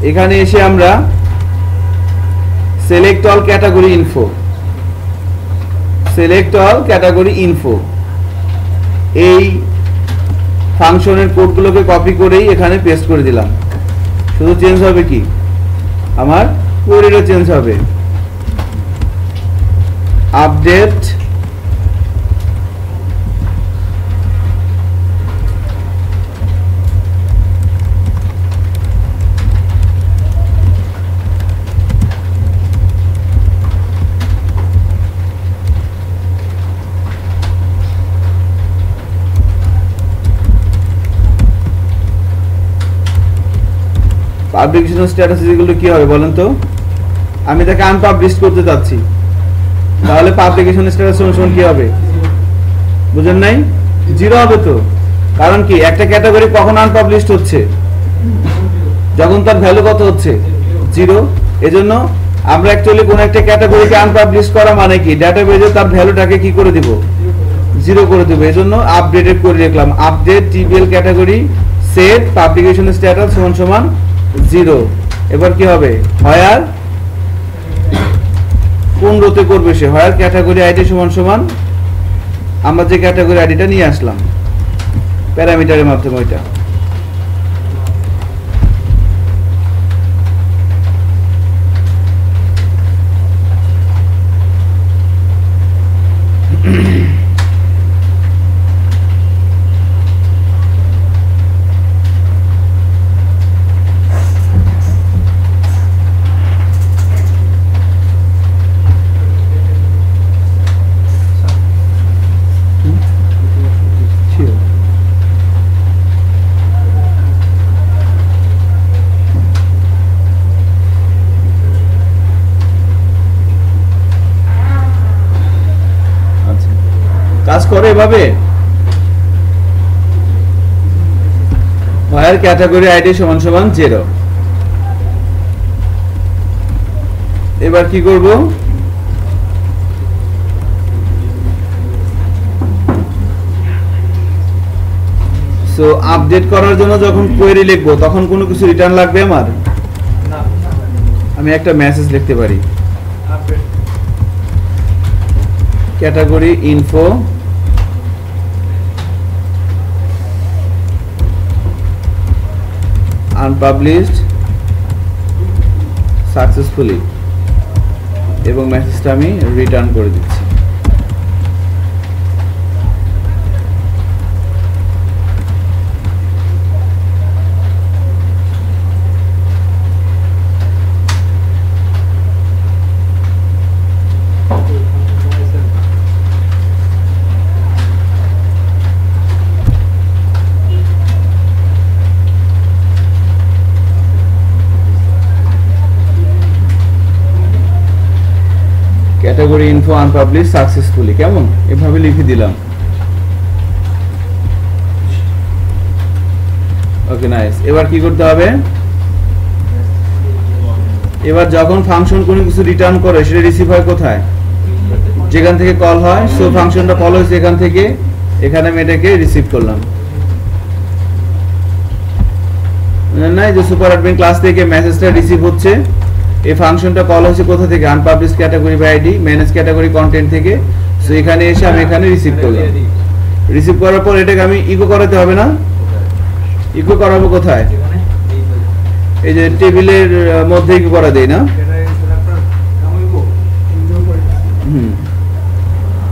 এখানে এসে আমরা select all category info, select all category info, এই ফাংশনের কোডগুলোকে কপি করেই এখানে পেস্ট করে দিলাম। শুধু চেঞ্জ হবে কি, আমার কোডটা চেঞ্জ হবে, আপডেট পাবলিকেশন স্ট্যাটাস এগুলো কি হবে বলেন তো, আমি তাকে আনপাবলিশ করতে যাচ্ছি, তাহলে পাবলিকেশন স্ট্যাটাস সমান কি হবে, বুঝেন নাই, জিরো হবে তো। কারণ কি, একটা ক্যাটাগরি কখন আনপাবলিশড হচ্ছে, যখন তার ভ্যালু কত হচ্ছে, জিরো। এজন্য আমরা অ্যাকচুয়ালি কোন একটা ক্যাটাগরিকে আনপাবলিশ করা মানে কি, ডেটাবেজে তার ভ্যালুটাকে কি করে দিব, জিরো করে দিব। এজন্য আপডেটেড করে রাখলাম, update TBL category set publication status সমান সমান জিরো। এবার কি হবে, হোয়ার কোন রোতে করবে সে, হোয়ার ক্যাটাগরি আইডি সমান সমান আমরা যে ক্যাটাগরি আইডিটা নিয়ে আসলাম প্যারামিটারের মাধ্যমে ওইটা। করে এভাবে where category id সমান সমান 0। এবার কি করব, সো আপডেট করার জন্য যখন কোয়েরি লিখব তখন কোনো কিছু রিটার্ন লাগবে আমার? আমি একটা মেসেজ লিখতে পারি, ক্যাটাগরি ইনফো আনপাবলিশড সাকসেসফুলি, এবং মেসেজটা আমি রিটার্ন করে দিচ্ছি। ক্যাটাগরি ইনফো আনপাবলিশ সাকসেসফুলি, কেমন এভাবে লিখে দিলাম। Okay nice. এবার কি করতে হবে, এবার যখন ফাংশন কোনো কিছু রিটার্ন করে সেটা রিসিভ হয় কোথায়? যেখান থেকে কল হয়। সো ফাংশনটা কল হয়েছে এখান থেকে, এখানে আমি এটাকে রিসিভ করলাম। নাই যে সুপার অ্যাডমিন ক্লাস থেকে মেসেজটা রিসিভ হচ্ছে, এই ফাংশনটা কল হচ্ছে কোথা থেকে? Unpublished category by ID manage category content থেকে। সো এখানে এসে আমি এখানে রিসিভ করলাম। রিসিভ করার পর এটাকে আমি ইকো করাতে হবে না? ইকো করাবো কোথায়? এই যে টেবিলের মধ্যে ইকো করা দেই না?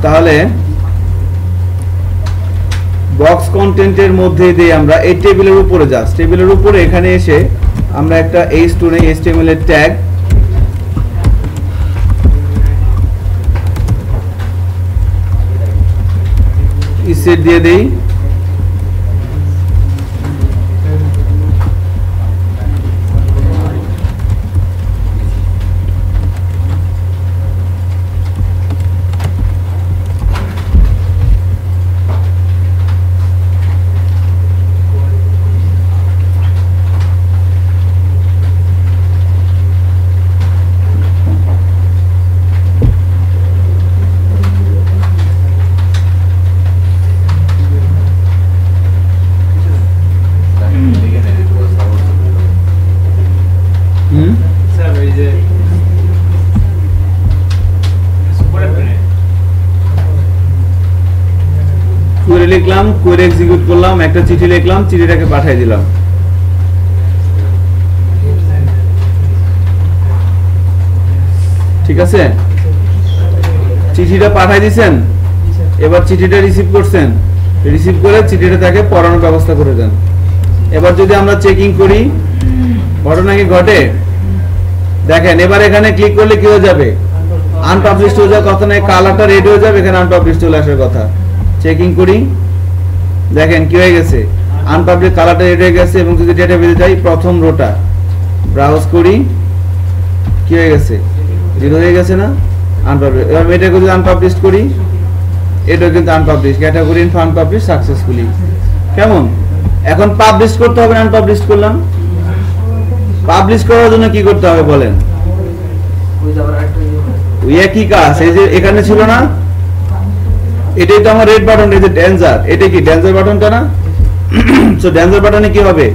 তাহলে বক্স কন্টেন্টের মধ্যে দিয়ে আমরা এই টেবিলের উপরে জাস্ট টেবিলের উপরে এখানে এসে আমরা একটা h2 HTML এর ট্যাগ ইসেট দিয়ে দেই। লিখলাম, কোয়েরি এক্সিকিউট করলাম, একটা চিঠি লিখলাম, চিঠিটাকে পাঠিয়ে দিলাম। ঠিক আছে, চিঠিটা পাঠিয়ে দিয়েছেন, এবার চিঠিটা রিসিভ করছেন, রিসিভ করে চিঠিটা তাকে পড়ানোর ব্যবস্থা করে দেন। এবার যদি আমরা চেকিং করি ঘটনা কি ঘটে, দেখেন এবার এখানে ক্লিক করলে কি হয়ে যাবে? আনপাবলিশড হয়ে যাওয়ার কথা নয়, কালারটা রেড হয়ে যাবে, এখানে আনপাবলিশড চলে আসার কথা। চেকিং করি, দেখেন কি হয়ে গেছে, আনপাবলিশড কালারটা রেড হয়ে গেছে। এবং যদি ডেটাবেসে যাই প্রথম রোটা ব্রাউজ করি, কি হয়ে গেছে? 0 হয়ে গেছে না? আনপাবলিশড। এবার এটাকে যদি আনপাবলিশড করি, এটা কিন্তু unpublished, category info unpublished successfully. কেমন? এখন পাবলিশ করতে হবে, আনপাবলিশড করলাম। পাবলিশ করার জন্য কি করতে হবে বলেন? ওই একই কাজ, এই যে এখানে ছিল না, এটাই তো আমার রেড বাটন, এই যে ডেঞ্জার, এটা কি ডেঞ্জার বাটনটা না? সো ডেঞ্জার বাটনে কি হবে?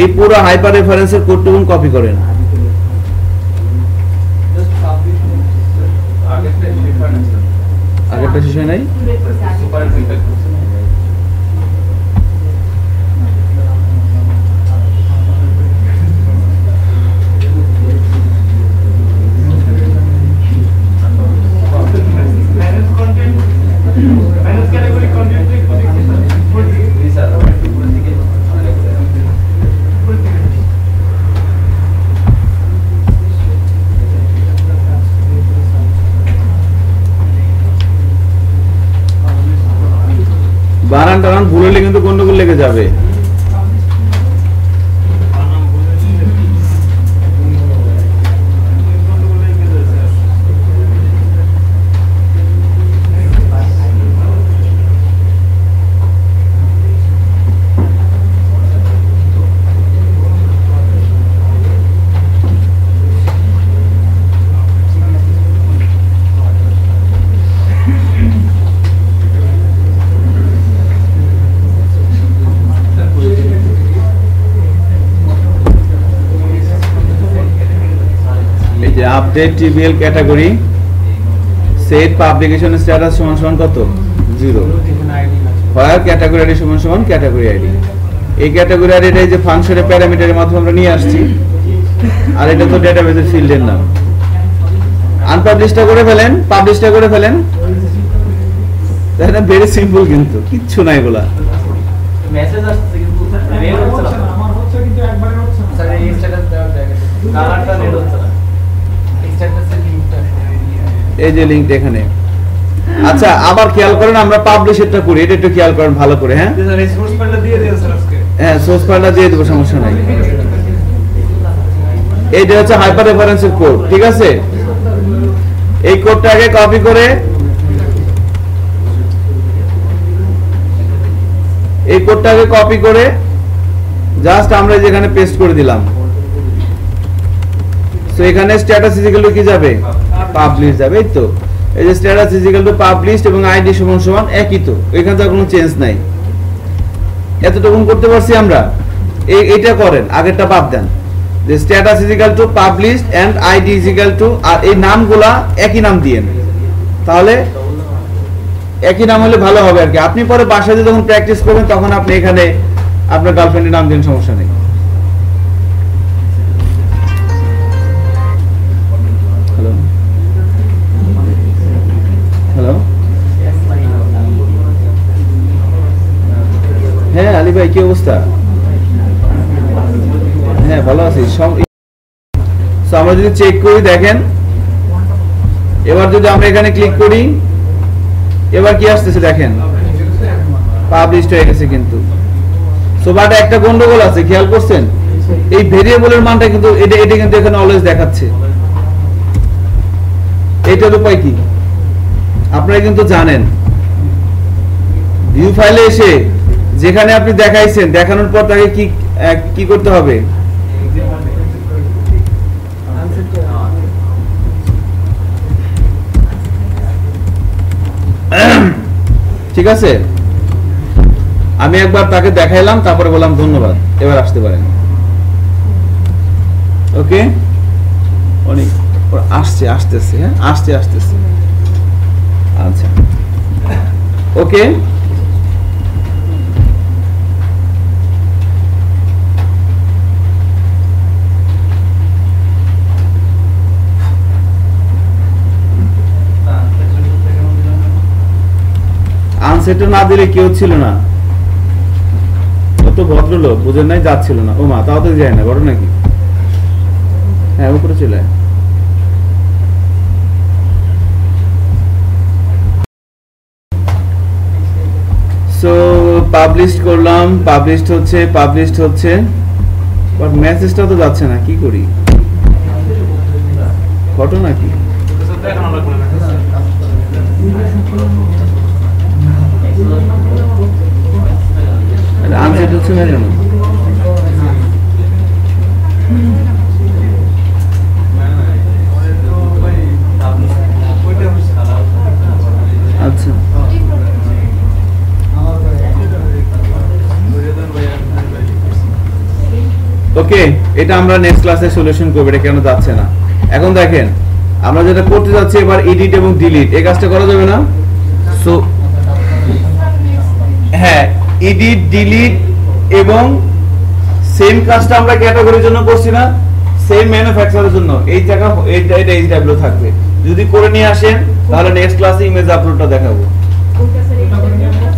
এই পুরো হাইপার রেফারেন্সের কোডটুকু কপি করেন। আগেরটা শেষ হয় নাই? বানান টানান ভুল হলে কিন্তু গন্ডগোল লেগে যাবে। যে update TBL category set publication status সমান সমান কত 0 হোয়ার ক্যাটাগরি আইডি সমান সমান ক্যাটাগরি আইডি এই ক্যাটাগরি আইডি এটা যে ফাংশনের প্যারামিটারের মাধ্যমে আমরা নিয়ে আসছি আর এটা তো ডেটাবেসের ফিল্ডের নাম আনপাবলিশটা করে ফেলেন পাবলিশটা করে ফেলেন এটা ভেরি সিম্পল কিন্তু কিচ্ছু নাই বলা মেসেজ আসছে কিন্তু রেড হচ্ছে না আমার হচ্ছে কিন্তু একবারে হচ্ছে না স্যার এই স্ট্যাটাস দেওয়ার জায়গায় কালারটা রেড হচ্ছে না এই স্ট্যাটাসের লিংকটা এই যে লিংকটা এখানে আচ্ছা আবার খেয়াল করেন আমরা পাবলিশটা করি এটা একটু খেয়াল করেন ভালো করে হ্যাঁ স্যার এই সোর্স ফাইলটা দিয়ে দেন স্যার আজকে হ্যাঁ সোর্স ফাইলটা দিয়ে দেব সমস্যা নাই এইটা হচ্ছে হাইপার রেফারেন্সের কোড ঠিক আছে এই কোডটাকে কপি করে এই কোডটাকে কপি করে জাস্ট আমরা যেখানে পেস্ট করে দিলাম সো এখানে স্ট্যাটাস ইজ ইকুয়াল টু কি যাবে পাবলিশ যাবে এই তো এই যে status is equal to published এবং আইডি সমান সমান একই তো এখানে তো কোনো চেঞ্জ নাই এতটুকু করতে পারছি আমরা এইটা করেন আগেরটা বাদ দেন যে status is equal to published and ID is equal to আর এই নামগুলা একই নাম দিয়েন তাহলে একই নাম হলে ভালো হবে আর কি আপনি পরে বাসায় যখন প্র্যাকটিস করবেন তখন আপনি এখানে আপনার গার্লফ্রেন্ডের নাম দিন সমস্যা নেই হ্যালো হ্যালো হ্যাঁ আলী ভাই কি অবস্থা হ্যাঁ ভালো আছি সব আমরা যদি চেক করি দেখেন এবার যদি আমরা এখানে ক্লিক করি এবার কি আসতেছে দেখেন পাবলিশড হয়ে গেছে কিন্তু সো বাট একটা গন্ডগোল আছে খেয়াল করছেন এই ভেরিয়েবলের মানটা কিন্তু এটা কিন্তু এখানে অলওয়েজ দেখাচ্ছে এটার উপায় কি আপনারা কিন্তু জানেন ভিউ ফাইলে এসে যেখানে আপনি দেখাইছেন দেখানোর পর তাকে কি করতে হবে ঠিক আছে আমি একবার তাকে দেখাইলাম তারপরে বললাম ধন্যবাদ এবার আসতে পারেন ওকে অনেক আসতেছে হ্যাঁ আসতেছে আচ্ছা ওকে আনসেট না দিলে কেউ ছিল না কত ভদ্রলোক বুঝেন নাই যাচ্ছিল না ও মা তাও তো যায় না বড় নাকি হ্যাঁ উপরে চলে সো পাবলিশড করলাম পাবলিশড হচ্ছে বাট মেসেজটা তো যাচ্ছে না কি করি ঘটনা কি আনসেট হচ্ছে না কেন আচ্ছা ওকে এটা আমরা নেক্সট ক্লাসে সলিউশন করব এটা কেন যাচ্ছে না এখন দেখেন আমরা যেটা করতে যাচ্ছি এবার এডিট এবং ডিলিট এই কাজটা করা যাবে না সো হ্যাঁ এডিট ডিলিট এবং সেম কাজটা আমরা ক্যাটাগরির জন্য করছি না সেম ম্যানুফ্যাকচারের জন্য এই জায়গা এটা এইচডব্লিউ থাকবে যদি করে নিয়ে আসেন তাহলে নেক্সট ক্লাসে ইমেজ আপলোডটা দেখাবো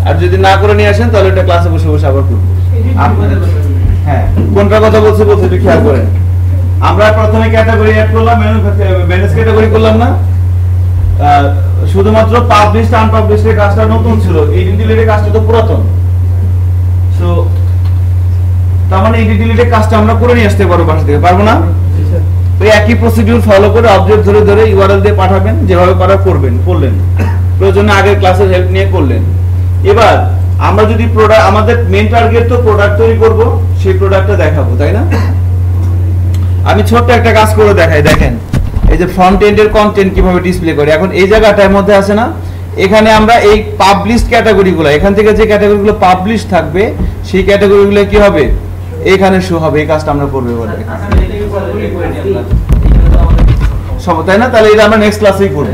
আর যদি না করে নিয়ে আসেন তাহলে এটা ক্লাসে বসে বসে আবার করব আপনাদের হ্যাঁ কোনটা কথা বলছি একটু খেয়াল করেন আমরা প্রথমে ক্যাটাগরি অ্যাড করলাম ম্যানেজ ক্যাটাগরি করলাম না শুধুমাত্র পাবলিশড আনপাবলিশড এর কাজটা নতুন ছিল এডিট ডিলিটের কাজটা তো পুরাতন সো তার মানে এডিট ডিলিটের কাজটা আমরা করে নিয়ে আসতে পারবো বাসা থেকে পারবো না তো একই প্রসিডিউর ফলো করে অবজেক্ট ধরে ধরে ইউআরএল দিয়ে পাঠাবেন যেভাবে পারা করবেন প্রয়োজনে আগের ক্লাসের হেল্প নিয়ে করলেন এবার আমরা যদি প্রোডাক্ট আমাদের মেইন টার্গেট তো প্রোডাক্ট তৈরি করব সেই প্রোডাক্টটা দেখাবো তাই না আমি ছোট্ট একটা কাজ করে দেখাই দেখেন এই যে ফ্রন্ট এন্ডের কন্টেন্ট কিভাবে ডিসপ্লে করে এখন এই জায়গাটার মধ্যে আছে না এখানে আমরা এই পাবলিশড ক্যাটাগরিগুলো এখান থেকে যে ক্যাটাগরিগুলো পাবলিশ থাকবে সেই ক্যাটাগরিগুলো কি হবে এখানে শো হবে এই কাজটা আমরা করব বলে তাই না? তাহলে এটা আমরা নেক্সট ক্লাসেই করব।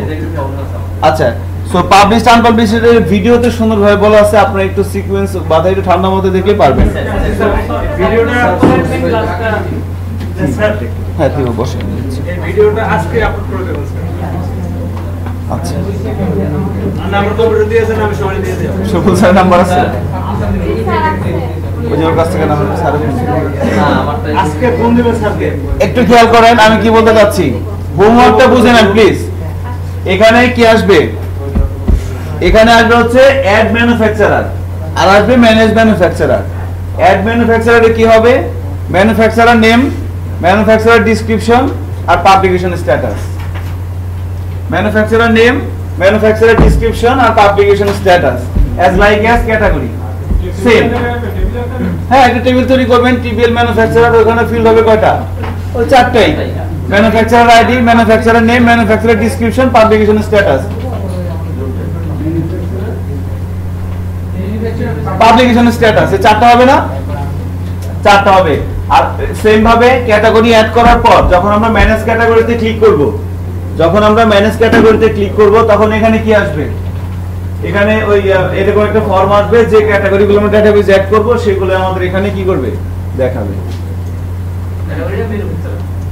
আচ্ছা, সো পাবলিশ আনপাবলিশ এর ভিডিওতে সুন্দরভাবে বলা আছে, আপনারা একটু সিকোয়েন্স বাধা একটু ঠান্ডা মধ্যে দেখলে পারবেন। ভিডিওটা হ্যাঁ ঠিক বসে। এই ভিডিওটা আজকে আপলোড করে দেব স্যার। আচ্ছা, নাম্বার কম্পিউটার দিয়েছেন, আমি সময় দিয়ে দেব। সুকুল স্যার নাম্বার আছে? ওই যে ওর কাছ থেকে নাম্বার স্যার আজকে ফোন দিবেন স্যারকে। একটু খেয়াল করেন আমি কি বলতে চাচ্ছি, হোমওয়ার্কটা বুঝে নেন প্লিজ। এখানে কি আসবে? এখানে আসবে হচ্ছে অ্যাড ম্যানুফ্যাকচারার আর আসবে ম্যানেজ ম্যানুফ্যাকচারার। অ্যাড ম্যানুফ্যাকচারারে কি হবে? ম্যানুফ্যাকচারার নেম, ম্যানুফ্যাকচারার ডেসক্রিপশন আর publication status. Manufacturer name, manufacturer description আর publication status as like as category same. হ্যাঁ, একটা টেবিল তৈরি করবেন টিবিএল ম্যানুফ্যাকচারার, ওখানে ফিল্ড হবে কয়টা? ওই চারটাই। Manufacturer ID, manufacturer name, manufacturer description, publication status. Publication status এই চারটা হবে না? চারটা হবে। আর সেম ভাবে ক্যাটাগরি অ্যাড করার পর যখন আমরা ম্যানেজ ক্যাটাগরিতে ক্লিক করব, তখন এখানে কি আসবে? এখানে ওই এরকম একটা ফর্ম আসবে যে ক্যাটাগরিগুলো আমরা ডেটাবেজে অ্যাড করব সেগুলো আমাদের এখানে কি করবে? দেখাবে।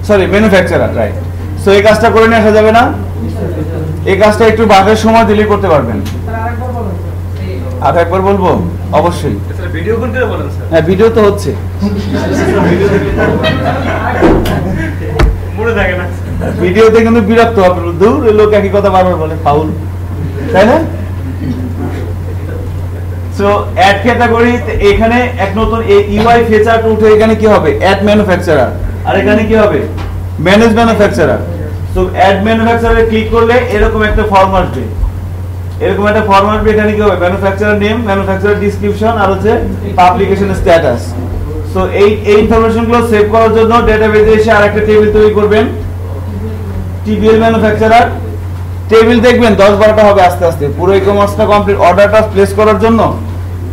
Sorry, manufacturer, right. সো এই কাজটা করে নিয়ে আসা যাবে না? এই কাজটা একটু বাঘের সময় দিলেই করতে পারবেন। আর একবার বলবো? অবশ্যই। স্যার ভিডিও কোনটা বলেন স্যার? হ্যাঁ, ভিডিও তো হচ্ছে। মনে থাকে না ভিডিওতে কিন্তু বিরক্ত হবে, দূর লোক একই কথা বারবার বলে, ফাউল, তাই না? সো অ্যাড ক্যাটাগরি এখানে এক নতুন ইউআই ফিচার উঠে এখানে কি হবে? অ্যাড ম্যানুফ্যাকচারার, আর এখানে কি হবে? Manage manufacturer. সো অ্যাড ম্যানুফ্যাকচারারে ক্লিক করলে এরকম একটা ফর্ম আসবে, এখানে কি হবে? ম্যানুফ্যাকচারার নেম, ম্যানুফ্যাকচারার ডেসক্রিপশন আর হচ্ছে পাবলিকেশন স্ট্যাটাস। সো এই ইনফরমেশনগুলো সেভ করার জন্য ডেটাবেজে এসে আরেকটা টেবিল তৈরি করবেন, টিবিএল ম্যানুফ্যাকচারার টেবিল। দেখবেন 10-12টা হবে আস্তে আস্তে। পুরো ই-কমার্সটা কমপ্লিট, অর্ডারটা প্লেস করার জন্য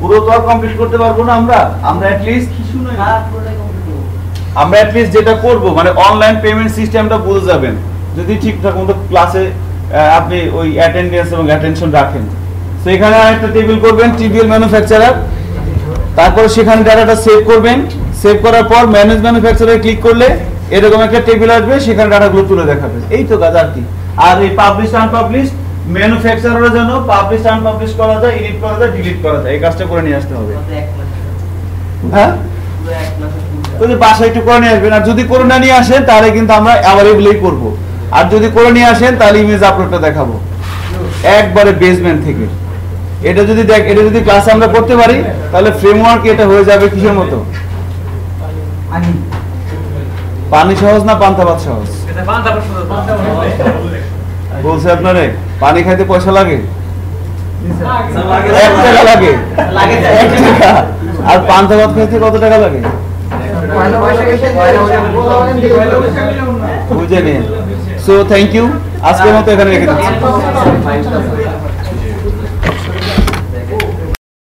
পুরো তো আর কমপ্লিট করতে পারবো না আমরা অ্যাটলিস্ট যেটা করব মানে অনলাইন পেমেন্ট সিস্টেমটা বুঝে যাবেন যদি ঠিকঠাক মতো ক্লাসে আপনি ওই অ্যাটেন্ডেন্স এবং অ্যাটেনশন রাখেন। তো এখানে আরেকটা টেবিল করবেন টিবিএল ম্যানুফ্যাকচারার, তারপর সেখানে ডাটাটা সেভ করবেন। সেভ করার পর ম্যানেজ ম্যানুফ্যাকচারারে ক্লিক করলে এরকম একটা টেবিল আসবে, সেখানে ডাটাগুলো তুলে দেখাবে। এই তো কাজ আর কি। আর এই পাবলিশ আনপাবলিশ ম্যানুফ্যাকচারারের জন্য পাবলিশ আনপাবলিশ করা যায়, এডিট করা যায়, ডিলিট করা যায়। এই কাজটা করে নিয়ে আসতে হবে। হ্যাঁ, যদি বাসায় একটু করে নিয়ে আসবেন। আর যদি করে না নিয়ে আসেন তাহলে কিন্তু আমরা আবার এগুলোই করবো। আর যদি করে নিয়ে আসেন তাহলে ইমেজ আপলোডটা দেখাবো একবারে বেসমেন্ট থেকে। এটা যদি ক্লাসে আমরা করতে পারি তাহলে ফ্রেমওয়ার্ক এটা হয়ে যাবে কিসের মতো? পানি সহজ না পান্তা ভাত সহজ? বলছে আপনারে পানি খাইতে পয়সা লাগে? 1 টাকা লাগে, 1 টাকা। আর পান্তা ভাত খাইতে কত টাকা লাগে? বুঝে নিন। সো থ্যাংক ইউ, আজকের মতো এখানে রেখে দিচ্ছি।